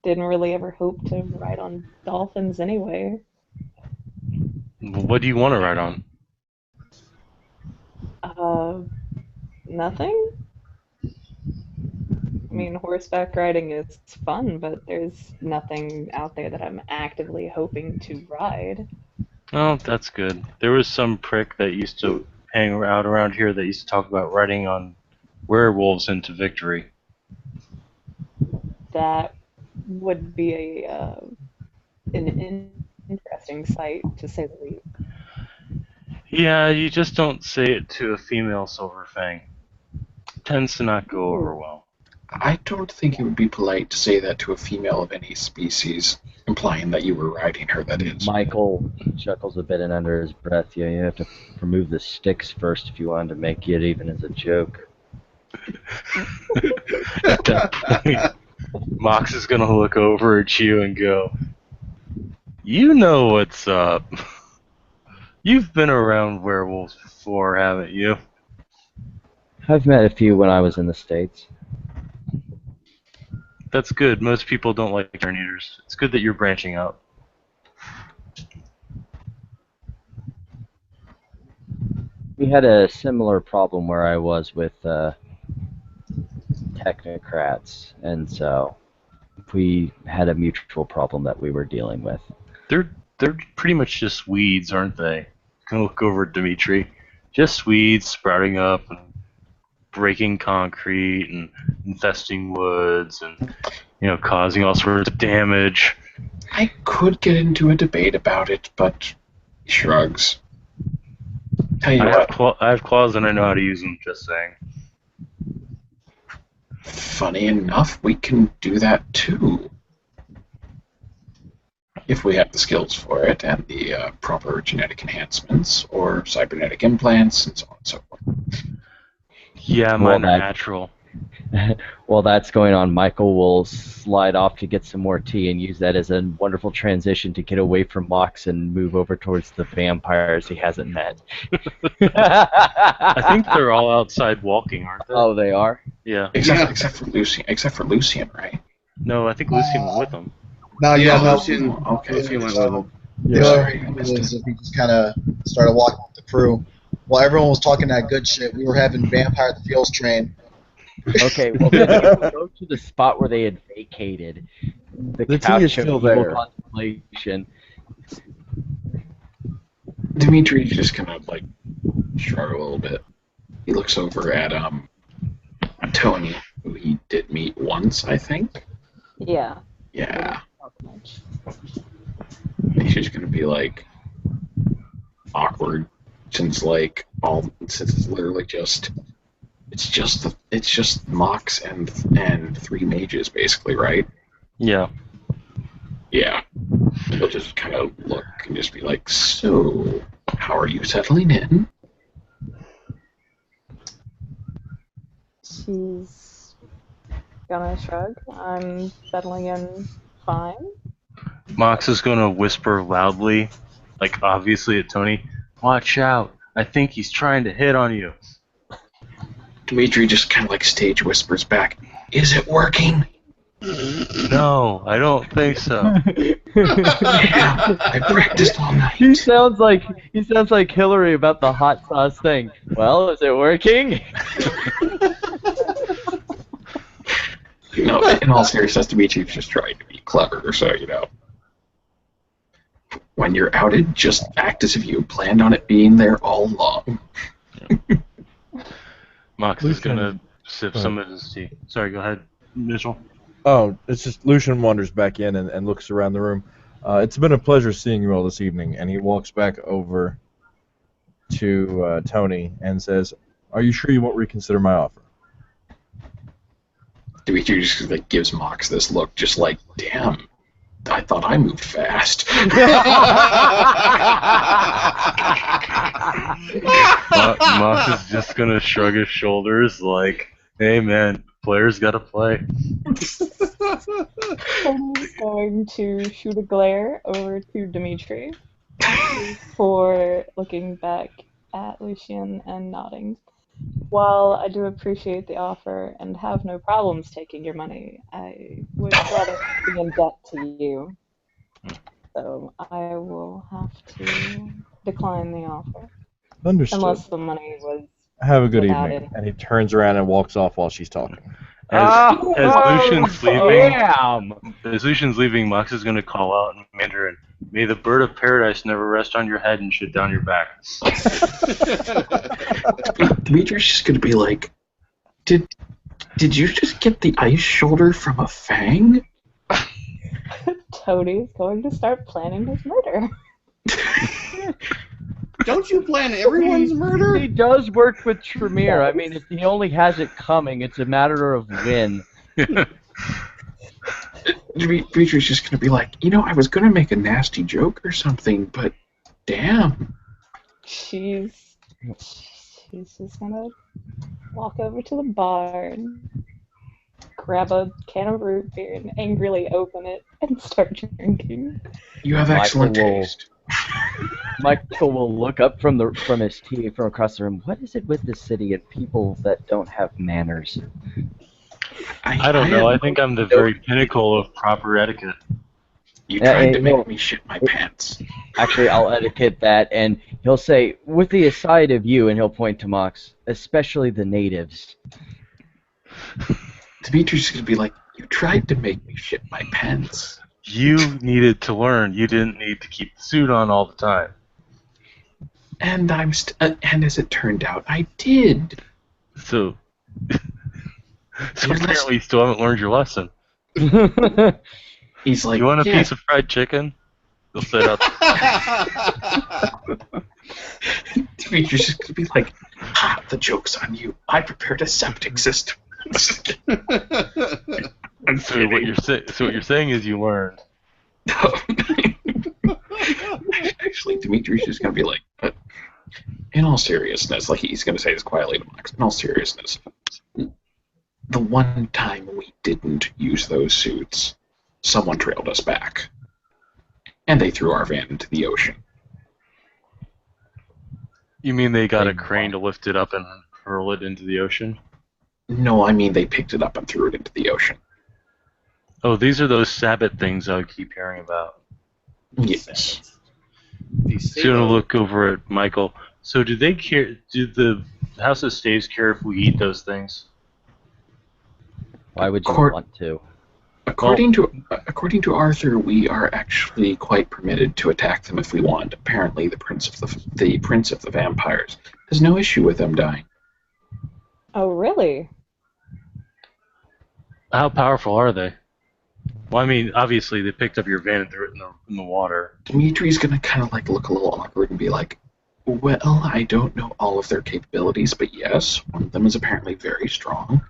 didn't really ever hope to ride on dolphins anyway. What do you want to ride on? Nothing? I mean, horseback riding is fun, but there's nothing out there that I'm actively hoping to ride. Oh, that's good. There was some prick that used to hang out around here that used to talk about riding on werewolves into victory. That would be an interesting sight, to say the least. Yeah, you just don't say it to a female Silverfang. Tends to not go over well. I don't think it would be polite to say that to a female of any species, implying that you were riding her, that is. Michael chuckles a bit and under his breath, yeah, you have to remove the sticks first if you wanted to make it even as a joke. At that point, Mox is gonna look over at you and go, "You know what's up. You've been around werewolves before, haven't you?" I've met a few when I was in the States. That's good. Most people don't like turn eaters. It's good that you're branching out. We had a similar problem where I was with technocrats, and so we had a mutual problem that we were dealing with. They're pretty much just weeds, aren't they? Gonna look over at Dimitri. Just weeds sprouting up and breaking concrete and infesting woods and causing all sorts of damage. I could get into a debate about it, but he shrugs. Tell you what. I have claws and I know how to use them. Just saying. Funny enough, we can do that too. If we have the skills for it and the proper genetic enhancements or cybernetic implants and so on and so forth. Yeah, mine are natural. While that's going on, Michael will slide off to get some more tea and use that as a wonderful transition to get away from Mox and move over towards the vampires he hasn't met. I think they're all outside walking, aren't they? Oh, they are? Yeah. Except for Lucian, right? No, I think Lucian went with them. No, Yeah, no. Lucian went with him. He just kind of started walking with the crew. While everyone was talking that good shit, we were having Vampire the Fuels Train. Okay, well, then go to the spot where they had vacated. The tea couch is still of there. evil contemplation. Dimitri just kind of shrug a little bit. He looks over at Tony, who he did meet once, I think. Yeah. Yeah. Not much. He's just gonna be awkward since it's literally just it's just Mox and three mages basically, right? Yeah. Yeah. He'll just kind of look and just be like, "So, how are you settling in?" She's gonna shrug. I'm settling in fine. Mox is gonna whisper loudly, obviously at Tony, "Watch out! I think he's trying to hit on you." Dimitri just kind of stage whispers back, "Is it working?" No, I don't think so. Yeah, I practiced all night. He sounds like Hillary about the hot sauce thing. Well, is it working? In all seriousness, Dimitri's just trying to be clever, so when you're outed, just act as if you planned on it being there all along. Mox is gonna sip some of his tea. Sorry, go ahead, Mitchell. Oh, it's just Lucian wanders back in and looks around the room. It's been a pleasure seeing you all this evening. And he walks back over to Tony and says, "Are you sure you won't reconsider my offer?" Dimitri just gives Mox this look, just damn, I thought I moved fast. Mox is just gonna shrug his shoulders like, hey man, players gotta play. Cody's going to shoot a glare over to Dimitri for looking back at Lucian and nodding. While I do appreciate the offer and have no problems taking your money, I would rather be in debt to you. So I will have to decline the offer. Understood. Unless the money was Have a good without evening. it. And he turns around and walks off while she's talking. As Lucian's leaving, Damn! as Lucian's leaving, Mox is gonna call out in Mandarin, "May the bird of paradise never rest on your head and shit down your back." Dimitri's just gonna be like, Did you just get the ice shoulder from a fang? Toadie's going to start planning his murder. Don't you plan everyone's murder? He does work with Tremere. I mean, if he only has it coming, it's a matter of when. Dimitri's just gonna be like, I was gonna make a nasty joke or something, but damn. She's just gonna walk over to the bar and grab a can of root beer and angrily open it and start drinking. You have excellent taste. Michael will look up from his tea from across the room. What is it with this city and people that don't have manners? I don't know. I think I'm the very pinnacle of proper etiquette. You tried to make me shit my pants. Actually, I'll etiquette that, and he'll say, with the aside of you, and he'll point to Mox, especially the natives. Dimitri's gonna be like, you tried to make me shit my pants. You needed to learn. You didn't need to keep the suit on all the time. And and as it turned out, I did. So apparently you still haven't learned your lesson. He's like, you want a piece of fried chicken? They'll set up. Dimitri's just gonna be like, the joke's on you. I prepared a septic system. So what you're saying is you learned. Actually, Dimitri's just gonna be like, but in all seriousness, like he's gonna say this quietly to Max. In all seriousness, the one time we didn't use those suits, someone trailed us back, and they threw our van into the ocean. You mean they got a crane to lift it up and hurl it into the ocean? No, I mean they picked it up and threw it into the ocean. Oh, these are those Sabbath things I keep hearing about. Yes. So you're gonna look over at Michael. So do they care? Do the House of Staves care if we eat those things? Why would you want to? According to Arthur, we are actually quite permitted to attack them if we want. Apparently, the Prince of the Vampires has no issue with them dying. Oh, really? How powerful are they? Well, I mean, obviously they picked up your van and threw it in the water. Dimitri's gonna kind of like look a little awkward and be like, "Well, I don't know all of their capabilities, but yes, one of them is apparently very strong.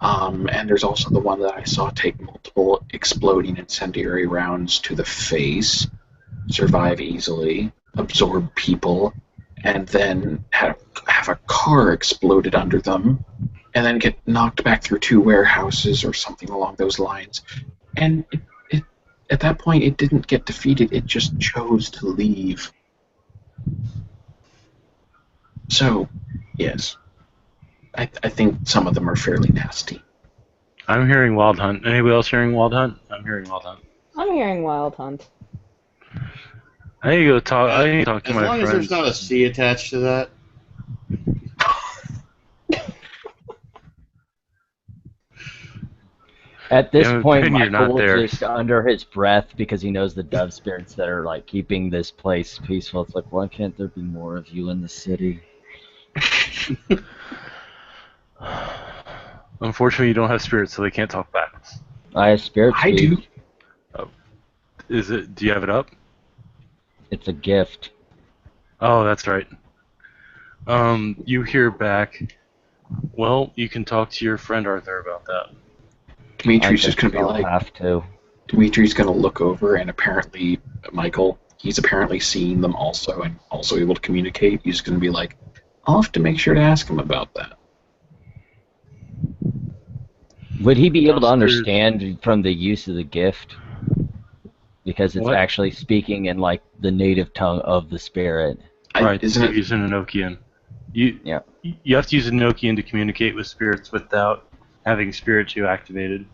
And there's also the one that I saw take multiple exploding incendiary rounds to the face, survive easily, absorb people, and then have a car exploded under them, and then get knocked back through 2 warehouses or something along those lines. And it at that point, it didn't get defeated, it just chose to leave. So, yes. I think some of them are fairly nasty. I'm hearing Wild Hunt. Anybody else hearing Wild Hunt? I'm hearing Wild Hunt. I'm hearing Wild Hunt. I need to talk to my friends. As long as there's not a C attached to that. At this Yeah, point, you're Michael not will there. just under his breath, because he knows the dove spirits that are like keeping this place peaceful. It's like, why can't there be more of you in the city? Unfortunately, you don't have spirits, so they can't talk back. I have spirit I do. speech. Do you have it up? It's a gift. Oh, that's right. You hear back. Well, you can talk to your friend Arthur about that. Dimitri's just gonna be I'll like, have to. Dimitri's going to look over, and apparently, Michael, he's apparently seeing them also and also able to communicate. He's going to be like, I'll have to make sure to ask him about that. Would he be able to understand from the use of the gift? Because it's actually speaking in like the native tongue of the spirit. Right, isn't it using Enochian? You have to use Enochian to communicate with spirits without having Spirit 2 activated.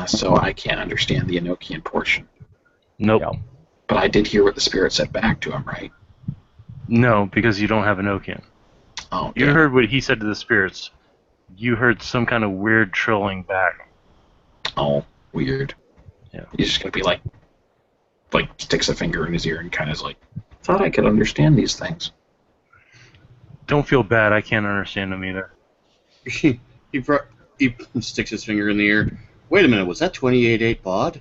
So I can't understand the Enochian portion. Nope. But I did hear what the spirit said back to him, right? No, because you don't have Enochian. Oh, you heard what he said to the spirits. You heard some kind of weird trilling back. Oh, weird. Yeah. He's just gonna be like sticks a finger in his ear and kind of is like, thought I could understand these things. Don't feel bad. I can't understand them either. He sticks his finger in the ear. Wait a minute, was that 28.8 baud?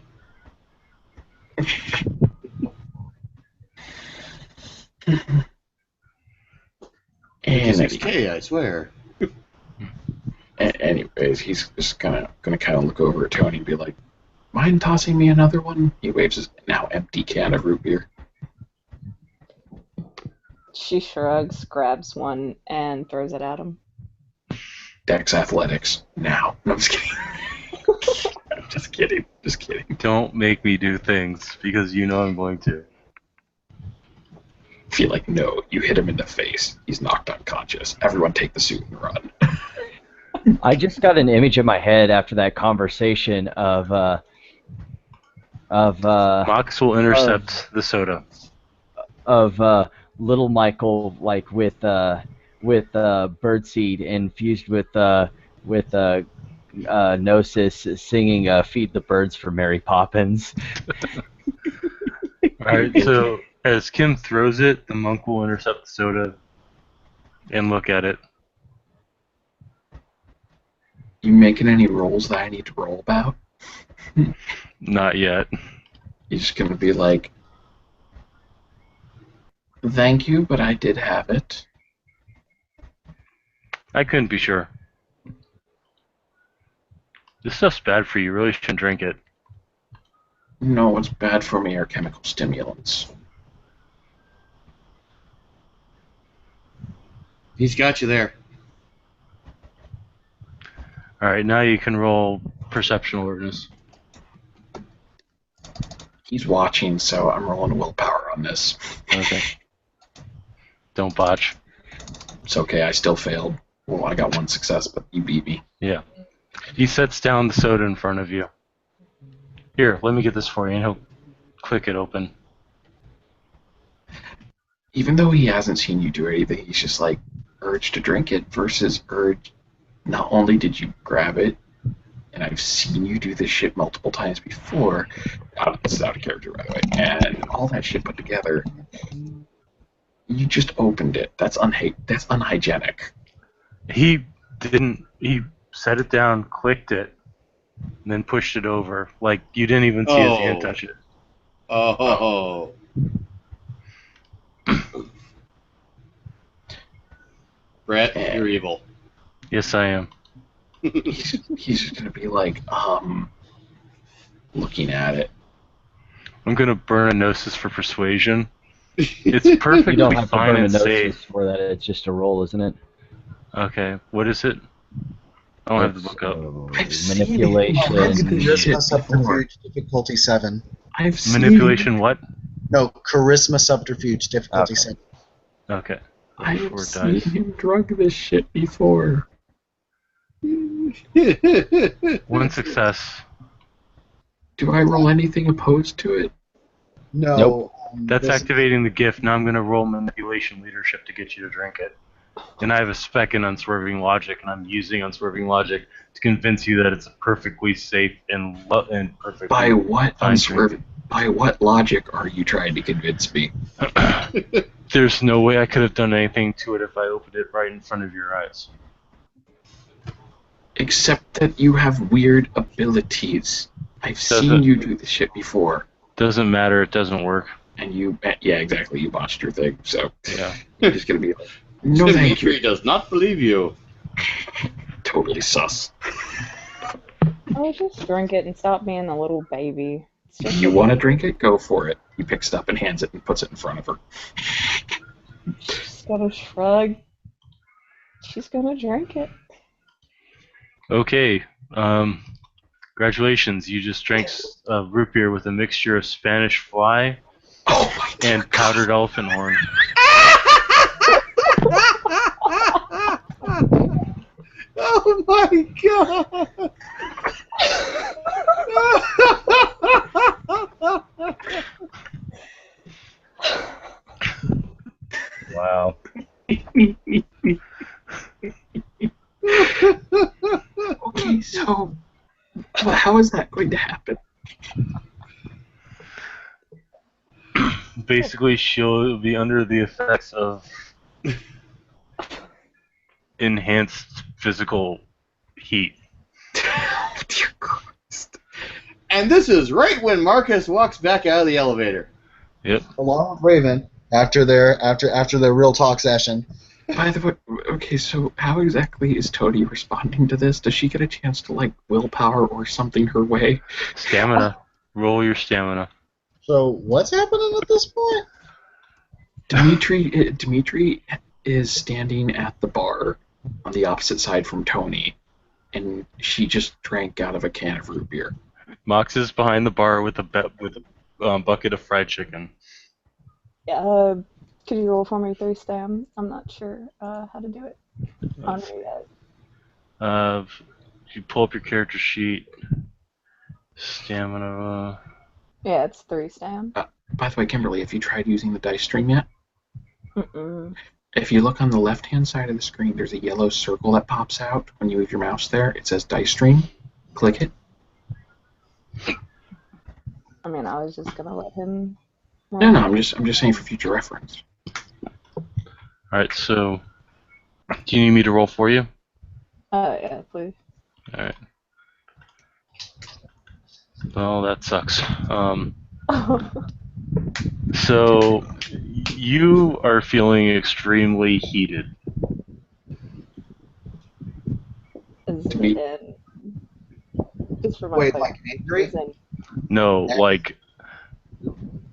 And 6K, I swear. Anyways, he's just gonna kind of look over at Tony and be like, mind tossing me another one? He waves his now empty can of root beer. She shrugs, grabs one, and throws it at him. Dex Athletics. Now. No, I'm just kidding. Just kidding. Just kidding. Don't make me do things, because you know I'm going to. Feel like, no, you hit him in the face. He's knocked unconscious. Everyone take the suit and run. I just got an image in my head after that conversation of Mox will intercept the soda. Of little Michael, like with birdseed infused with gnosis, singing "Feed the Birds" for Mary Poppins. Alright, so as Kim throws it, the monk will intercept the soda and look at it. You making any rolls that I need to roll about? Not yet. He's just gonna be like, thank you, but I did have it. I couldn't be sure. This stuff's bad for you. You really shouldn't drink it. No, what's bad for me are chemical stimulants. He's got you there. Alright, now you can roll perception awareness. He's watching, so I'm rolling willpower on this. Okay. Don't botch. It's okay, I still failed. Well, I got one success, but you beat me. Yeah. He sets down the soda in front of you. Here, let me get this for you, and he'll click it open. Even though he hasn't seen you do anything, he's just like, urge to drink it versus urge. Not only did you grab it, and I've seen you do this shit multiple times before, this is out of character, by the way, and all that shit put together, you just opened it. That's unhygienic. He didn't. He set it down, clicked it, and then pushed it over. Like, you didn't even see his hand touch it. Oh. Brett, you're evil. Yes, I am. He's just gonna be like, looking at it. I'm gonna burn a gnosis for persuasion. It's perfectly You don't have to fine burn a and safe. gnosis for that. It's just a roll, isn't it? Okay, what is it? I don't have the book up. Manipulation. Charisma subterfuge, difficulty 7. Manipulation what? No, charisma subterfuge, difficulty 7. Okay. I've seen him drug this shit before. One success. Do I roll anything opposed to it? No. Nope. That's activating the gift. Now I'm going to roll manipulation leadership to get you to drink it. And I have a spec in unswerving logic, and I'm using unswerving logic to convince you that it's perfectly safe and perfect. By what unswerving? By what logic are you trying to convince me? There's no way I could have done anything to it if I opened it right in front of your eyes. Except that you have weird abilities. I've seen you do this shit before. Doesn't matter. It doesn't work. And yeah, exactly. You botched your thing. So yeah, you're just gonna be like, no, thank you. Dimitri does not believe you. Totally sus. Oh, just drink it and stop being a little baby. It's just You want to drink it? Go for it. He picks it up and hands it and puts it in front of her. She's gotta shrug. She's gonna drink it. Okay. Congratulations. You just drank root beer with a mixture of Spanish fly and powdered elephant horn. Oh my god! Wow. Okay, so how is that going to happen? Basically, she'll be under the effects of enhanced physical heat. Dear Christ. And this is right when Marcus walks back out of the elevator. Yep. Along with Raven, after their real talk session. By the way, okay, so how exactly is Tony responding to this? Does she get a chance to, like, willpower or something her way? Stamina. Roll your stamina. So what's happening at this point? Dimitri is standing at the bar on the opposite side from Tony, and she just drank out of a can of root beer. Mox is behind the bar with a bucket of fried chicken. Could you roll for me 3 stam? I'm not sure how to do it on here yet. You pull up your character sheet. Stamina. Yeah, it's 3 stam. By the way, Kimberly, have you tried using the dice stream yet? Mm-mm. If you look on the left-hand side of the screen, there's a yellow circle that pops out when you move your mouse there. It says dice stream. Click it. I mean, I was just gonna let him. No, I'm just saying for future reference. Alright, so do you need me to roll for you? Yeah, please. Alright. Well, that sucks. So you are feeling extremely heated. Just for my Wait, like an injury? No, like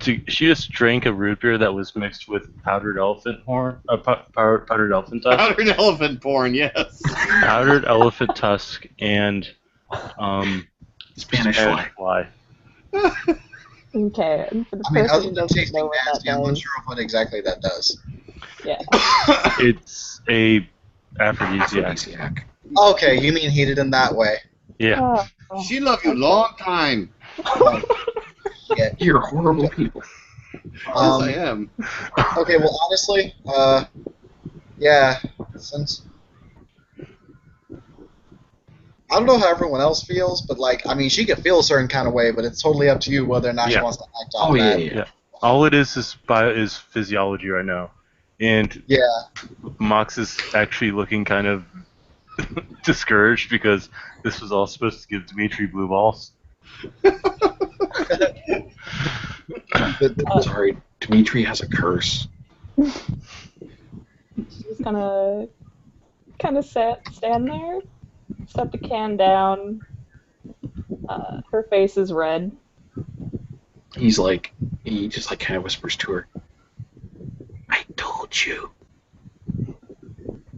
she just drank a root beer that was mixed with powdered elephant horn, powdered elephant tusk. Powdered elephant porn, yes. Powdered elephant tusk and Spanish fly. Okay, and for the I mean, person other who than doesn't tasting know what nasty, that I'm does, unsure of what exactly that does. yeah. It's a aphrodisiac. Okay, you mean heated in that way. Yeah. She loved you long time. Yeah. You're horrible people. Yes, I am. Okay, well, honestly, yeah, since I don't know how everyone else feels, but like, I mean, she could feel a certain kind of way, but it's totally up to you whether or not she wants to act on that. Yeah. All it is physiology right now, and yeah, Mox is actually looking kind of discouraged because this was all supposed to give Dimitri blue balls. Sorry, Dimitri has a curse. She's gonna kind of stand there, set the can down. Her face is red. He just like kind of whispers to her, "I told you."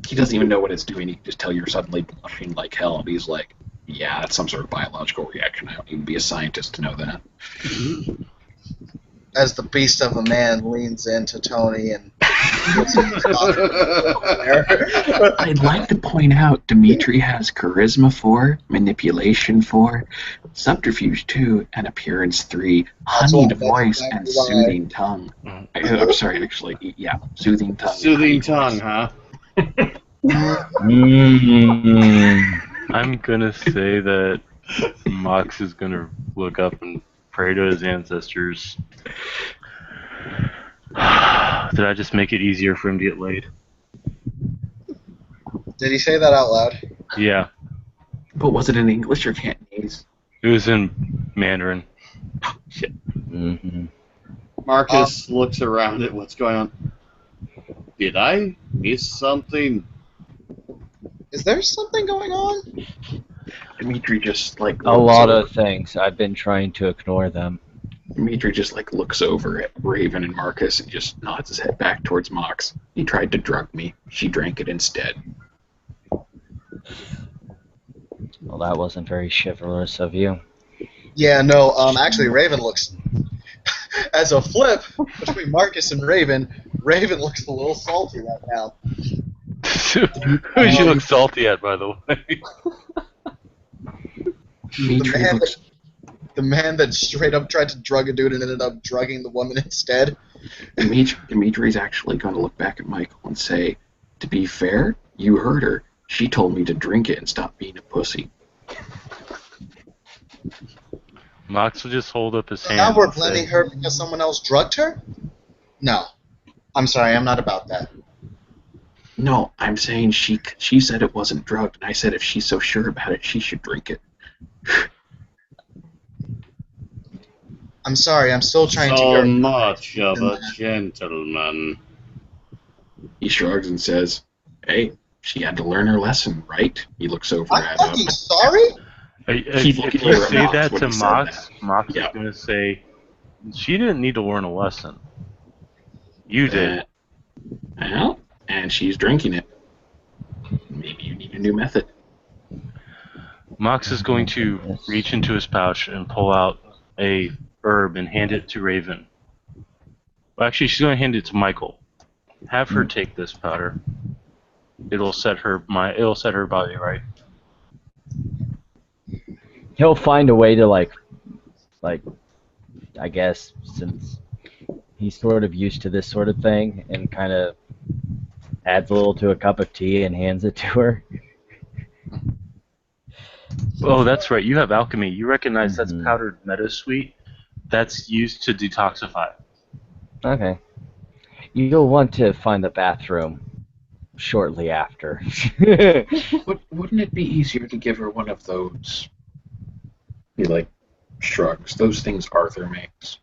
He doesn't even know what it's doing. He can just tell you're suddenly blushing like hell, and he's like, "Yeah, that's some sort of biological reaction. I don't need to be a scientist to know that." as the beast of a man leans into Tony and I'd like to point out Dimitri has charisma 4, manipulation 4, subterfuge 2, and appearance 3, honeyed voice, and soothing tongue. I'm sorry, actually, yeah, soothing tongue. Soothing tongue, huh? I'm gonna say that Mox is gonna look up and pray to his ancestors. Did I just make it easier for him to get laid? Did he say that out loud? Yeah. But was it in English or Cantonese? It was in Mandarin. Oh, shit. Mm-hmm. Marcus looks around at what's going on. Did I miss something? Is there something going on? Dimitri just like A lot of things. I've been trying to ignore them. Dimitri just like looks over at Raven and Marcus and just nods his head back towards Mox. He tried to drug me. She drank it instead. Well, that wasn't very chivalrous of you. Yeah, no, actually Raven looks, as a flip between Marcus and Raven, Raven looks a little salty right now. Who she look salty at, by the way? The man that straight up tried to drug a dude and ended up drugging the woman instead. Dimitri's actually going to look back at Michael and say, to be fair, you heard her. She told me to drink it and stop being a pussy. Mox will just hold up his hand. Now we're and blaming say, her because someone else drugged her? No. I'm sorry, I'm not about that. No, I'm saying she said it wasn't drugged, and I said if she's so sure about it, she should drink it. I'm sorry, I'm still trying to So get... much of a gentleman. He shrugs and says, hey, she had to learn her lesson, right? He looks over I'm at fucking sorry? Keep looking if you at say Mox that when to he said Mox, that. Mox Yeah. is going to say, she didn't need to learn a lesson. You did. Well, and she's drinking it. Maybe you need a new method. Mox is going to reach into his pouch and pull out a herb and hand it to Raven. Well, actually, she's going to hand it to Michael. Have her take this powder. It'll set her body right. He'll find a way to like, I guess, since he's sort of used to this sort of thing, and kind of adds a little to a cup of tea and hands it to her. Oh, that's right. You have alchemy. You recognize that's powdered meadowsweet. That's used to detoxify. Okay. You'll want to find the bathroom shortly after. Wouldn't it be easier to give her one of those? He like shrugs. Those things Arthur makes.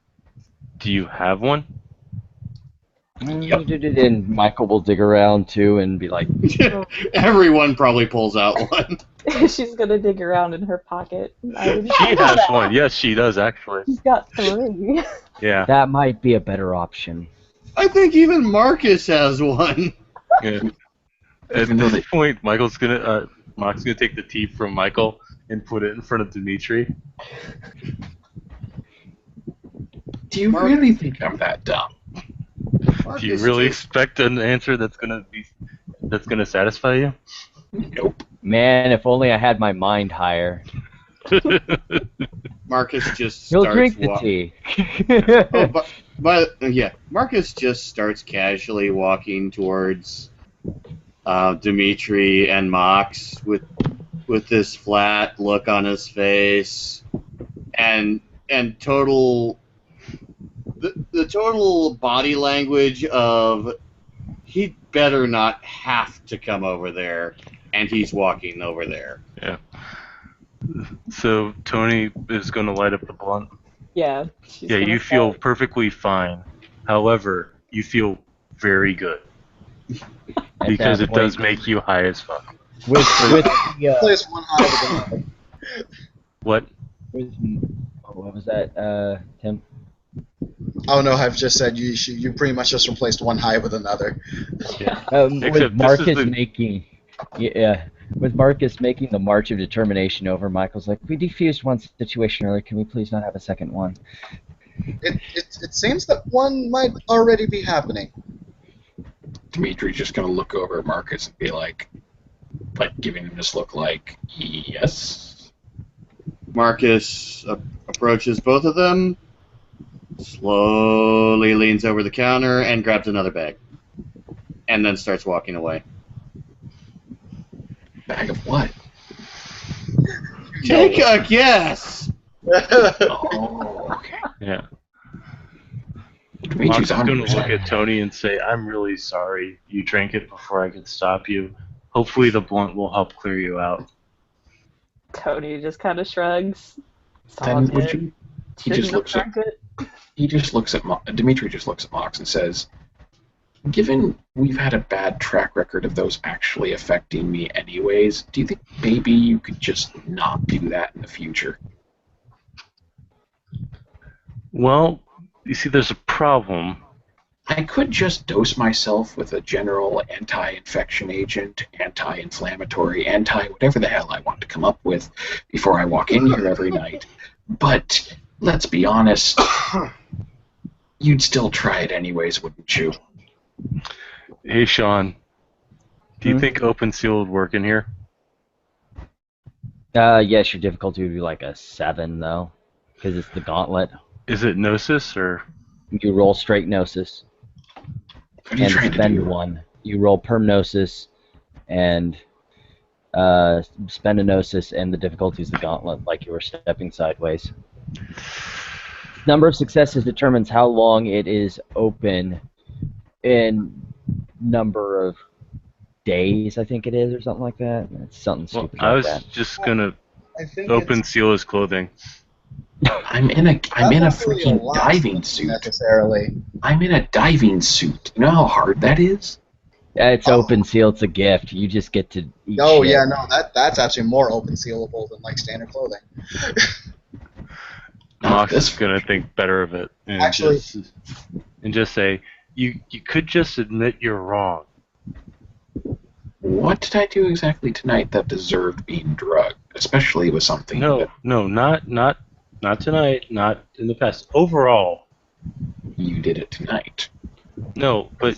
Do you have one? Yep. And Michael will dig around too and be like, Everyone probably pulls out one. She's gonna dig around in her pocket. She has one. Yes, she does actually. She's got 3. Yeah. that might be a better option. I think even Marcus has one. Yeah. At this point, Mox's gonna take the tea from Michael and put it in front of Dimitri. Do you really think I'm that dumb? Do you really expect an answer that's gonna satisfy you? Nope. Man, if only I had my mind higher. Marcus just He'll starts drink the tea. Marcus just starts casually walking towards Dimitri and Mox with this flat look on his face and total the total body language of he'd better not have to come over there, and he's walking over there. Yeah. So Tony is going to light up the blunt. Yeah. Yeah, you feel perfectly fine. However, you feel very good because it does make you high as fuck. With the, Place one high with another. What? What was that, Tim? Oh no, I've just said you pretty much just replaced one high with another. Yeah. With Marcus making, with Marcus making the march of determination over, Michael's like, we defused one situation earlier. Can we please not have a second one? It seems that one might already be happening. Dimitri's just gonna look over at Marcus and be like giving him this look like, yes. Marcus approaches both of them, slowly leans over the counter and grabs another bag, and then starts walking away. Bag of what? Take a guess! Oh, okay. Yeah. Dimitri's Mox is going to 100%. look at Tony and say, I'm really sorry you drank it before I could stop you. Hopefully the blunt will help clear you out. Tony just kind of shrugs. It's all Then would good. you? He Shouldn't just have looks at. drunk it. He just looks at Dimitri. Just looks at Mox and says, Given we've had a bad track record of those actually affecting me anyways, do you think maybe you could just not do that in the future? Well, you see, there's a problem. I could just dose myself with a general anti-infection agent, anti-inflammatory, whatever the hell I want to come up with before I walk in here every night. But let's be honest, you'd still try it anyways, wouldn't you? Hey, Sean, do you think Open Seal would work in here? Yes, your difficulty would be like a 7 though, because it's the gauntlet. Is it Gnosis or? You roll straight Gnosis. What are you trying to spend do? 1. You roll perm Gnosis and spend a Gnosis, and the difficulty is the gauntlet, like you were stepping sideways. Number of successes determines how long it is open in number of days, I think it is, or something like that. It's something Well, stupid I like was that. just gonna I think Open it's Seal his clothing. I'm in a not really a freaking lot diving suit. necessarily. I'm in a diving suit. You know how hard that is? Yeah, it's Open Seal. It's a gift. You just get to eat Oh shit. yeah, no, that's actually more open sealable than like standard clothing. Mox this- is gonna think better of it and Actually- just say, you could just admit you're wrong. What did I do exactly tonight that deserved being drugged? Especially with something that Not tonight, not in the past. Overall, you did it tonight. no, but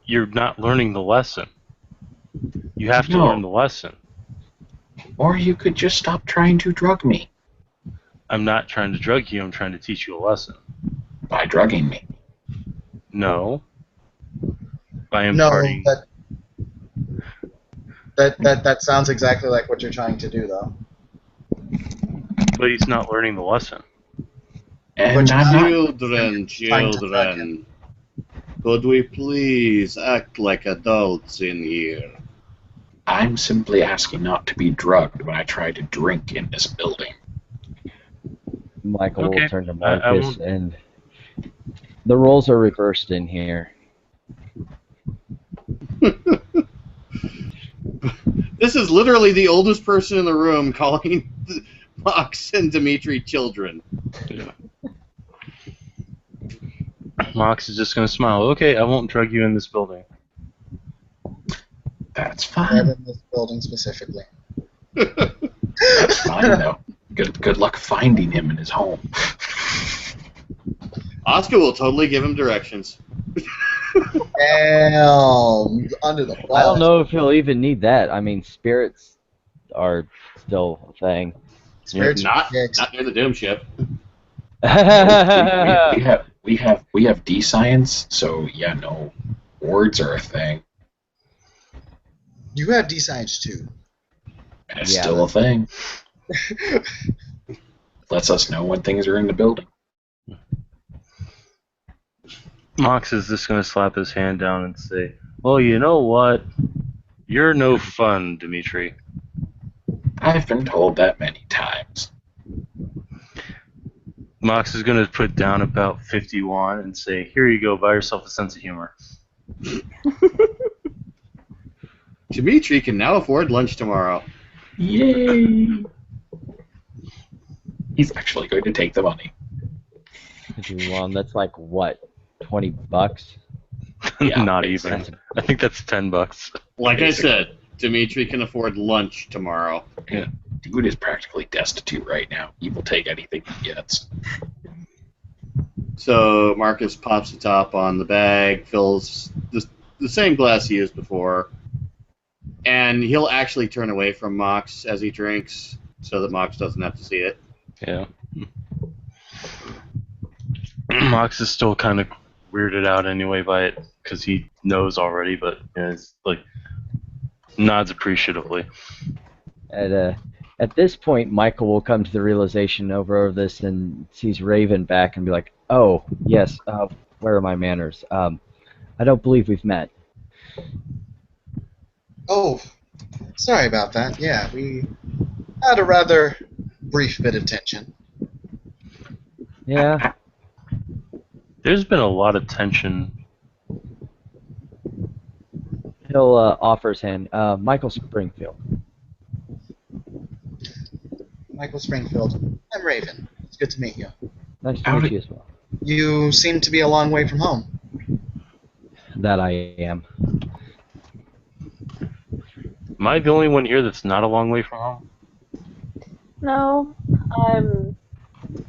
you're not learning the lesson. You have to No. learn the lesson. Or you could just stop trying to drug me I'm not trying to drug you, I'm trying to teach you a lesson. by drugging me. No. By No, imparting. that sounds exactly like what you're trying to do, though. But he's not learning the lesson. And But I'm not. Children, Trying to drag children, could we please act like adults in here? I'm simply asking not to be drugged when I try to drink in this building. Michael Okay. will turn to I Marcus, won't- and the roles are reversed in here. This is literally the oldest person in the room calling Mox and Dimitri children. Mox is just gonna smile. Okay, I won't drug you in this building. That's Right fine. in this building specifically. That's fine though. Good luck finding him in his home. Oscar will totally give him directions. Damn, under the bus. I don't know if he'll even need that. I mean, spirits are still a thing. Spirits are Not dicks. near the Doom ship. we have D science, so yeah, no, wards are a thing. You have D science too. It's Yeah, still a thing. Lets us know when things are in the building. Mox is just gonna slap his hand down and say, well, you know what? You're no fun, Dimitri. I've been told that many times. Mox is gonna put down about 50 won and say, here you go, buy yourself a sense of humor. Dimitri can now afford lunch tomorrow. Yay! He's actually going to take the money. That's like what, $20? Yeah, Not makes even. sense. I think that's $10. Like I Basically. said, Dimitri can afford lunch tomorrow. Dude is practically destitute right now. He will take anything he gets. So Marcus pops the top on the bag, fills the same glass he used before, and he'll actually turn away from Mox as he drinks so that Mox doesn't have to see it. Yeah. Mox is still kind of weirded out anyway by it because he knows already, but it's like nods appreciatively. At this point, Michael will come to the realization over this and sees Raven back and be like, "Oh, yes. Where are my manners? I don't believe we've met." Oh, sorry about that. Yeah, we had a rather brief bit of tension. Yeah. There's been a lot of tension He'll offer his hand. Michael Springfield. Michael Springfield. I'm Raven. It's good to meet you. Nice to meet you as well. You seem to be a long way from home. That I am. Am I the only one here that's not a long way from home? No, I'm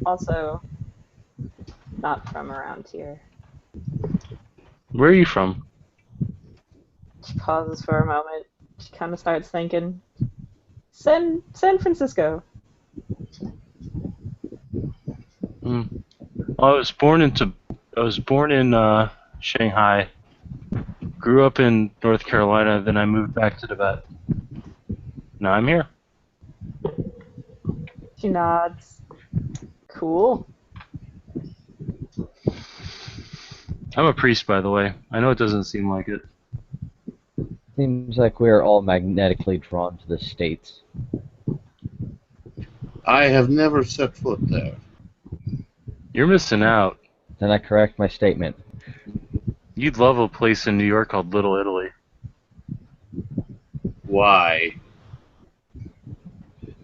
also not from around here. Where are you from? She pauses for a moment. She kind of starts thinking, San Francisco. I was born in Shanghai. Grew up in North Carolina, then I moved back to Tibet. Now I'm here. She nods. Cool. I'm a priest, by the way. I know it doesn't seem like it. Seems like we're all magnetically drawn to the States. I have never set foot there. You're missing out. Then I correct my statement. You'd love a place in New York called Little Italy. Why?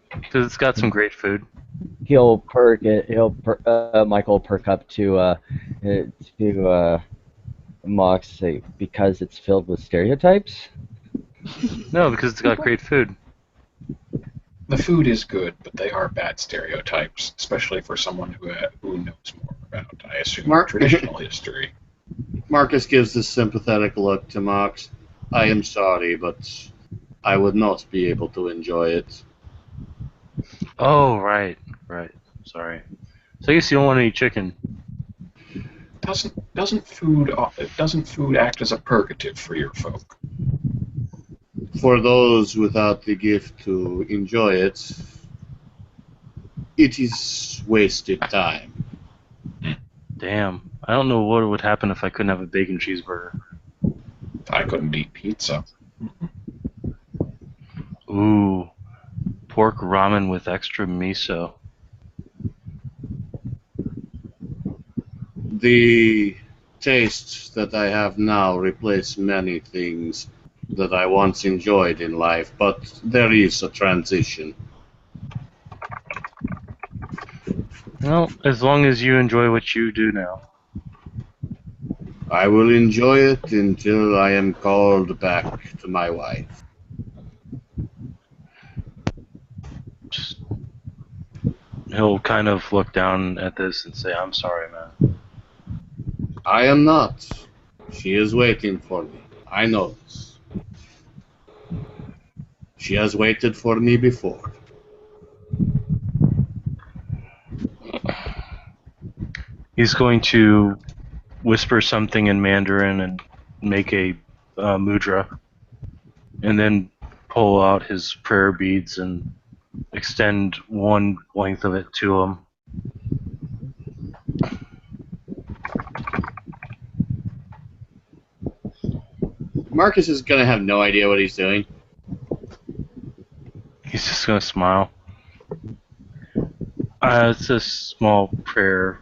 Because it's got some great food. He'll perk it. Michael will perk up to Mox say because it's filled with stereotypes. No, because it's got great food. The food is good, but they are bad stereotypes, especially for someone who knows more about, I assume, traditional history. Marcus gives this sympathetic look to Mox. I am sorry, but I would not be able to enjoy it. Oh, right. Sorry. So I guess you don't want any chicken. Doesn't food act as a purgative for your folk? For those without the gift to enjoy it, it is wasted time. Damn. I don't know what would happen if I couldn't have a bacon cheeseburger. I couldn't eat pizza. Ooh. Pork ramen with extra miso. The tastes that I have now replace many things that I once enjoyed in life, but there is a transition. Well, as long as you enjoy what you do now. I will enjoy it until I am called back to my wife. He'll kind of look down at this and say, I'm sorry, man. I am not. She is waiting for me. I know this. She has waited for me before. He's going to whisper something in Mandarin and make a mudra, and then pull out his prayer beads and extend one length of it to him. Marcus is going to have no idea what he's doing. He's just going to smile. It's a small prayer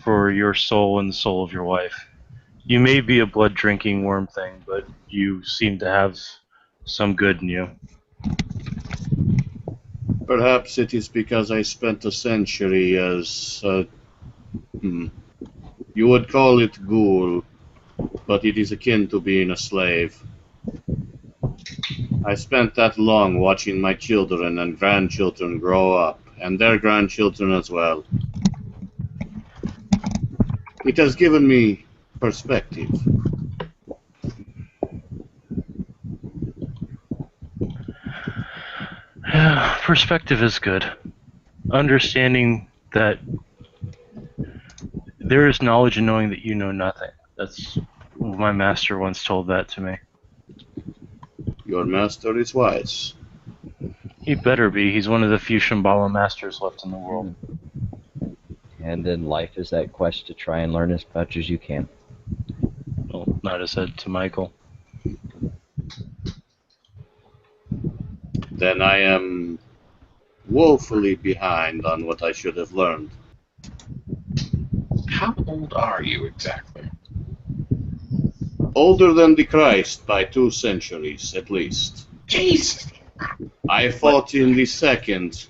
for your soul and the soul of your wife. You may be a blood-drinking worm thing, but you seem to have some good in you. Perhaps it is because I spent a century as you would call it ghoul, but it is akin to being a slave. I spent that long watching my children and grandchildren grow up, and their grandchildren as well. It has given me perspective. Yeah, perspective is good. Understanding that there is knowledge in knowing that you know nothing. That's my master once told that to me. Your master is wise. He better be. He's one of the few Shambhala masters left in the world. And in life is that quest to try and learn as much as you can. Well, not as said to Michael. Then I am woefully behind on what I should have learned. How old are you exactly? Older than the Christ by 2 centuries, at least. Jesus! I fought in the second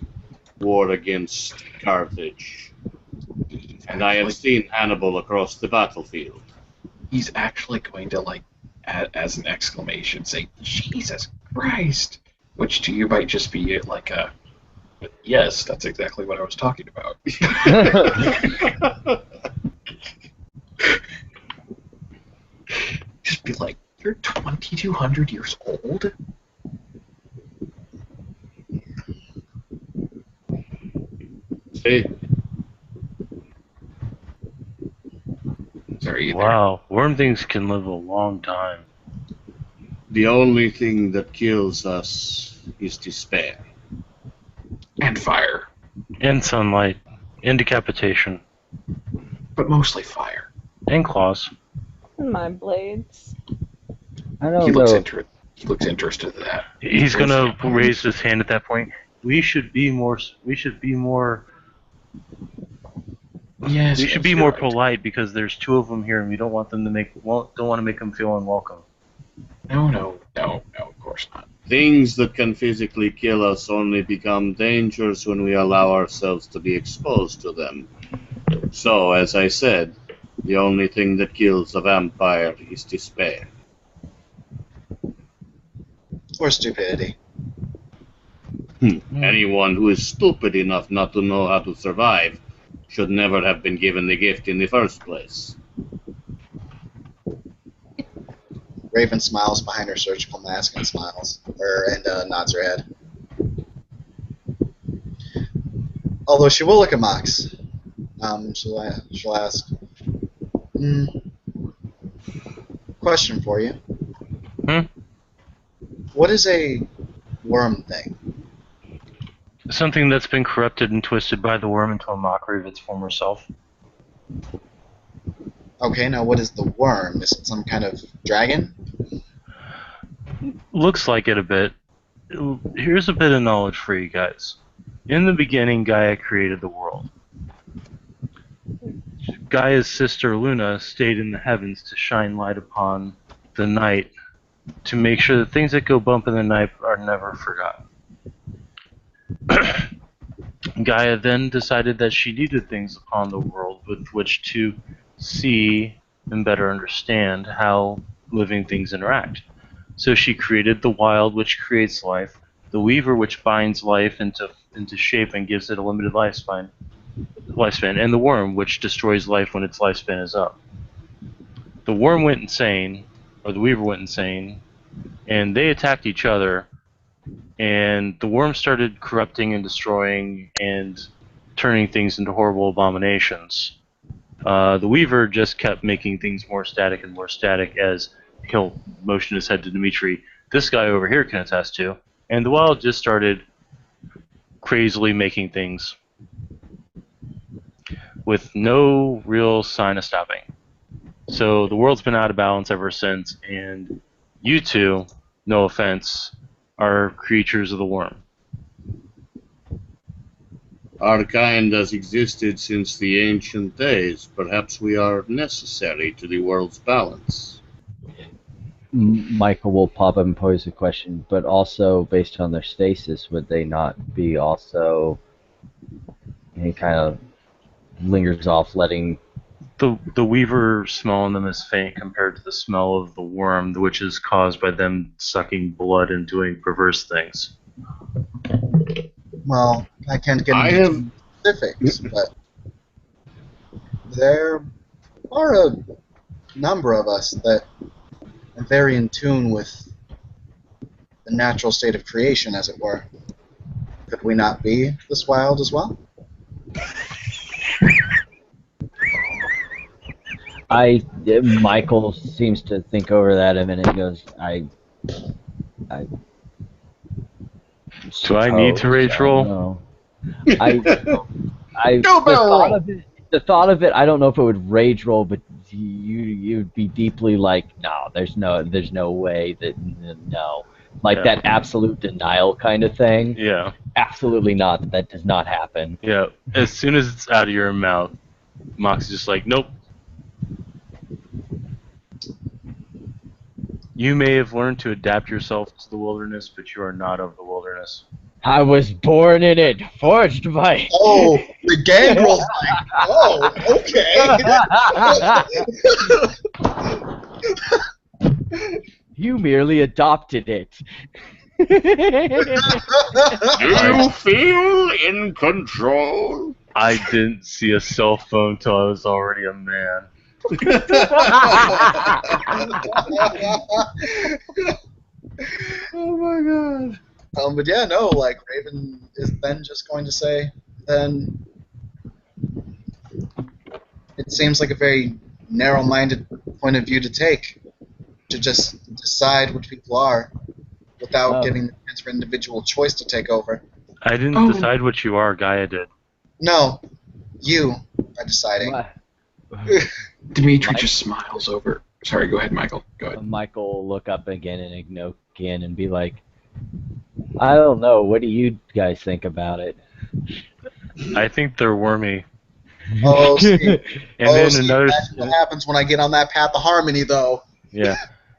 war against Carthage, and I have seen Hannibal across the battlefield. He's actually going to, like, as an exclamation, say, Jesus Christ! Which to you might just be like a, yes, that's exactly what I was talking about. Just be like, you're 2,200 years old? See? Sorry, Wow, worm things can live a long time. The only thing that kills us is despair. and fire. And sunlight. And decapitation. But mostly fire. And claws. My blades. I don't He know. looks interested in that. He's gonna raise his hand at that point. We should be more. Yes, We should be more polite because there's 2 of them here, and we don't want them to don't want to make them feel unwelcome. No, of course not. Things that can physically kill us only become dangerous when we allow ourselves to be exposed to them. So, as I said, the only thing that kills a vampire is despair. Or stupidity. Anyone who is stupid enough not to know how to survive should never have been given the gift in the first place. Raven smiles behind her surgical mask and nods her head. Although she will look at Mox. She'll ask, question for you. What is a worm thing? Something that's been corrupted and twisted by the worm into a mockery of its former self. Okay, now what is the worm? Is it some kind of dragon? Looks like it a bit. Here's a bit of knowledge for you guys. In the beginning, Gaia created the world. Gaia's sister Luna stayed in the heavens to shine light upon the night, to make sure that things that go bump in the night are never forgotten. Gaia then decided that she needed things upon the world with which to see and better understand how living things interact. So she created the wild, which creates life, the weaver, which binds life into shape and gives it a limited lifespan, and the worm, which destroys life when its lifespan is up. The worm went insane, or the weaver went insane, and they attacked each other, and the worm started corrupting and destroying and turning things into horrible abominations. The weaver just kept making things more static and more static, as he'll motion his head to Dimitri. This guy over here can attest to. And the wild just started crazily making things with no real sign of stopping. So the world's been out of balance ever since, and you two, no offense, are creatures of the worm. Our kind has existed since the ancient days. Perhaps we are necessary to the world's balance. Michael will pop up and pose a question, but also based on their stasis, would they not be also? He kind of lingers off, letting the weaver smell in them is faint compared to the smell of the worm, which is caused by them sucking blood and doing perverse things. Well, I can't get into specifics, but there are a number of us that are very in tune with the natural state of creation, as it were. Could we not be this wild as well? Michael seems to think over that a minute and goes, Do I need to rage roll? No. The thought of it, I don't know if it would rage roll, but you'd be deeply like, no, there's no way that, no. Like that absolute denial kind of thing. Yeah. Absolutely not. That does not happen. Yeah. As soon as it's out of your mouth, Mox is just like, nope. You may have learned to adapt yourself to the wilderness, but you are not of the wilderness. I was born in it, forged by. Oh, the gangrel thing. Oh, okay. You merely adopted it. Do you feel in control? I didn't see a cell phone till I was already a man. Oh my god. But yeah, no, like Raven is then just going to say, then it seems like a very narrow-minded point of view to take, to just decide which people are without giving the chance for individual choice to take over. I didn't decide what you are, Gaia did. No, you are deciding. Dimitri just smiles over. Sorry, go ahead, Michael. Go ahead. Michael will look up again and Ignokian and be like, I don't know, what do you guys think about it? I think they're wormy. Oh, see. And then see, another. that's what happens when I get on that path of harmony, though. Yeah.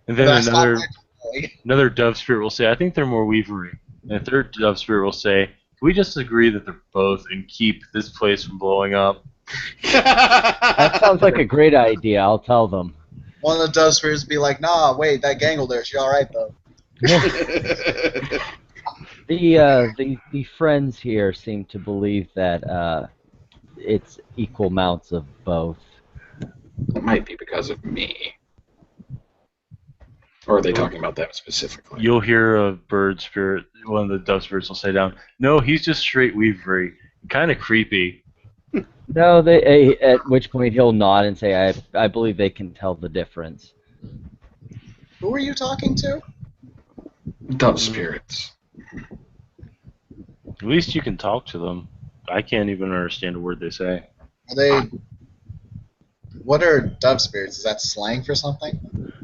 And then That's not another dove spirit will say, I think they're more weavery. And a third dove spirit will say, can we just agree that they're both and keep this place from blowing up? That sounds like a great idea, I'll tell them. One of the dove spirits be like, nah, wait, that gangle there, she alright, though. The friends here seem to believe that it's equal amounts of both. It might be because of me. Or are they talking about that specifically? You'll hear a bird spirit, one of the dove spirits will say down, no, he's just straight weavery. Kind of creepy. No, at which point he'll nod and say, I believe they can tell the difference. Who are you talking to? Dove spirits. At least you can talk to them. I can't even understand a word they say. Are they... What are dove spirits? Is that slang for something?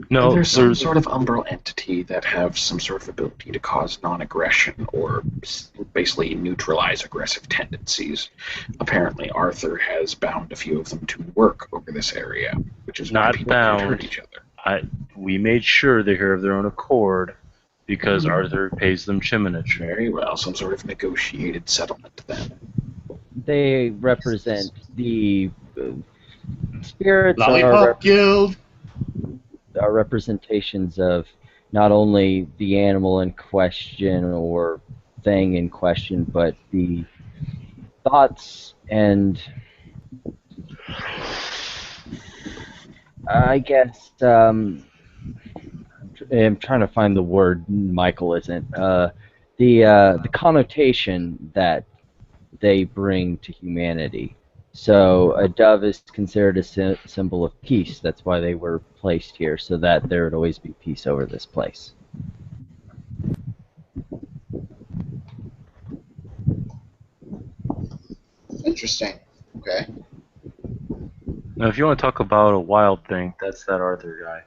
No, there's some sort of umbral entity that have some sort of ability to cause non-aggression or basically neutralize aggressive tendencies. Apparently, Arthur has bound a few of them to work over this area, which is why not people can't hurt bound. each other. We made sure they're here of their own accord because Arthur pays them chiminage. Very well, some sort of negotiated settlement then. They represent the spirits Lollipop Guild. are representations of not only the animal in question or thing in question, but the thoughts and I guess I'm trying to find the word Michael isn't. The connotation that they bring to humanity. So a dove is considered a symbol of peace. That's why they were placed here, so that there would always be peace over this place. Interesting. Okay. Now, if you want to talk about a wild thing, that's that Arthur guy.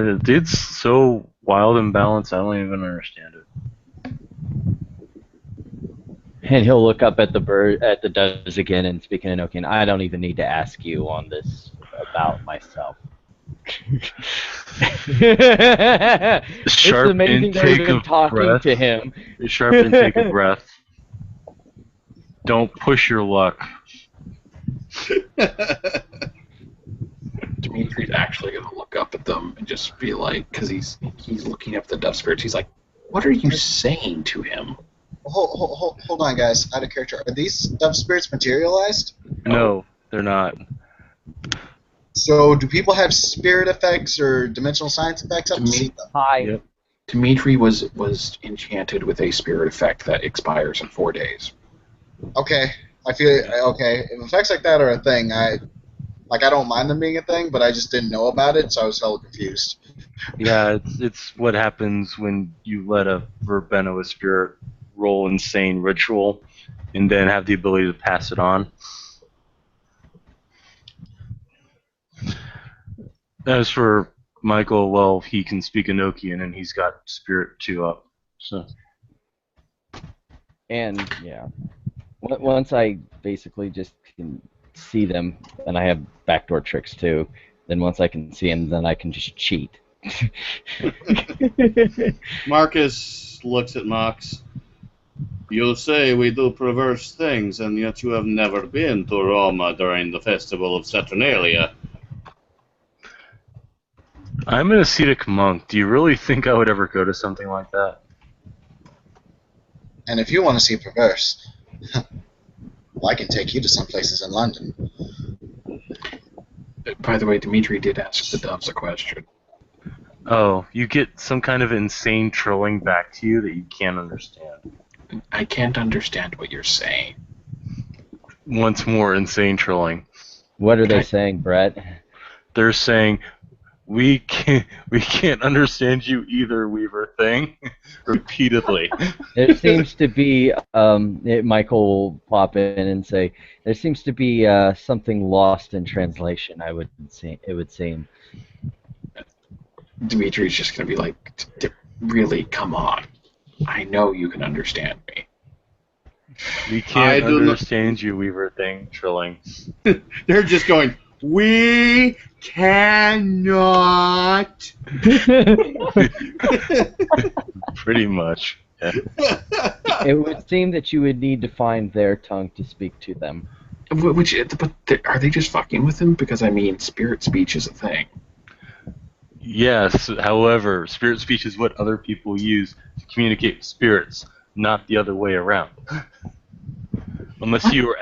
The dude's so wild and balanced, I don't even understand it. And he'll look up at the doves again and speak in Enochian. I don't even need to ask you on this about myself. Sharp it's amazing they're intake even of talking breath. to him. Sharp intake of breath. Don't push your luck. Dimitri's actually going to look up at them and just be like, because he's looking up the dove spirits, he's like, what are you saying to him? Hold on, guys. Out of character. Are these dove spirits materialized? No, they're not. So, do people have spirit effects or dimensional science effects? Hi. Yep. Dimitri was enchanted with a spirit effect that expires in 4 days. Okay. I feel okay. If effects like that are a thing, I don't mind them being a thing, but I just didn't know about it, so I was hella confused. Yeah, it's what happens when you let a verbena spirit roll insane ritual and then have the ability to pass it on. As for Michael, well, he can speak Enochian and he's got Spirit 2 up. So. And yeah, once I basically just can see them, and I have backdoor tricks too. Then once I can see them, then I can just cheat. Marcus looks at Mox. You say we do perverse things, and yet you have never been to Roma during the festival of Saturnalia. I'm an ascetic monk. Do you really think I would ever go to something like that? And if you want to see perverse, well, I can take you to some places in London. By the way, Dimitri did ask the doves a question. Oh, you get some kind of insane trolling back to you that you can't understand. I can't understand what you're saying. Once more, insane trolling. What are they saying, Brett? They're saying, we can't understand you either, Weaver thing, repeatedly. There seems to be, Michael will pop in and say, there seems to be something lost in translation, it would seem. Dimitri's just going to be like, really, come on. I know you can understand me. We can't understand you, Weaver thing, trilling. They're just going, we cannot. Pretty much. Yeah. It would seem that you would need to find their tongue to speak to them. But are they just fucking with him? Because, I mean, spirit speech is a thing. Yes, however, spirit speech is what other people use to communicate with spirits, not the other way around. Unless you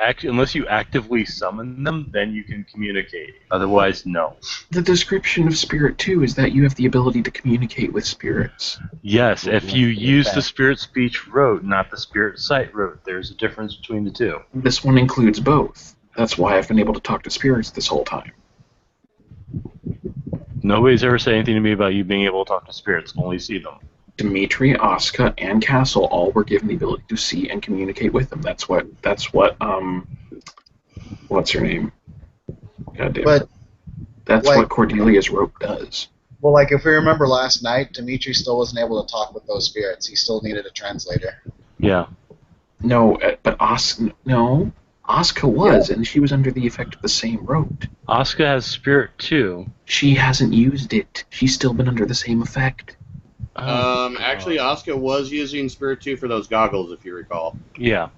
actively summon them, then you can communicate. Otherwise, no. The description of spirit, too, is that you have the ability to communicate with spirits. Yes, if you use the spirit speech rote, not the spirit sight rote. There's a difference between the two. This one includes both. That's why I've been able to talk to spirits this whole time. Nobody's ever said anything to me about you being able to talk to spirits, only see them. Dimitri, Asuka, and Castle all were given the ability to see and communicate with them. That's what what's her name? God damn it. That's what Cordelia's rope does. Well, like, if we remember last night, Dimitri still wasn't able to talk with those spirits. He still needed a translator. Yeah. No, but Asuka was, and she was under the effect of the same rope. Asuka has spirit, too. She hasn't used it. She's still been under the same effect. Actually, Asuka was using Spirit 2 for those goggles, if you recall. Yeah.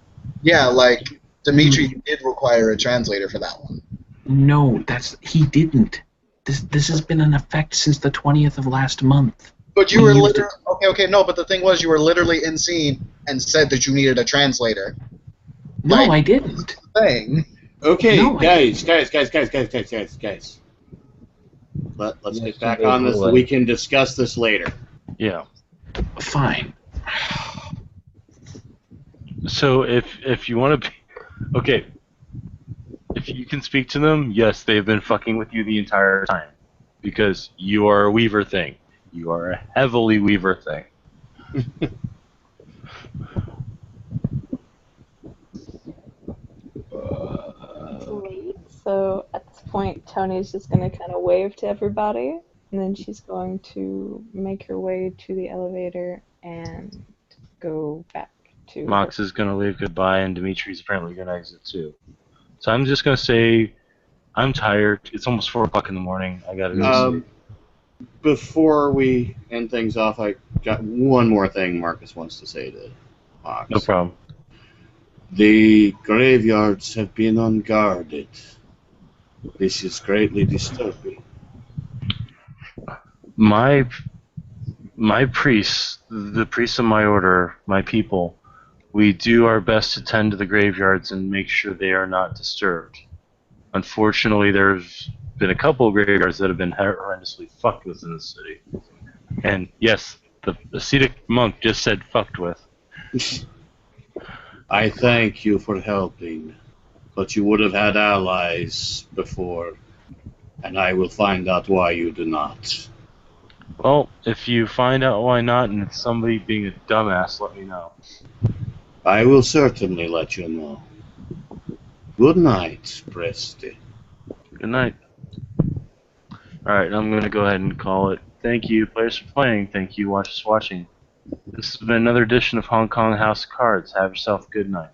Yeah, like, Dimitri did require a translator for that one. No, he didn't. This has been in effect since the 20th of last month. But you were literally... Okay, no, but the thing was, you were literally in scene and said that you needed a translator. No, I didn't. Thing. Okay, No, guys. Let's get back on this so we can discuss this later. Yeah. Fine. So if you want to be... Okay. If you can speak to them, yes, they've been fucking with you the entire time. Because you are a Weaver thing. You are a heavily Weaver thing. Sweet. So at this point, Tony's just going to kind of wave to everybody, and then she's going to make her way to the elevator and go back to... Mox is going to wave goodbye, and Dimitri's apparently going to exit too. So I'm just going to say, I'm tired. It's almost 4 o'clock in the morning. I got to go to sleep. Before we end things off, I got one more thing Marcus wants to say to Mox. No problem. The graveyards have been unguarded. This is greatly disturbing. My priests, the priests of my order, my people, we do our best to tend to the graveyards and make sure they are not disturbed. Unfortunately, there's been a couple of graveyards that have been horrendously fucked with in the city. And yes, the ascetic monk just said fucked with. I thank you for helping, but you would have had allies before, and I will find out why you do not. Well, if you find out why not and it's somebody being a dumbass, let me know. I will certainly let you know. Good night, Presti. Good night. Alright, I'm going to go ahead and call it. Thank you, players, for playing. Thank you, watchers, for watching. This has been another edition of Hong Kong House of Cards. Have yourself a good night.